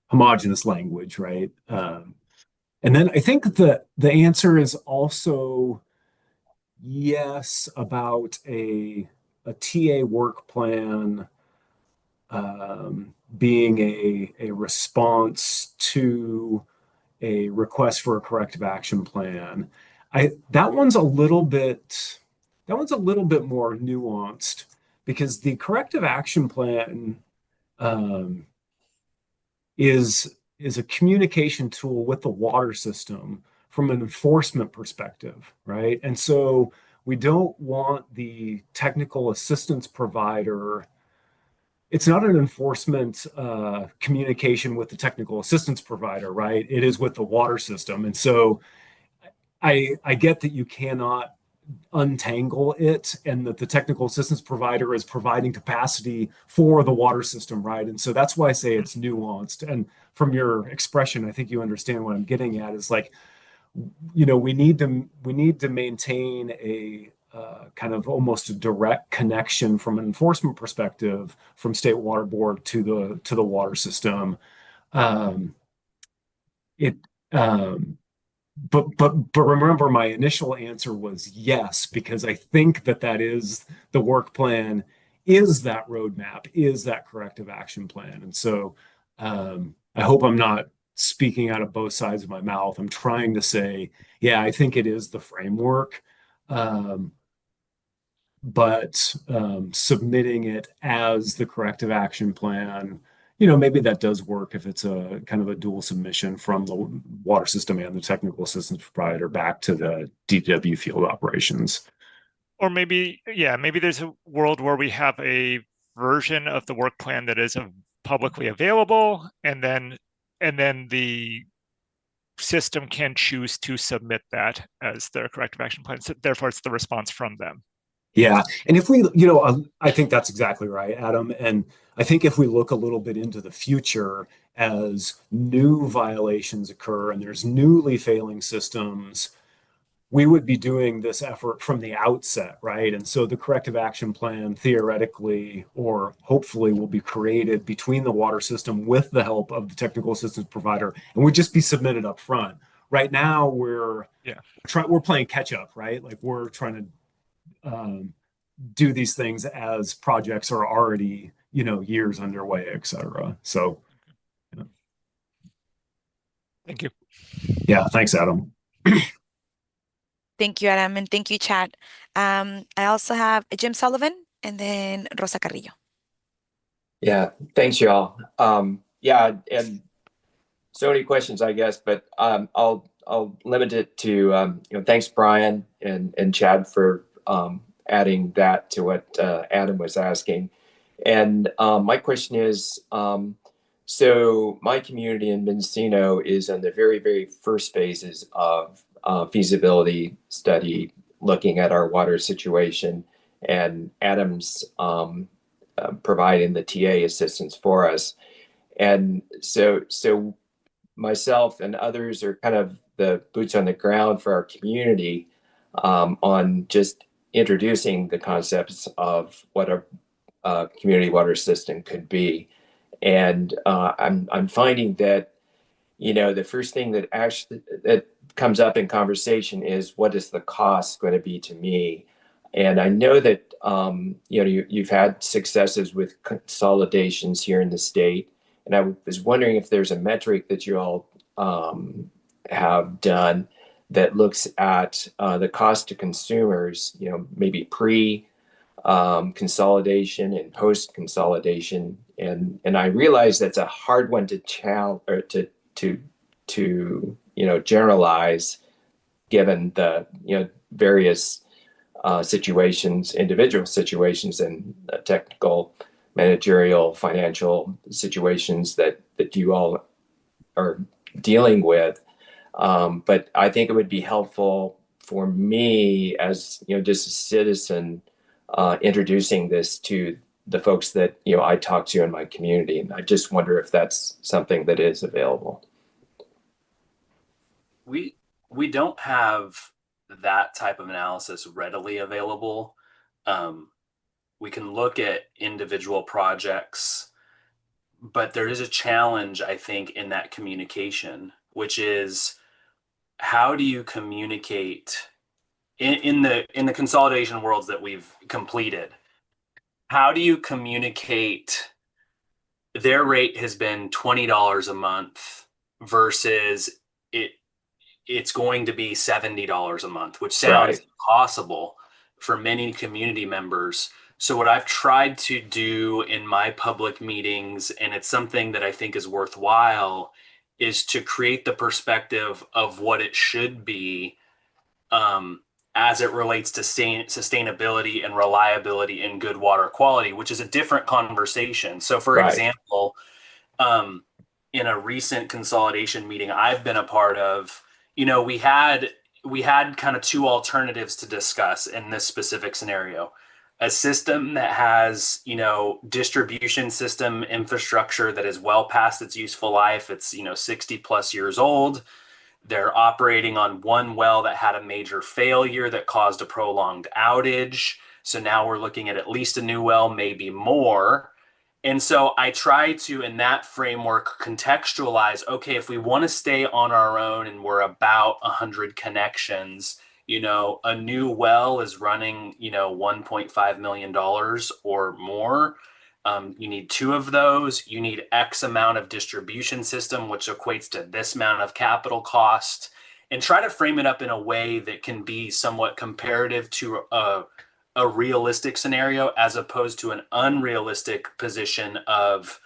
homogeneous language, right? And then I think the answer is also yes about a TA work plan being a response to a request for a corrective action plan. That one's a little bit more nuanced because the corrective action plan um, is a communication tool with the water system from an enforcement perspective, right? And so we don't want the technical assistance provider. It's not an enforcement communication with the technical assistance provider, right? It is with the water system. And so I get that you cannot untangle it and that the technical assistance provider is providing capacity for the water system, right? And so that's why I say it's nuanced. And from your expression, I think you understand what I'm getting at is like, we need to maintain a kind of almost a direct connection from an enforcement perspective from State Water Board to the water system. Um, it but remember, my initial answer was yes, because I think that is the work plan, is that roadmap, is that corrective action plan. And so I hope I'm not speaking out of both sides of my mouth. I'm trying to say, yeah, I think it is the framework. Um, but submitting it as the corrective action plan, maybe that does work if it's a kind of a dual submission from the water system and the technical assistance provider back to the DPW field operations. Or maybe there's a world where we have a version of the work plan that is publicly available, and then the system can choose to submit that as their corrective action plan. So therefore, it's the response from them. Yeah. And if we, I think that's exactly right, Adam. And I think if we look a little bit into the future as new violations occur and there's newly failing systems, we would be doing this effort from the outset, right? And so the corrective action plan theoretically or hopefully will be created between the water system with the help of the technical assistance provider and would just be submitted up front. Right now, we're playing catch up, right? Like we're trying to do these things as projects are already, years underway, et cetera. So, thank you. Yeah, thanks, Adam. Thank you, Adam, and thank you, Chad. I also have Jim Sullivan and then Rosa Carrillo. Yeah, thanks, y'all. Yeah, and so many questions, I guess, but I'll limit it to thanks, Brian and Chad, for adding that to what Adam was asking. And my question is, so my community in Mendocino is in the very, very first phases of feasibility study, looking at our water situation, and Adam's providing the TA assistance for us. And so myself and others are kind of the boots on the ground for our community on just introducing the concepts of what a community water system could be. And I'm finding that, the first thing that comes up in conversation is, what is the cost going to be to me? And I know that, you've had successes with consolidations here in the state. And I was wondering if there's a metric that you all have done that looks at the cost to consumers, maybe consolidation and post consolidation, and I realize that's a hard one to generalize, given the various situations, individual situations, and technical, managerial, financial situations that you all are dealing with. But I think it would be helpful for me as just a citizen introducing this to the folks that I talk to in my community, and I just wonder if that's something that is available. We don't have that type of analysis readily available. We can look at individual projects, but there is a challenge, I think, in that communication, which is how do you communicate in the consolidation worlds that we've completed? How do you communicate their rate has been $20 a month versus it's going to be $70 a month, which sounds impossible for many community members. So what I've tried to do in my public meetings, and it's something that I think is worthwhile, is to create the perspective of what it should be, as it relates to sustainability and reliability and good water quality, which is a different conversation. So for example, in a recent consolidation meeting I've been a part of, we had kind of two alternatives to discuss in this specific scenario. A system that has, distribution system infrastructure that is well past its useful life. It's, 60 plus years old. They're operating on one well that had a major failure that caused a prolonged outage. So now we're looking at least a new well, maybe more. And so I try to, in that framework, contextualize, okay, if we want to stay on our own and we're about 100 connections, a new well is running, $1.5 million or more. You need two of those. You need X amount of distribution system, which equates to this amount of capital cost, and try to frame it up in a way that can be somewhat comparative to a realistic scenario as opposed to an unrealistic position of,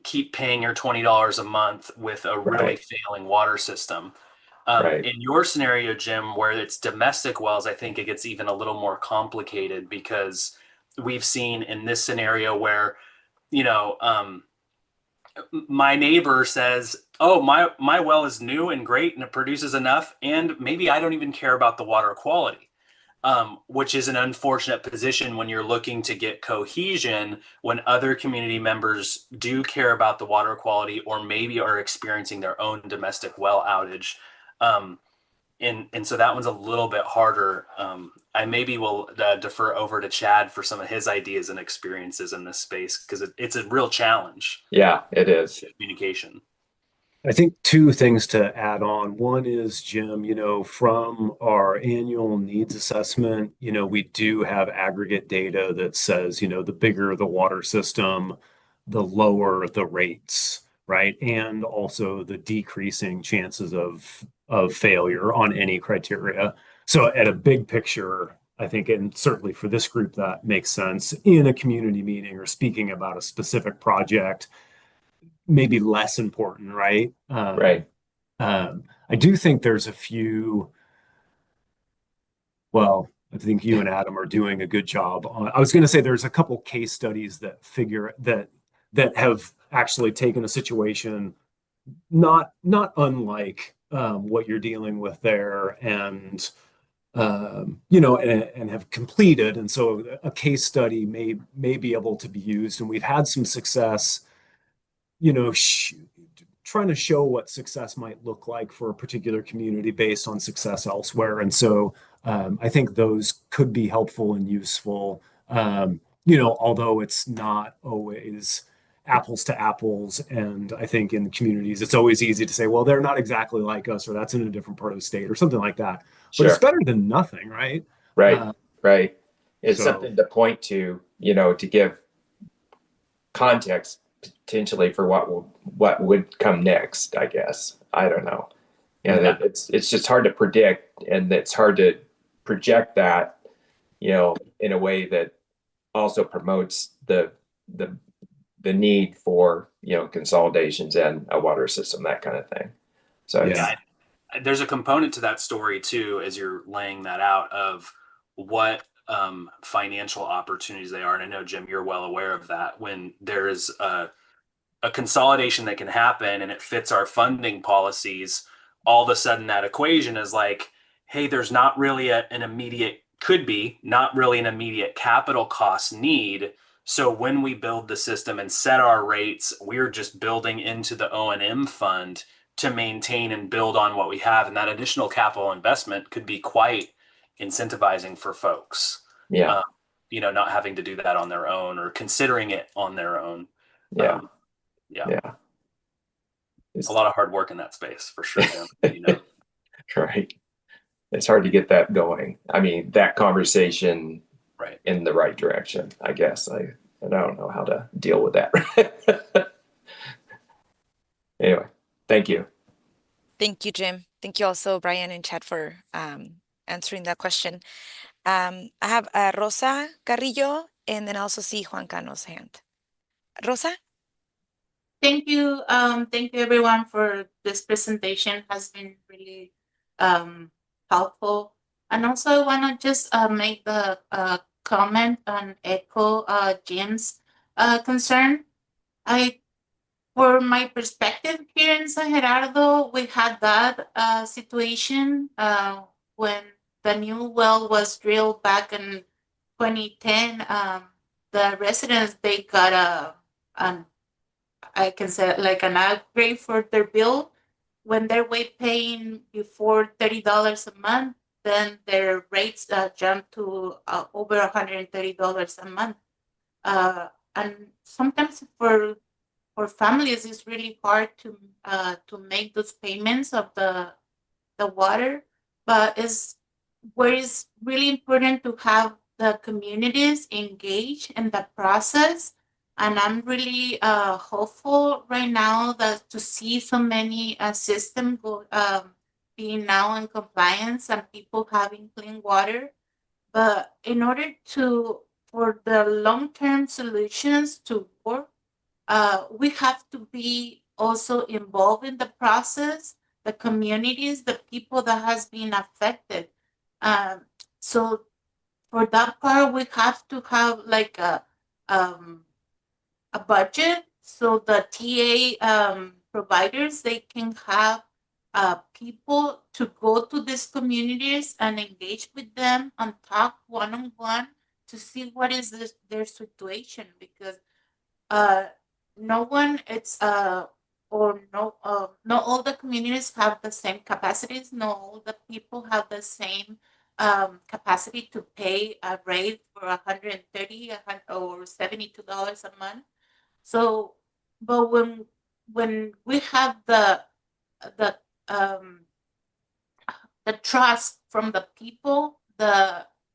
keep paying your $20 a month with a really failing water system. In your scenario, Jim, where it's domestic wells, I think it gets even a little more complicated because we've seen in this scenario where, my neighbor says, oh, my well is new and great and it produces enough, and maybe I don't even care about the water quality. Which is an unfortunate position when you're looking to get cohesion when other community members do care about the water quality or maybe are experiencing their own domestic well outage. And so that one's a little bit harder. I maybe will defer over to Chad for some of his ideas and experiences in this space because it's a real challenge. Yeah, it is. Communication. I think two things to add on. One is, Jim, from our annual needs assessment, we do have aggregate data that says, the bigger the water system, the lower the rates, right? And also the decreasing chances of failure on any criteria. So at a big picture, I think, and certainly for this group, that makes sense in a community meeting or speaking about a specific project, maybe less important, right? I do think there's a few, well, I think you and Adam are doing a good job on, I was going to say there's a couple case studies that have actually taken a situation not unlike what you're dealing with there and and have completed. And so a case study may be able to be used. And we've had some success, trying to show what success might look like for a particular community based on success elsewhere. And so I think those could be helpful and useful, although it's not always apples to apples. And I think in the communities, it's always easy to say, well, they're not exactly like us, or that's in a different part of the state or something like that. But it's better than nothing, right? Right. It's something to point to, to give context potentially for what would come next, I guess. I don't know. It's just hard to predict, and it's hard to project that, in a way that also promotes the need for, consolidations and a water system, that kind of thing. So there's a component to that story too, as you're laying that out, of what financial opportunities they are. And I know, Jim, you're well aware of that. When there is a consolidation that can happen and it fits our funding policies, all of a sudden that equation is like, hey, there's not really not really an immediate capital cost need. So when we build the system and set our rates, we're just building into the O&M fund to maintain and build on what we have. And that additional capital investment could be quite incentivizing for folks. Yeah. Not having to do that on their own or considering it on their own. Yeah. Yeah. A lot of hard work in that space for sure, Jim. Right. It's hard to get that going. I mean, that conversation in the right direction, I guess. I don't know how to deal with that. Anyway, thank you. Thank you, Jim. Thank you also, Brian and Chad, for answering that question. I have Rosa Carrillo, and then I also see Juan Cano's hand. Rosa? Thank you. Thank you everyone for this presentation. Has been really helpful. And also I want to just make the comment and echo Jim's concern. For my perspective here in San Gerardo, we had that situation when the new well was drilled back in 2010. The residents, they got I can say like an upgrade for their bill. When they were paying before $30 a month, then their rates jumped to over $130 a month. And sometimes for families, it's really hard to make those payments of the water. But it's where it's really important to have the communities engaged in the process. And I'm really hopeful right now that to see so many systems being now in compliance and people having clean water. But in order for the long-term solutions to work, we have to be also involved in the process, the communities, the people that has been affected. So for that part, we have to have like a budget so the TA providers, they can have people to go to these communities and engage with them and talk one-on-one to see what is their situation, because no one it's or no not all the communities have the same capacities. No all the people have the same capacity to pay a rate for 130 or $72 a month. So but when we have the trust from the people,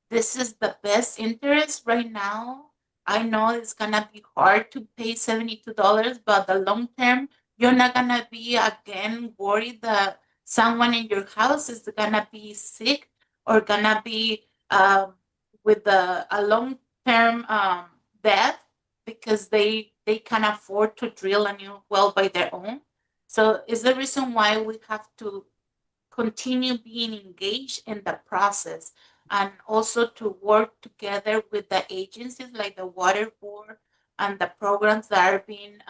this is the best interest right now. I know it's gonna be hard to pay $72, but the long term, you're not gonna be again worried that someone in your house is gonna be sick or gonna be with a long term death because they can afford to drill a new well by their own. So it's the reason why we have to continue being engaged in the process and also to work together with the agencies like the water board and the programs that are being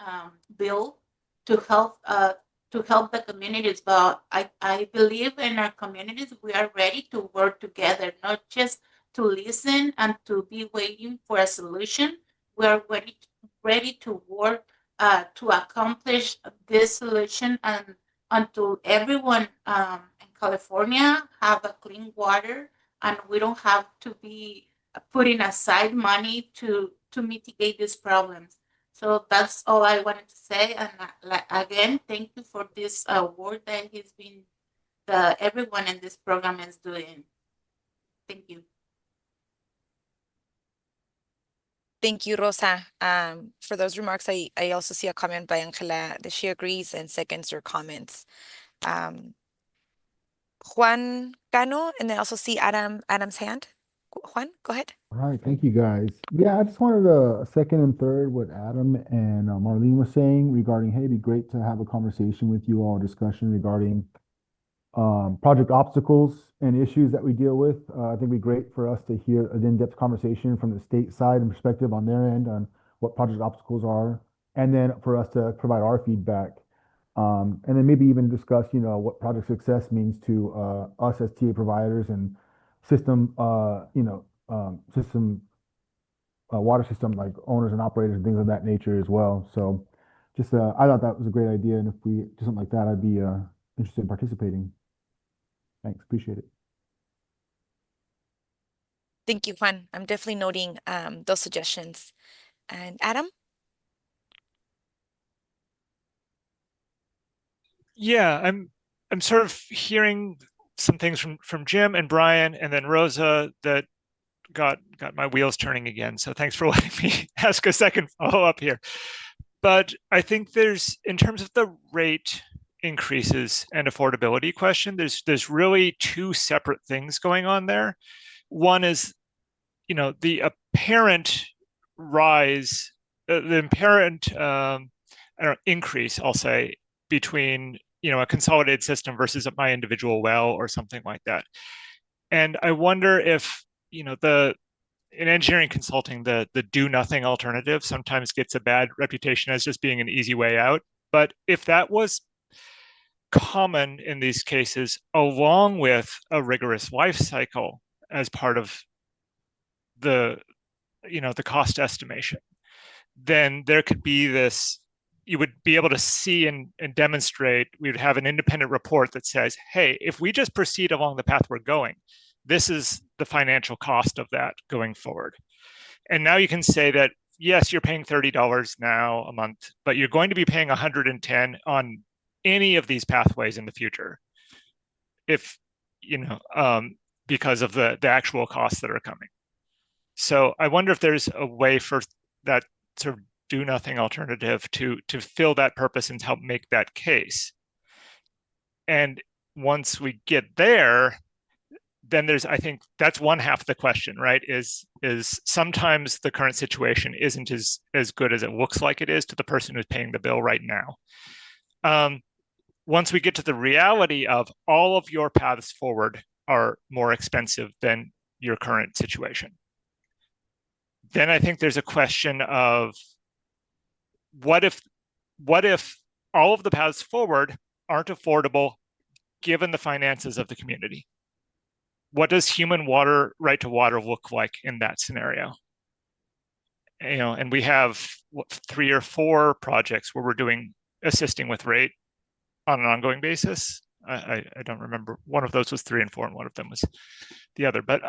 built to help the communities. But I believe in our communities we are ready to work together, not just to listen and to be waiting for a solution. We are ready to work to accomplish this solution and until everyone in California have a clean water and we don't have to be putting aside money to mitigate these problems. So that's all I wanted to say. And again, thank you for this work that has been everyone in this program is doing. Thank you. Thank you, Rosa, for those remarks. I also see a comment by Angela that she agrees and seconds your comments. Juan Cano, and then also see Adam's hand. Juan, go ahead. All right, thank you guys. Yeah, I just wanted a second and third what Adam and Marlene were saying regarding, hey, it'd be great to have a conversation with you all, discussion regarding project obstacles and issues that we deal with. I think it'd be great for us to hear an in-depth conversation from the state side and perspective on their end on what project obstacles are, and then for us to provide our feedback. And then maybe even discuss, what project success means to us as TA providers and system, water system like owners and operators and things of that nature as well. So just I thought that was a great idea, and if we do something like that, I'd be interested in participating. Thanks, appreciate it. Thank you, Juan. I'm definitely noting those suggestions. And Adam? Yeah, I'm sort of hearing some things from Jim and Brian and then Rosa that got my wheels turning again. So thanks for letting me ask a second follow-up here. But I think there's, in terms of the rate increases and affordability question, there's really two separate things going on there. One is, the apparent rise, the apparent increase, I'll say, between a consolidated system versus my individual well or something like that. And I wonder if in engineering consulting, the do nothing alternative sometimes gets a bad reputation as just being an easy way out. But if that was common in these cases, along with a rigorous life cycle as part of the cost estimation, then there could be this, you would be able to see and demonstrate, we would have an independent report that says, hey, if we just proceed along the path we're going, this is the financial cost of that going forward. And now you can say that, yes, you're paying $30 now a month, but you're going to be paying $110 on any of these pathways in the future, if, because of the actual costs that are coming. So I wonder if there's a way for that sort of do nothing alternative to fill that purpose and help make that case. And once we get there, then I think that's one half of the question, right? Is sometimes the current situation isn't as good as it looks like it is to the person who's paying the bill right now. Once we get to the reality of all of your paths forward are more expensive than your current situation, then I think there's a question of what if all of the paths forward aren't affordable given the finances of the community? What does human right to water look like in that scenario? And we have 3 or 4 projects where we're assisting with rate on an ongoing basis. I don't remember. One of those was 3 and 4, and one of them was the other. But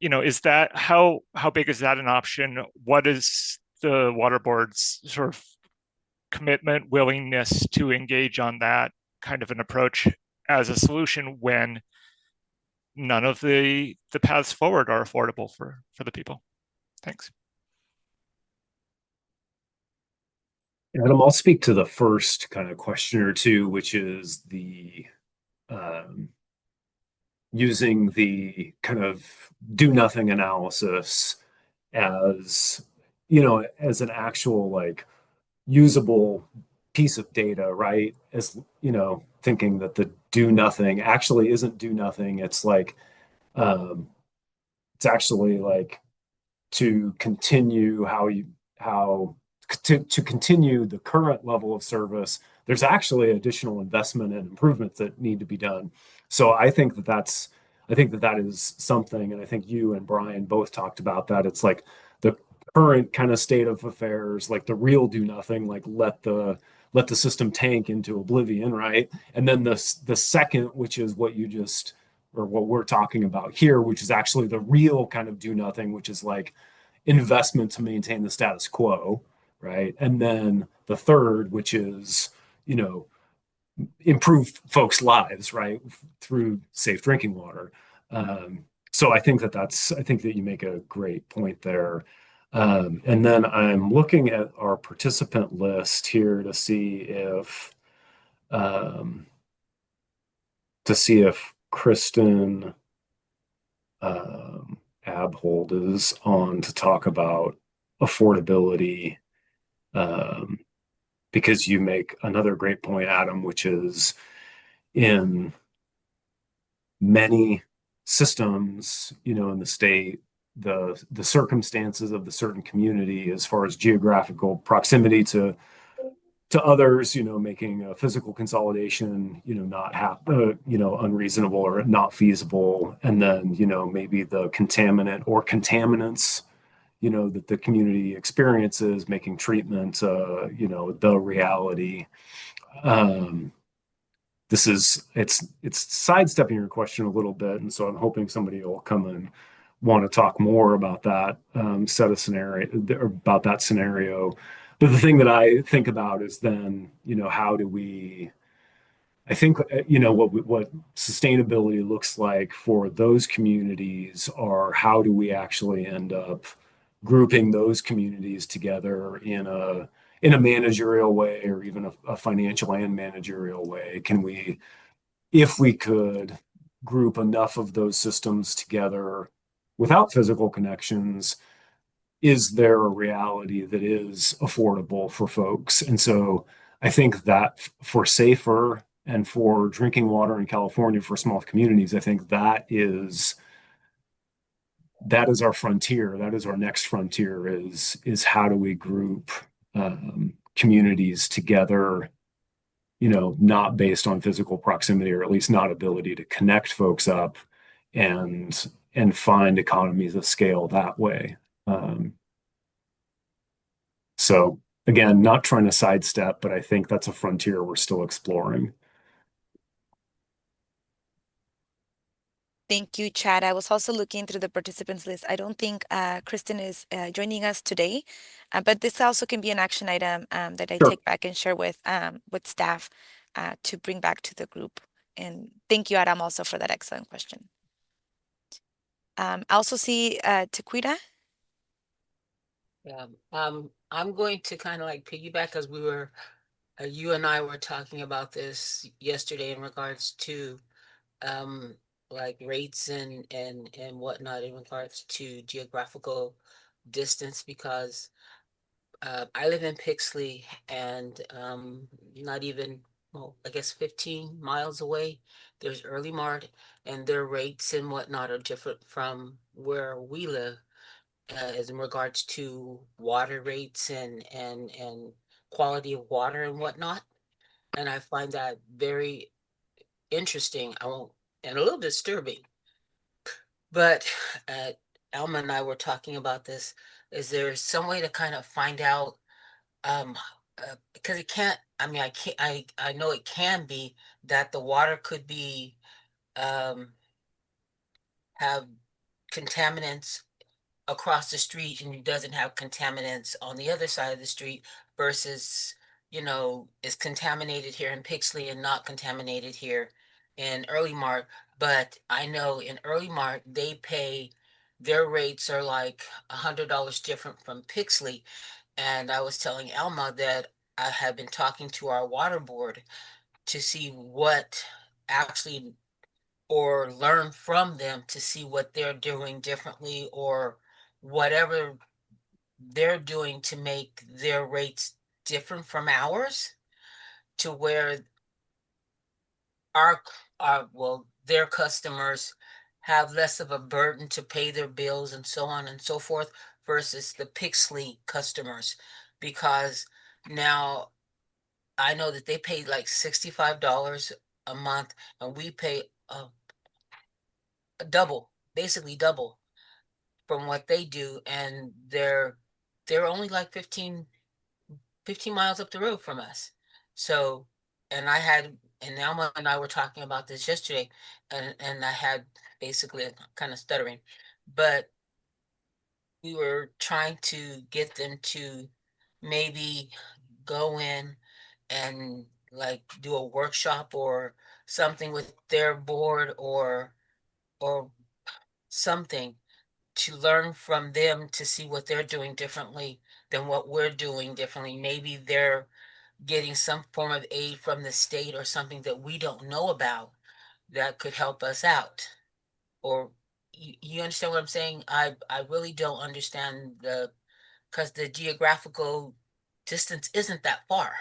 is that how big is that an option? What is the water board's sort of commitment, willingness to engage on that kind of an approach as a solution when none of the paths forward are affordable for the people? Thanks. Adam, I'll speak to the first kind of question or two, which is the using the kind of do nothing analysis as as an actual like usable piece of data, right? As thinking that the do nothing actually isn't do nothing. It's like it's actually like to continue to continue the current level of service. There's actually additional investment and improvements that need to be done. So I think that is something, and I think you and Brian both talked about that. It's like the current kind of state of affairs, like the real do nothing, like let the system tank into oblivion, right? And then the second, which is what we're talking about here, which is actually the real kind of do nothing, which is like investment to maintain the status quo, right? And then the third, which is improve folks' lives, right, through safe drinking water. So I think that you make a great point there. And then I'm looking at our participant list here to see if Kristen Abhold is on to talk about affordability, because you make another great point, Adam, which is in many systems, in the state, the circumstances of the certain community as far as geographical proximity to others, making a physical consolidation, not unreasonable or not feasible. And then, maybe the contaminant or contaminants, that the community experiences, making treatment, the reality. It's sidestepping your question a little bit, and so I'm hoping somebody will come and want to talk more about that set of scenario or about that scenario. But the thing that I think about is then, how do we? I think what sustainability looks like for those communities, are how do we actually end up grouping those communities together in a managerial way, or even a financial and managerial way? Can we, if we could, group enough of those systems together without physical connections, is there a reality that is affordable for folks? And so I think that for safer and for drinking water in California for small communities, I think that is our frontier. That is our next frontier, is how do we group communities together, not based on physical proximity, or at least not ability to connect folks up, and find economies of scale that way. So again, not trying to sidestep, but I think that's a frontier we're still exploring. Thank you, Chad. I was also looking through the participants list. I don't think Kristen is joining us today, but this also can be an action item that I Sure. take back and share with staff to bring back to the group. And thank you, Adam, also for that excellent question. I also see Tequita. Yeah. I'm going to kind of like piggyback, because you and I were talking about this yesterday in regards to like rates and whatnot in regards to geographical distance, because I live in Pixley, and not even, well, I guess 15 miles away, there's Early Mart, and their rates and whatnot are different from where we live, as in regards to water rates and quality of water and whatnot. And I find that very interesting. I won't, and a little disturbing. But Alma and I were talking about this. Is there some way to kind of find out? Um, because it can't. I mean, I can't. I know it can be that the water could be have contaminants across the street, and it doesn't have contaminants on the other side of the street, versus, is contaminated here in Pixley and not contaminated here in Early Mart. But I know in Early Mart, their rates are like $100 different from Pixley. And I was telling Alma that I have been talking to our water board to see what actually, or learn from them to see what they're doing differently, or whatever they're doing to make their rates different from ours, to where our well, their customers have less of a burden to pay their bills and so on and so forth, versus the Pixley customers. Because now I know that they pay like $65 a month, and we pay double, basically double from what they do, and they're only like 15 miles up the road from us. So, and Alma and I were talking about this yesterday, and I had basically kind of stuttering, but we were trying to get them to maybe go in and like do a workshop or something with their board, or something, to learn from them, to see what they're doing differently than what we're doing differently. Maybe they're getting some form of aid from the state or something that we don't know about, that could help us out. Or you understand what I'm saying? I really don't understand because the geographical distance isn't that far.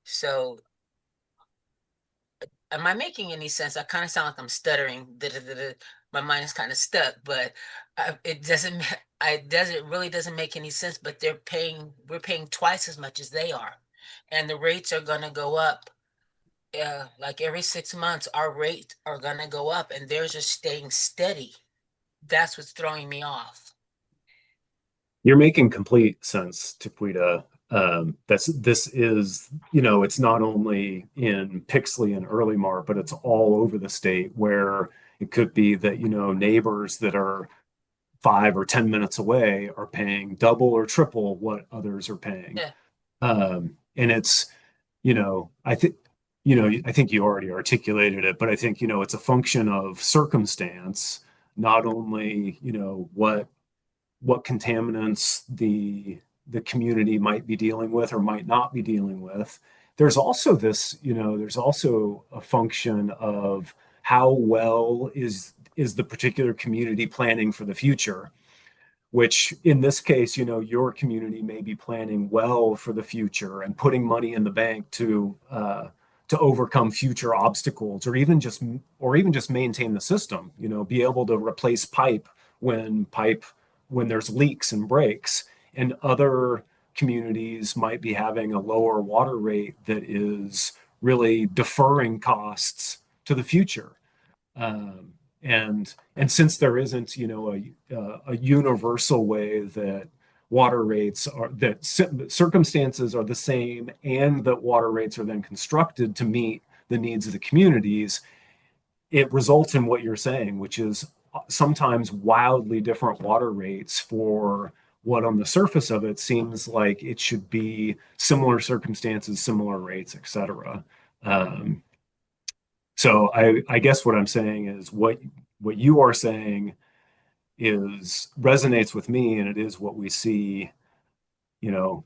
So am I making any sense? I kind of sound like I'm stuttering. My mind is kind of stuck, but it doesn't. It really doesn't make any sense. But we're paying twice as much as they are, and the rates are going to go up. Like every 6 months, our rates are going to go up, and they're just staying steady. That's what's throwing me off. You're making complete sense, Taquita. This is, it's not only in Pixley and Early Mar, but it's all over the state where it could be that, neighbors that are 5 or 10 minutes away are paying double or triple what others are paying. Yeah. And it's, I think you already articulated it, but I think, it's a function of circumstance, not only, what contaminants the community might be dealing with or might not be dealing with. There's also there's also a function of how well is the particular community planning for the future, which in this case, your community may be planning well for the future and putting money in the bank to overcome future obstacles, or even just maintain the system. Be able to replace when there's leaks and breaks. And other communities might be having a lower water rate that is really deferring costs to the future. Um, and since there isn't, a universal way that water rates are that circumstances are the same and that water rates are then constructed to meet the needs of the communities, it results in what you're saying, which is sometimes wildly different water rates for what on the surface of it seems like it should be similar circumstances, similar rates, et cetera. So I guess what I'm saying is what you are saying is resonates with me, and it is what we see, you know,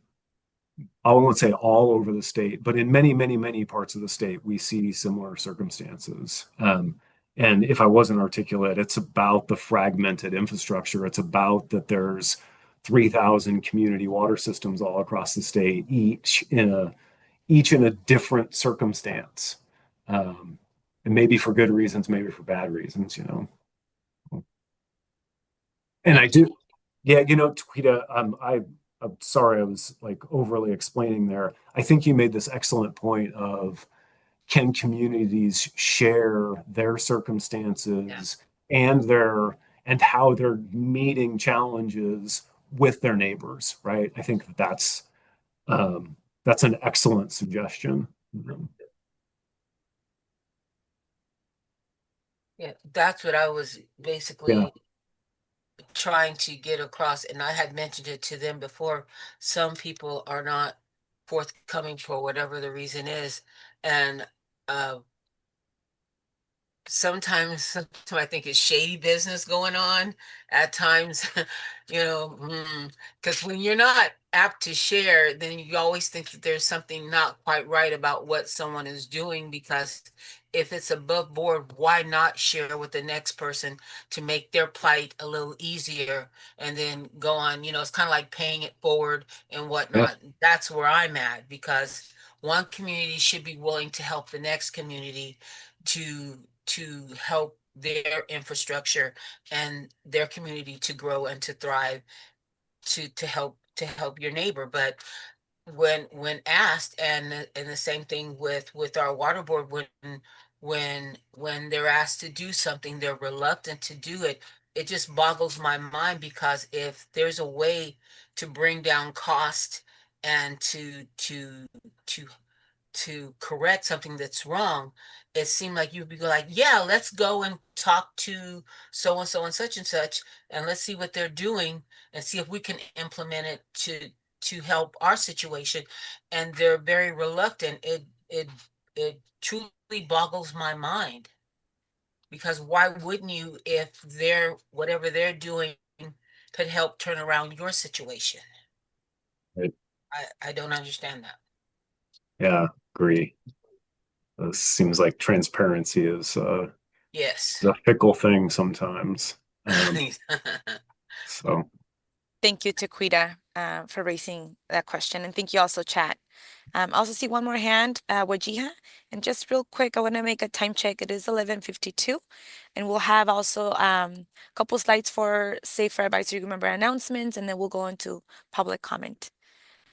I won't say all over the state, but in many, many, many parts of the state, we see similar circumstances. And if I wasn't articulate, it's about the fragmented infrastructure. It's about that there's 3,000 community water systems all across the state, each in a different circumstance. And maybe for good reasons, maybe for bad reasons. And I do, yeah, Taquita, I'm sorry I was like overly explaining there. I think you made this excellent point of can communities share their circumstances and how they're meeting challenges with their neighbors, right? I think that's an excellent suggestion. Yeah, that's what I was Yeah. basically trying to get across, and I had mentioned it to them before. Some people are not forthcoming for whatever the reason is, and sometimes I think it's shady business going on at times, because when you're not apt to share, then you always think that there's something not quite right about what someone is doing, because if it's above board, why not share with the next person to make their plight a little easier and then go on? It's kind of like paying it forward and whatnot. That's where I'm at, because one community should be willing to help the next community to help their infrastructure and their community to grow and to thrive, to help your neighbor. But when asked, and the same thing with our water board, when they're asked to do something, they're reluctant to do it. It just boggles my mind, because if there's a way to bring down cost and to correct something that's wrong, it seemed like you'd be like, yeah, let's go and talk to so and such and such, and let's see what they're doing and see if we can implement it to help our situation. And they're very reluctant. It truly boggles my mind, because why wouldn't you, if whatever they're doing could help turn around your situation? Right. I don't understand that. Yeah, agree. It seems like transparency is Yes. a fickle thing sometimes. So Thank you, Taquita, for raising that question. And thank you also, chat. I also see one more hand, Wajiha. And just real quick, I want to make a time check. It is 11:52. And we'll have also a couple slides for Safer Advisory Member announcements, and then we'll go into public comment.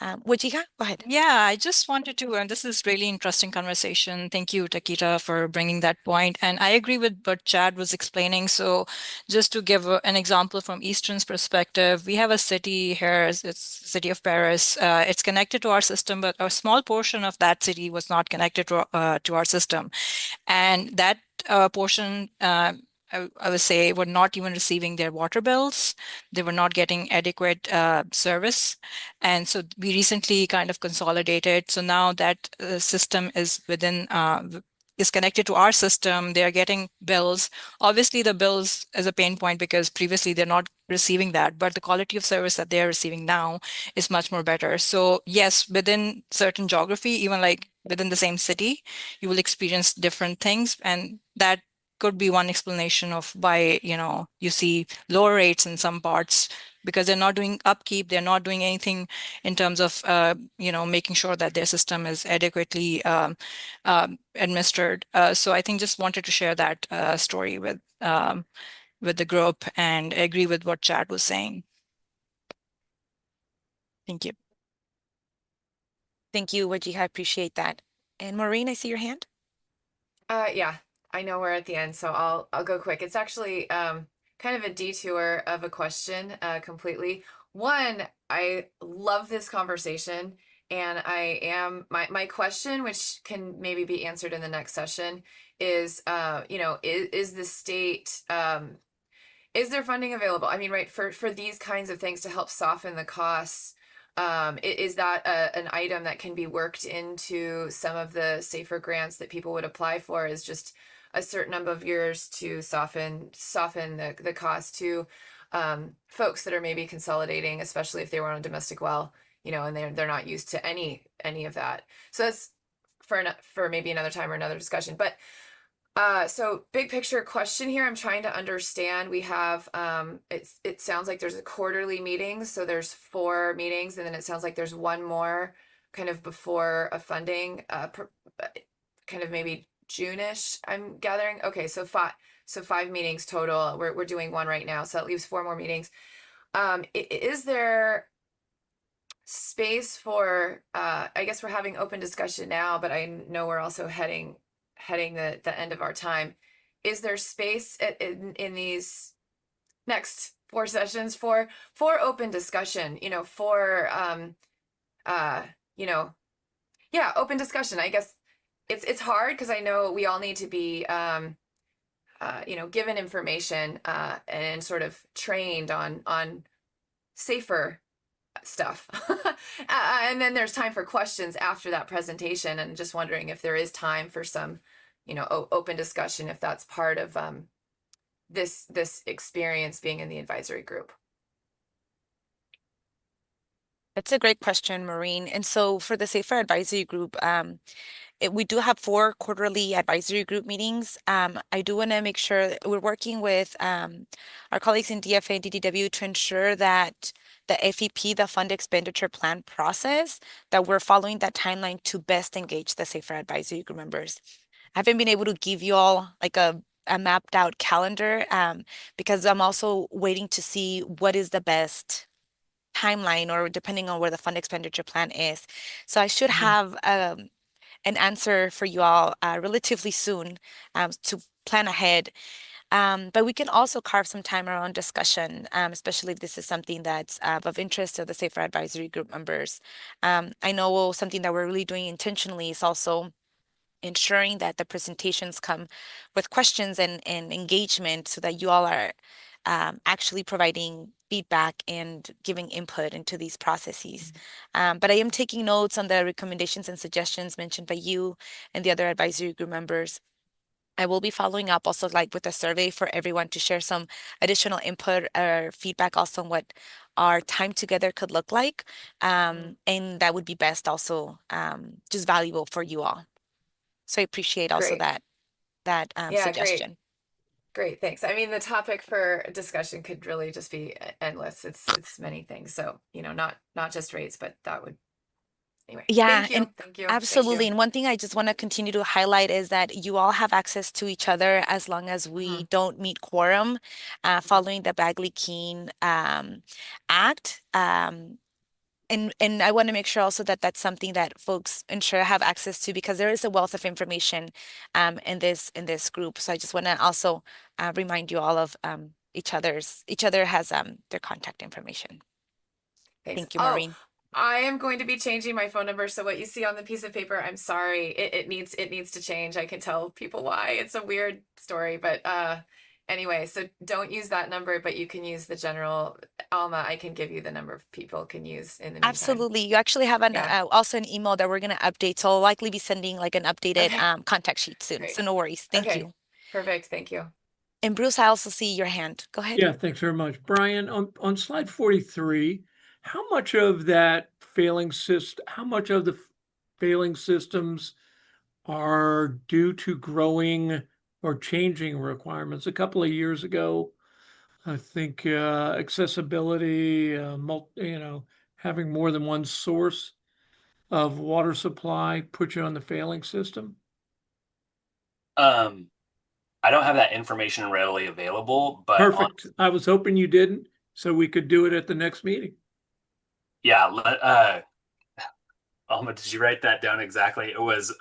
Wajika, go ahead. Yeah, I just wanted to, and this is really interesting conversation. Thank you, Takita, for bringing that point. And I agree with what Chad was explaining. So just to give an example from Eastern's perspective, we have a city here, it's city of Paris. It's connected to our system, but a small portion of that city was not connected to our system. And that portion, I would say, were not even receiving their water bills. They were not getting adequate service. And so we recently kind of consolidated. So now that system is is connected to our system. They are getting bills. Obviously, the bills is a pain point because previously they're not receiving that, but the quality of service that they're receiving now is much more better. So yes, within certain geography, even like within the same city, you will experience different things, and that could be one explanation of why you see lower rates in some parts, because they're not doing upkeep, they're not doing anything in terms of making sure that their system is adequately administered. So I think just wanted to share that story with the group, and agree with what Chad was saying. Thank you. Thank you, Wajika. I appreciate that. And Maureen, I see your hand. Yeah, I know we're at the end, so I'll go quick. It's actually kind of a detour of a question completely. One, I love this conversation, and my question, which can maybe be answered in the next session, is is the state is there funding available? I mean, right, for these kinds of things to help soften the costs, is that an item that can be worked into some of the safer grants that people would apply for, is just a certain number of years to soften the cost to folks that are maybe consolidating, especially if they were on a domestic well, and they're not used to any of that. So that's for maybe another time or another discussion. But so big picture question here, I'm trying to understand. We have it sounds like there's a quarterly meeting, so there's 4 meetings, and then it sounds like there's one more kind of before a funding kind of maybe June-ish, I'm gathering. Okay, so 5 meetings total. We're doing one right now, so that leaves 4 more meetings. Is there space for I guess we're having open discussion now, but I know we're also heading the end of our time. Is there space in these next 4 sessions for open discussion, for yeah, open discussion? I guess it's hard because I know we all need to be given information and sort of trained on safer stuff. And then there's time for questions after that presentation, and just wondering if there is time for some open discussion, if that's part of this experience being in the advisory group. That's a great question, Maureen. And so for the Safer Advisory Group, we do have 4 quarterly advisory group meetings. I do want to make sure that we're working with our colleagues in DFA and DDW to ensure that the FEP, the Fund Expenditure Plan process, that we're following that timeline to best engage the Safer Advisory Group members. I haven't been able to give you all like a mapped out calendar because I'm also waiting to see what is the best timeline, or depending on where the Fund Expenditure Plan is. So I should have an answer for you all relatively soon to plan ahead. But we can also carve some time around discussion, especially if this is something that's of interest to the Safer Advisory Group members. I know something that we're really doing intentionally is also ensuring that the presentations come with questions and engagement, so that you all are actually providing feedback and giving input into these processes. But I am taking notes on the recommendations and suggestions mentioned by you and the other advisory group members. I will be following up also like with a survey for everyone to share some additional input or feedback also on what our time together could look like. And that would be best also just valuable for you all. So I appreciate also Great. that Yeah, suggestion. Great, thanks. I mean, the topic for discussion could really just be endless. It's many things. So, not just rates, but that would anyway. Yeah, and Thank you. absolutely. And one thing I just want to continue to highlight is that you all have access to each other as long as we don't meet quorum following the Bagley-Keene Act. and I want to make sure also that that's something that folks ensure have access to, because there is a wealth of information in this group. So I just want to also remind you all of each other has their contact information. Thanks. Thank you, Oh, Maureen. I am going to be changing my phone number. So what you see on the piece of paper, I'm sorry, it needs to change. I can tell people why. It's a weird story, but anyway, so don't use that number, but you can use the general. Alma, I can give you the number of people can use in the meantime. Absolutely. You actually have Yeah. also an email that we're going to update. So I'll likely be sending like an updated Okay. contact sheet soon. Great. So no worries. Thank Okay. you. Perfect. Thank you. And Bruce, I also see your hand. Go ahead. Yeah, thanks very much. Brian, on slide 43, how much of that how much of the failing systems are due to growing or changing requirements? A couple of years ago, I think accessibility, having more than one source of water supply put you on the failing system. I don't have that information readily available, but Perfect. I was hoping you didn't, so we could do it at the next meeting. yeah, Alma, did you write that down exactly? It was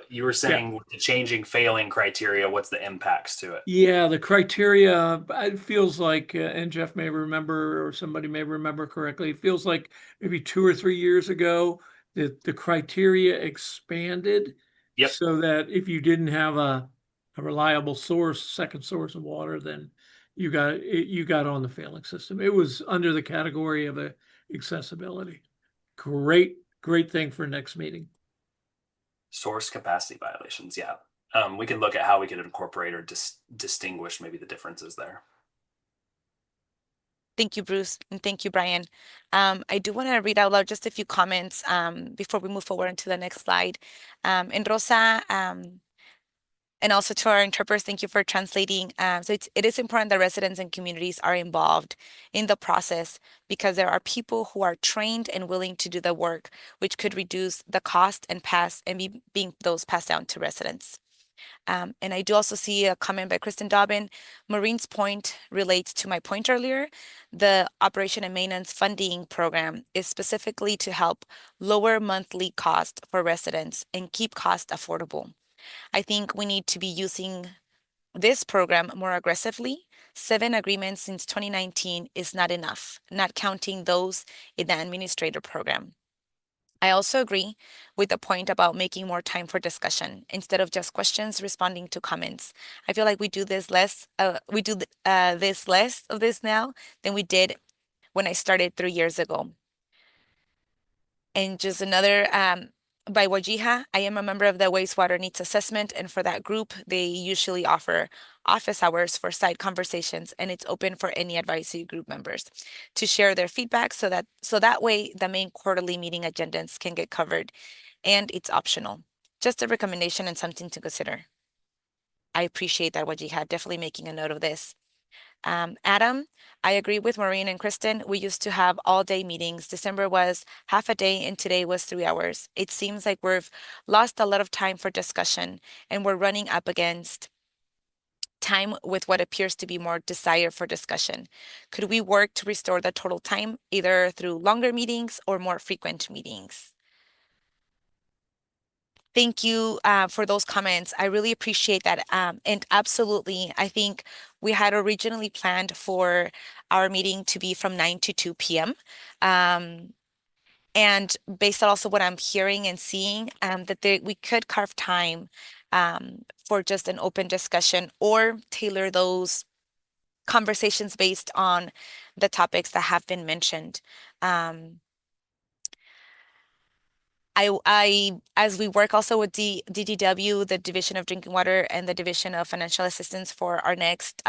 you were saying with the changing failing criteria, what's the impacts to it? Yeah, the criteria, it feels like, and Jeff may remember, or somebody may remember correctly, it feels like maybe 2 or 3 years ago that the criteria expanded. Yep. So that if you didn't have a reliable second source of water, then you got on the failing system. It was under the category of accessibility. Great thing for next meeting. Source capacity violations, yeah. We can look at how we could incorporate or distinguish maybe the differences there. Thank you, Bruce, and thank you, Brian. I do want to read out loud just a few comments before we move forward into the next slide. And Rosa, and also to our interpreters, thank you for translating. So it is important that residents and communities are involved in the process, because there are people who are trained and willing to do the work, which could reduce the cost and being those passed down to residents. And I do also see a comment by Kristen Dobbin. Maureen's point relates to my point earlier. The operation and maintenance funding program is specifically to help lower monthly cost for residents and keep costs affordable. I think we need to be using this program more aggressively. 7 agreements since 2019 is not enough, not counting those in the administrator program. I also agree with the point about making more time for discussion instead of just questions, responding to comments. I feel like we do this less. This less of this now than we did when I started 3 years ago. And just another by Wajiha, I am a member of the wastewater needs assessment, and for that group, they usually offer office hours for side conversations, and it's open for any advisory group members to share their feedback so that way the main quarterly meeting agendas can get covered, and it's optional. Just a recommendation and something to consider. I appreciate that, Wajiha, definitely making a note of this. Adam, I agree with Maureen and Kristen. We used to have all-day meetings. December was half a day and today was 3 hours. It seems like we've lost a lot of time for discussion and we're running up against time with what appears to be more desire for discussion. Could we work to restore the total time, either through longer meetings or more frequent meetings? Thank you for those comments. I really appreciate that. And absolutely, I think we had originally planned for our meeting to be from 9 to 2 p.m. And based on also what I'm hearing and seeing, that we could carve time for just an open discussion or tailor those conversations based on the topics that have been mentioned. As we work also with DDW, the Division of Drinking Water, and the Division of Financial Assistance for our next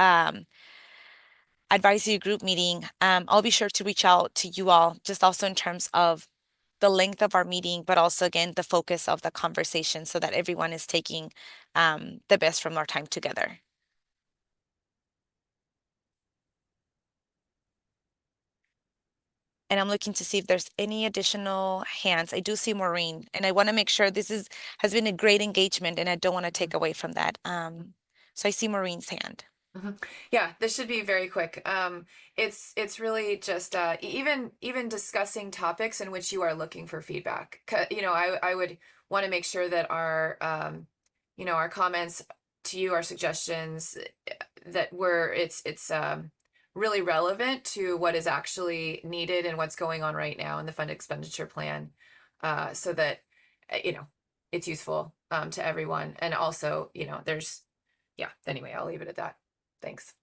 advisory group meeting, I'll be sure to reach out to you all, just also in terms of the length of our meeting, but also, again, the focus of the conversation so that everyone is taking the best from our time together. And I'm looking to see if there's any additional hands. I do see Maureen, and I want to make sure this has been a great engagement, and I don't want to take away from that. So I see Maureen's hand. Yeah, this should be very quick. It's really just even discussing topics in which you are looking for feedback. You know, I would want to make sure that our you know, our comments to you, our suggestions, that it's really relevant to what is actually needed and what's going on right now in the fund expenditure plan, so that you know, it's useful to everyone. And also, you know, there's yeah. Anyway, I'll leave it at that. Thanks.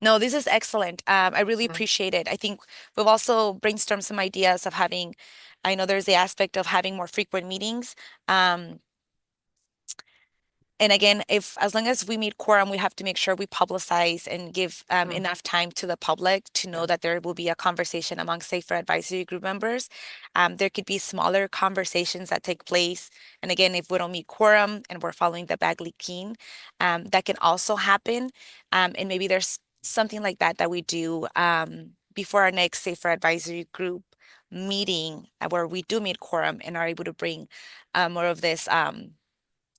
No, this is excellent. I really appreciate it. I think we've also brainstormed some ideas of having, I know there's the aspect of having more frequent meetings. And again, as long as we meet quorum, we have to make sure we publicize and give enough time to the public to know that there will be a conversation among SAFER advisory group members. There could be smaller conversations that take place. And again, if we don't meet quorum and we're following the Bagley Keene, that can also happen. And maybe there's something like that we do before our next SAFER advisory group meeting, where we do meet quorum and are able to bring more of this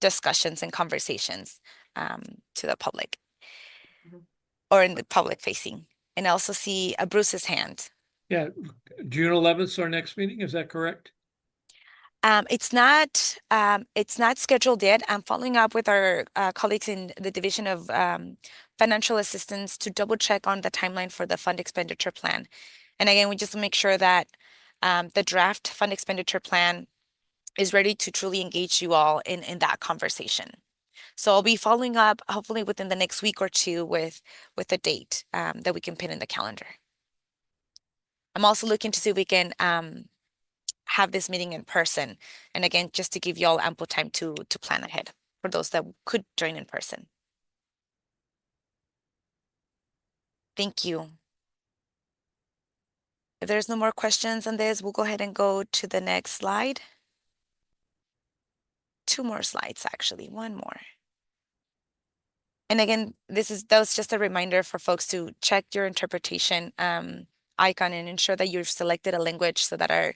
discussions and conversations to the public or in the public facing. And I also see Bruce's hand. Yeah, June 11th is our next meeting, is that correct? It's not scheduled yet. I'm following up with our colleagues in the Division of Financial Assistance to double check on the timeline for the fund expenditure plan. And again, we just make sure that the draft fund expenditure plan is ready to truly engage you all in that conversation. So I'll be following up hopefully within the next week or two with a date that we can pin in the calendar. I'm also looking to see if we can have this meeting in person. And again, just to give you all ample time to plan ahead for those that could join in person. Thank you. If there's no more questions on this, we'll go ahead and go to the next slide. 2 more slides, actually, 1 more. And again, that was just a reminder for folks to check your interpretation icon and ensure that you've selected a language so that our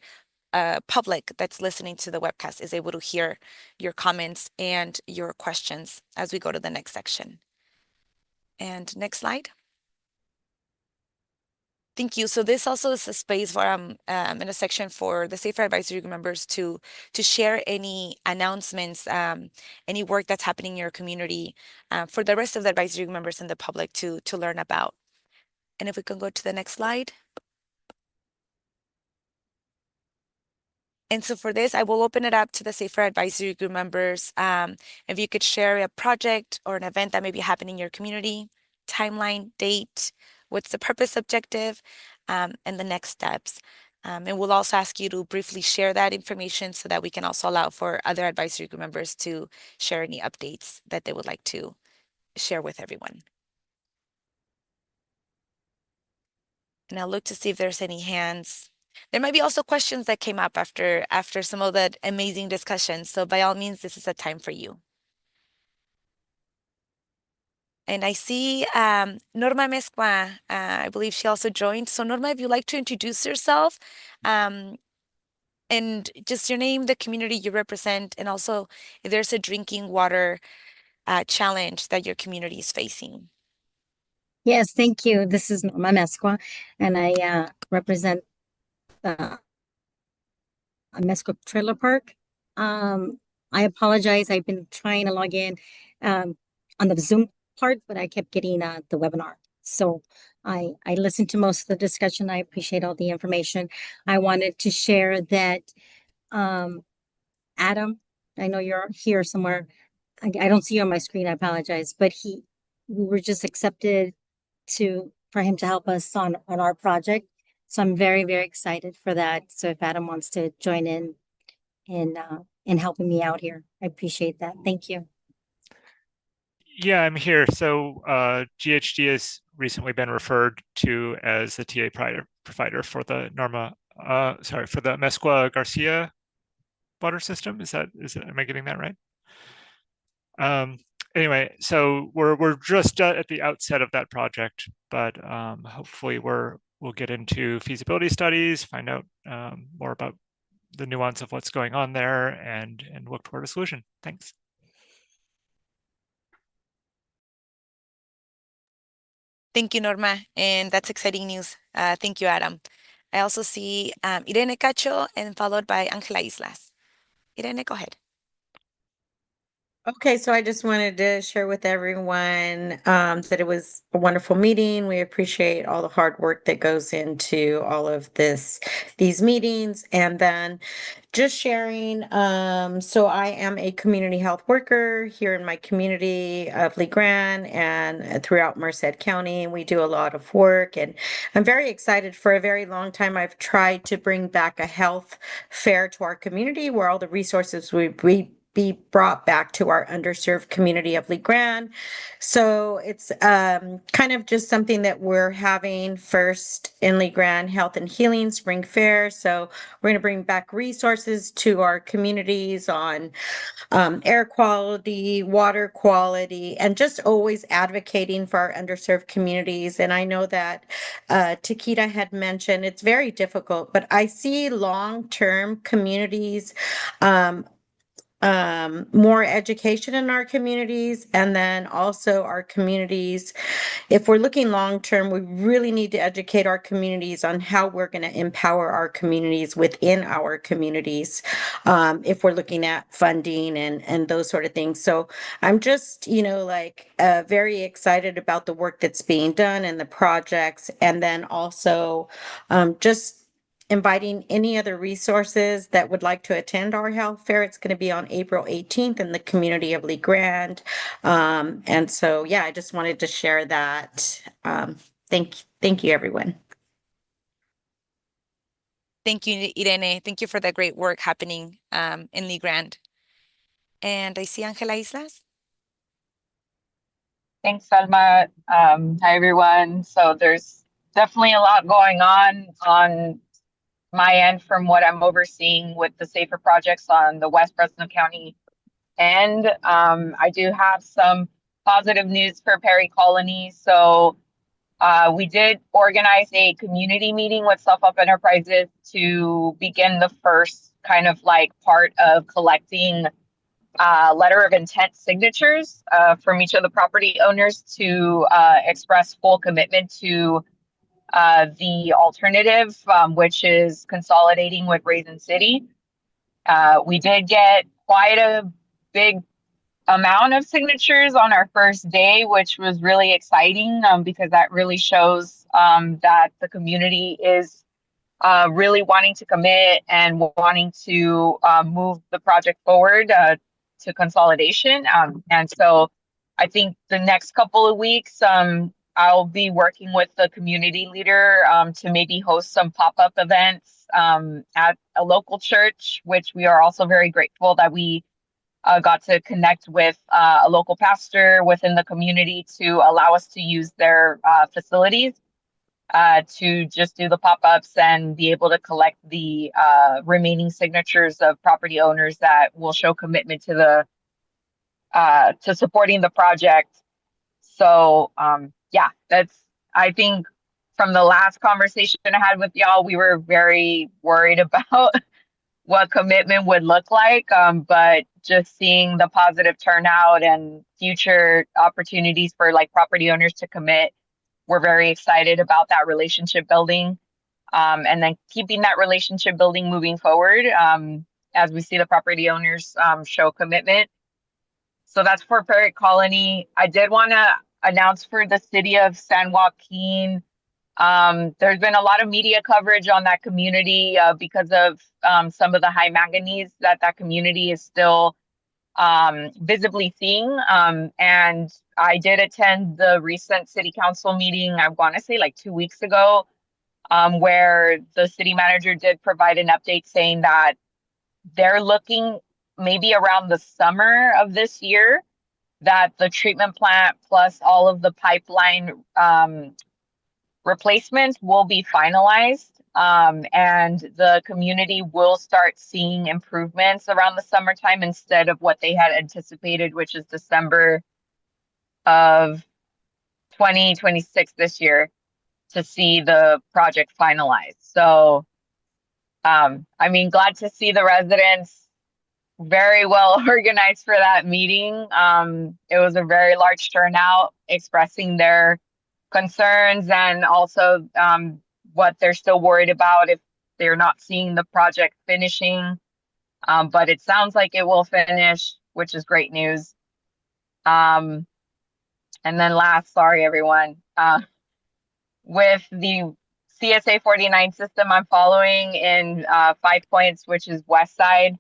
public that's listening to the webcast is able to hear your comments and your questions as we go to the next section. And next slide. Thank you. So this also is a space where I'm in a section for the SAFER advisory group members to share any announcements, any work that's happening in your community for the rest of the advisory group members and the public to learn about. And if we can go to the next slide. And so for this, I will open it up to the SAFER advisory group members. If you could share a project or an event that may be happening in your community, timeline, date, what's the purpose objective, and the next steps. And we'll also ask you to briefly share that information so that we can also allow for other advisory group members to share any updates that they would like to share with everyone. And I'll look to see if there's any hands. There might be also questions that came up after some of that amazing discussion. So by all means, this is a time for you. And I see Norma Mezcua, I believe she also joined. So Norma, if you'd like to introduce yourself and just your name, the community you represent, and also if there's a drinking water challenge that your community is facing. Yes, thank you. This is Norma Mezcua, and I represent the Mezcua Trailer Park. I apologize. I've been trying to log in on the Zoom part, but I kept getting the webinar. So I listened to most of the discussion. I appreciate all the information. I wanted to share that Adam, I know you're here somewhere. I don't see you on my screen. I apologize, but we were just accepted for him to help us on our project. So I'm very, very excited for that. So if Adam wants to join in helping me out here, I appreciate that. Thank you. Yeah, I'm here. So GHG has recently been referred to as the TA provider for the for the Mezcua Garcia water system. Am I getting that right? Anyway, so we're just at the outset of that project, but hopefully we'll get into feasibility studies, find out more about the nuance of what's going on there, and look toward a solution. Thanks. Thank you, Norma. And that's exciting news. Thank you, Adam. I also see Irene Cacho and followed by Angela Islas. Irene, go ahead. Okay, so I just wanted to share with everyone that it was a wonderful meeting. We appreciate all the hard work that goes into all of these meetings. And then just sharing, so I am a community health worker here in my community of Lee Grande and throughout Merced County. And we do a lot of work. And I'm very excited. For a very long time, I've tried to bring back a health fair to our community where all the resources we be brought back to our underserved community of Lee Grande. So it's kind of just something that we're having first in Lee Grande Health and Healing Spring Fair. So we're going to bring back resources to our communities on air quality, water quality, and just always advocating for our underserved communities. And I know that Takita had mentioned it's very difficult, but I see long-term communities more education in our communities, and then also our communities. If we're looking long term, we really need to educate our communities on how we're going to empower our communities within our communities. If we're looking at funding and those sort of things. So I'm just, very excited about the work that's being done and the projects, and then also just inviting any other resources that would like to attend our health fair. It's going to be on April 18th in the community of Lee Grande. And so, yeah, I just wanted to share that. Thank you, everyone. Thank you, Irene. Thank you for the great work happening in Lee Grande. And I see Angela Islas. Thanks, Salma. Hi, everyone. So there's definitely a lot going on my end from what I'm overseeing with the safer projects on the West Fresno County end. I do have some positive news for Perry Colony. So we did organize a community meeting with Self Help Enterprises to begin the first kind of like part of collecting letter of intent signatures from each of the property owners to express full commitment to the alternative, which is consolidating with Raisin City. We did get quite a big amount of signatures on our first day, which was really exciting because that really shows that the community is really wanting to commit and wanting to move the project forward to consolidation. And so I think the next couple of weeks, I'll be working with the community leader to maybe host some pop-up events at a local church, which we are also very grateful that we got to connect with a local pastor within the community to allow us to use their facilities to just do the pop-ups and be able to collect the remaining signatures of property owners that will show commitment to the to supporting the project. So yeah, I think from the last conversation I had with y'all, we were very worried about what commitment would look like. But just seeing the positive turnout and future opportunities for like property owners to commit, we're very excited about that relationship building. And then keeping that relationship building moving forward as we see the property owners show commitment. So that's for Perry Colony. I did want to announce for the city of San Joaquin. There's been a lot of media coverage on that community because of some of the high manganese that community is still visibly seeing. And I did attend the recent city council meeting, I want to say like 2 weeks ago, where the city manager did provide an update saying that they're looking maybe around the summer of this year that the treatment plant plus all of the pipeline replacements will be finalized, and the community will start seeing improvements around the summertime instead of what they had anticipated, which is December of 2026 this year to see the project finalized. So, I mean, glad to see the residents very well organized for that meeting. It was a very large turnout expressing their concerns and also what they're still worried about if they're not seeing the project finishing. But it sounds like it will finish, which is great news. And then last, sorry everyone, with the CSA 49 system I'm following in 5 Points, which is west side.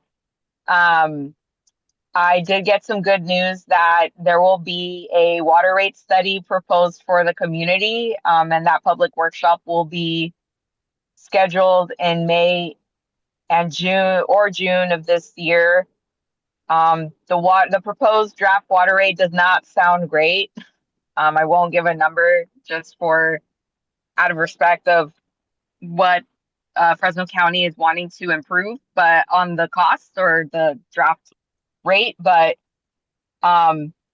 I did get some good news that there will be a water rate study proposed for the community, and that public workshop will be scheduled in May and June of this year. The proposed draft water rate does not sound great. I won't give a number just out of respect of what Fresno County is wanting to improve, but on the cost or the draft rate, but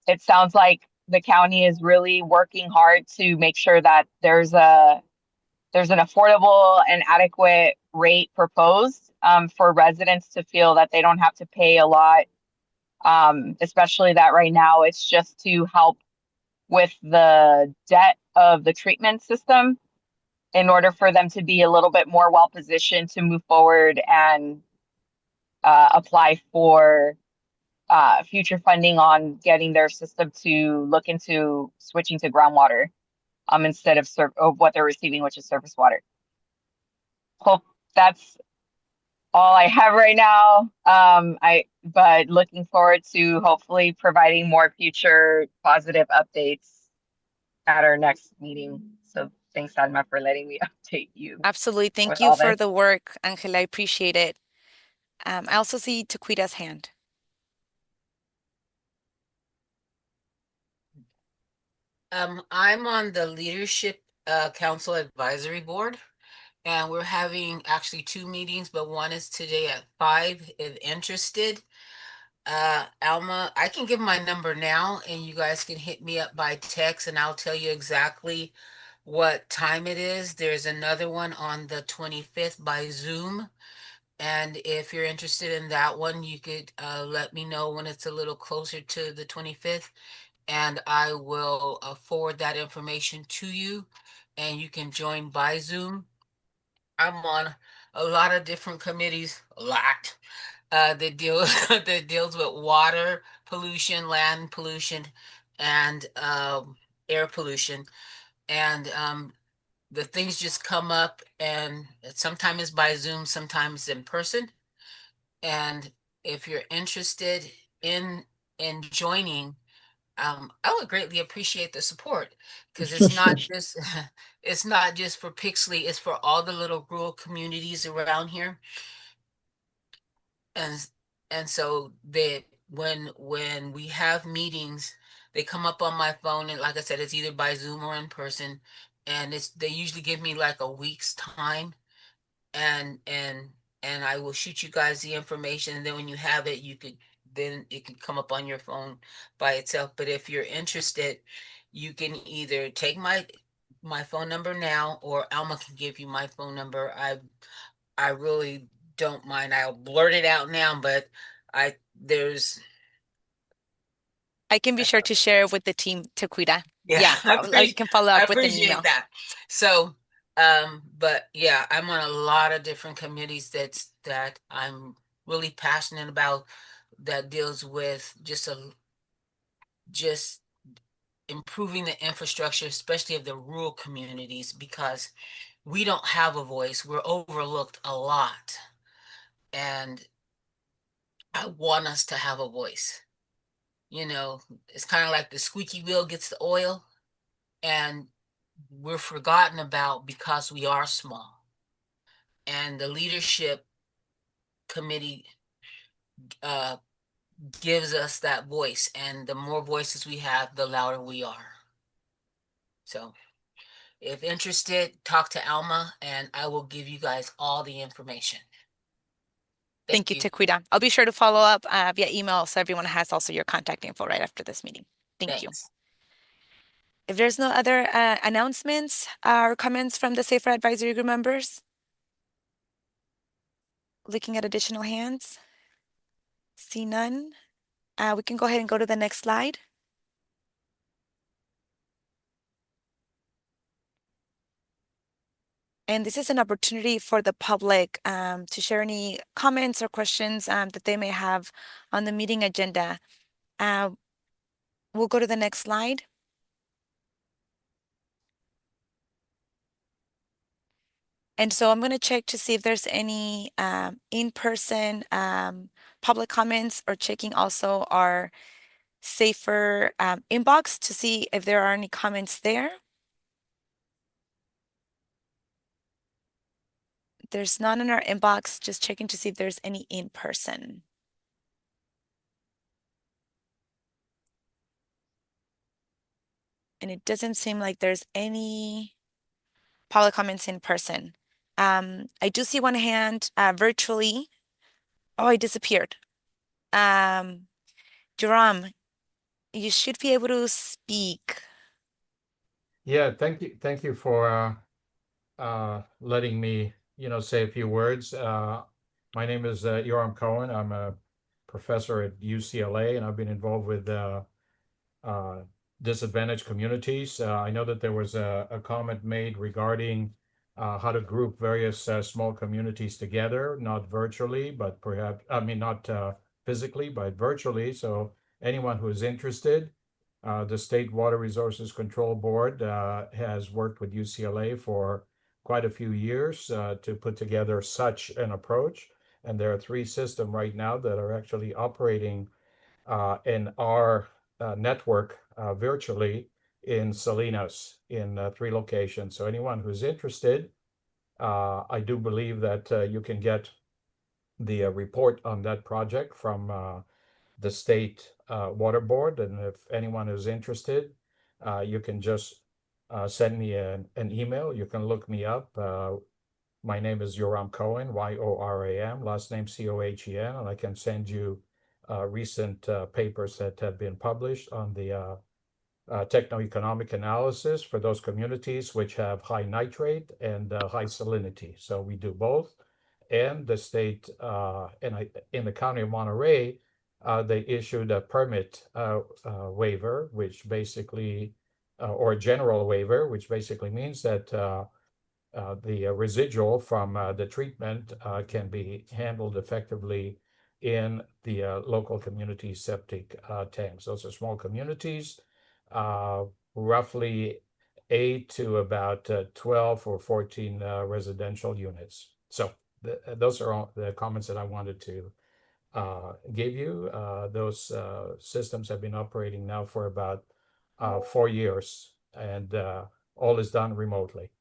it sounds like the county is really working hard to make sure that there's an affordable and adequate rate proposed for residents to feel that they don't have to pay a lot, especially that right now it's just to help with the debt of the treatment system in order for them to be a little bit more well positioned to move forward and apply for future funding on getting their system to look into switching to groundwater instead of what they're receiving, which is surface water. Hope that's all I have right now. But looking forward to hopefully providing more future positive updates at our next meeting. So thanks, Alma, for letting me update you. Absolutely. Thank with you all for this. the work, Angela. I appreciate it. I also see Taquida's hand. I'm on the Leadership Council Advisory Board, and we're having actually 2 meetings, but one is today at 5 if interested. Alma, I can give my number now and you guys can hit me up by text and I'll tell you exactly what time it is. There's another one on the 25th by Zoom. And if you're interested in that one, you could let me know when it's a little closer to the 25th, and I will forward that information to you, and you can join by Zoom. I'm on a lot of different committees, that deals with water pollution, land pollution, and air pollution, and the things just come up, and sometimes it's by Zoom, sometimes in person. And if you're interested in joining, I would greatly appreciate the support, because it's not just it's not just for Pixley, it's for all the little rural communities around here. And so when we have meetings, they come up on my phone, and like I said, it's either by Zoom or in person, and they usually give me like a week's time, and I will shoot you guys the information, and then when you have it, then it can come up on your phone by itself. But if you're interested, you can either take my phone number now, or Alma can give you my phone number. I really don't mind. I'll blurt it out now, but I can be sure to share with the team, Taquida. Yeah, I can follow I up with an appreciate email. that. So, but yeah, I'm on a lot of different committees that I'm really passionate about, that deals with just improving the infrastructure, especially of the rural communities, because we don't have a voice. We're overlooked a lot. And I want us to have a voice. It's kind of like the squeaky wheel gets the oil, and we're forgotten about because we are small. And the leadership committee gives us that voice, and the more voices we have, the louder we are. So if interested, talk to Alma, and I will give you guys all the information. Thank you, Taquida. I'll be sure to follow up via email so everyone has also your contact info right after this meeting. Thank you. If there's no other announcements or comments from the Safer Advisory Group members, looking at additional hands, see none. We can go ahead and go to the next slide. And this is an opportunity for the public to share any comments or questions that they may have on the meeting agenda. We'll go to the next slide. And so I'm going to check to see if there's any in-person public comments, or checking also our Safer inbox to see if there are any comments there. There's none in our inbox, just checking to see if there's any in person. And it doesn't seem like there's any public comments in person. I do see one hand virtually. Oh, it disappeared. Joram, you should be able to speak. Yeah, thank you for letting me, say a few words. My name is Yoram Cohen. I'm a professor at UCLA, and I've been involved with disadvantaged communities. I know that there was a comment made regarding how to group various small communities together, not virtually, but perhaps, not physically, but virtually. So anyone who is interested, the State Water Resources Control Board has worked with UCLA for quite a few years to put together such an approach. And there are 3 systems right now that are actually operating in our network virtually in Salinas in 3 locations. So anyone who's interested, I do believe that you can get the report on that project from the State Water Board. And if anyone is interested, you can just send me an email. You can look me up. My name is Yoram Cohen, Yoram, last name Cohen, and I can send you recent papers that have been published on the techno-economic analysis for those communities which have high nitrate and high salinity. So we do both. And the state, in the county of Monterey, they issued a permit waiver, which basically, or a general waiver, which basically means that the residual from the treatment can be handled effectively in the local community septic tanks. Those are small communities, roughly 8 to about 12 or 14 residential units. So those are all the comments that I wanted to give you. Those systems have been operating now for about 4 years, and all is done remotely.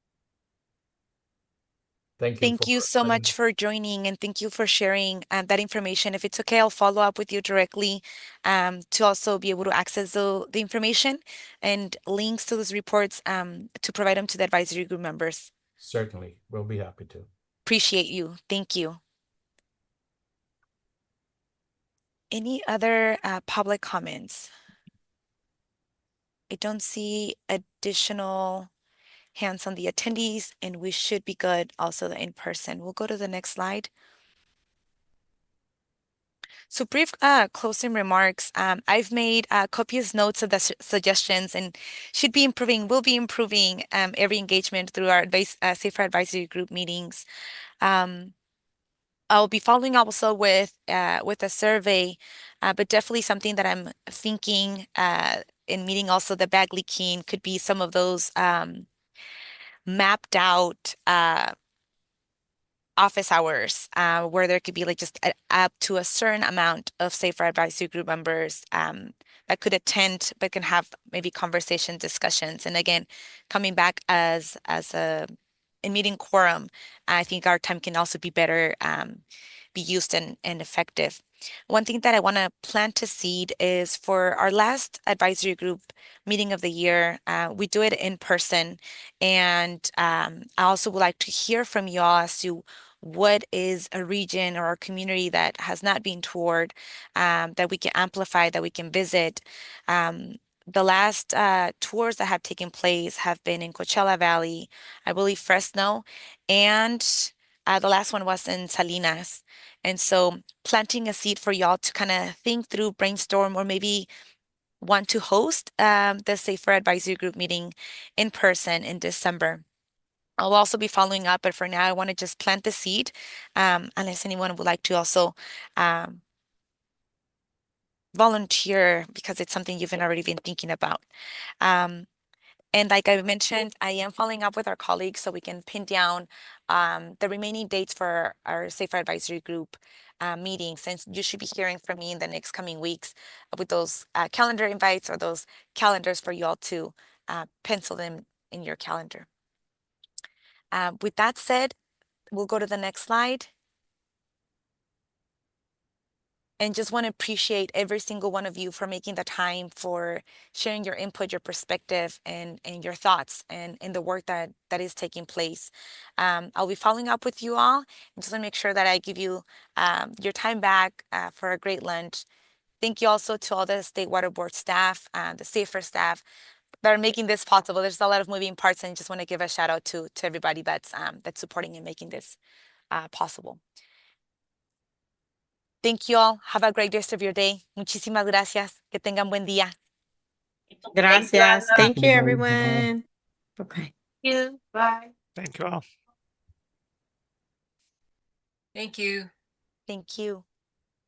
Thank you so much for joining, and thank you for sharing that information. If it's okay, I'll follow up with you directly to also be able to access the information and links to those reports to provide them to the advisory group members. Certainly, we'll be happy to. Appreciate you. Thank you. Any other public comments? I don't see additional hands on the attendees, and we should be good also in person. We'll go to the next slide. So brief closing remarks. I've made copious notes of the suggestions, and will be improving every engagement through our Safer Advisory Group meetings. I'll be following up also with a survey, but definitely something that I'm thinking in meeting also the bag leaking could be some of those mapped out office hours where there could be like just up to a certain amount of Safer Advisory Group members that could attend but can have maybe conversation discussions. And again, coming back as a in meeting quorum, I think our time can also be better be used and effective. One thing that I want to plant a seed is for our last advisory group meeting of the year, we do it in person. And I also would like to hear from you all as to what is a region or a community that has not been toured, that we can amplify, that we can visit. The last tours that have taken place have been in Coachella Valley, I believe Fresno, and the last one was in Salinas. And so planting a seed for y'all to kind of think through, brainstorm, or maybe want to host the Safer Advisory Group meeting in person in December. I'll also be following up, but for now, I want to just plant the seed, unless anyone would like to also volunteer because it's something you've already been thinking about. And like I mentioned, I am following up with our colleagues so we can pin down the remaining dates for our Safer Advisory Group meetings, since you should be hearing from me in the next coming weeks with those calendar invites or those calendars for you all to pencil them in your calendar. With that said, we'll go to the next slide. And just want to appreciate every single one of you for making the time for sharing your input, your perspective, and your thoughts and the work that is taking place. I'll be following up with you all and just want to make sure that I give you your time back for a great lunch. Thank you also to all the State Water Board staff, the SAFER staff that are making this possible. There's a lot of moving parts, and just want to give a shout out to everybody that's supporting and making this possible. Thank you all. Have a great rest of your day. Muchísimas gracias. Que tengan buen día. Gracias. Thank you, Everybody, bye-bye. everyone. Bye-bye. Thank you. Bye. Thank you all. Thank you. Thank you.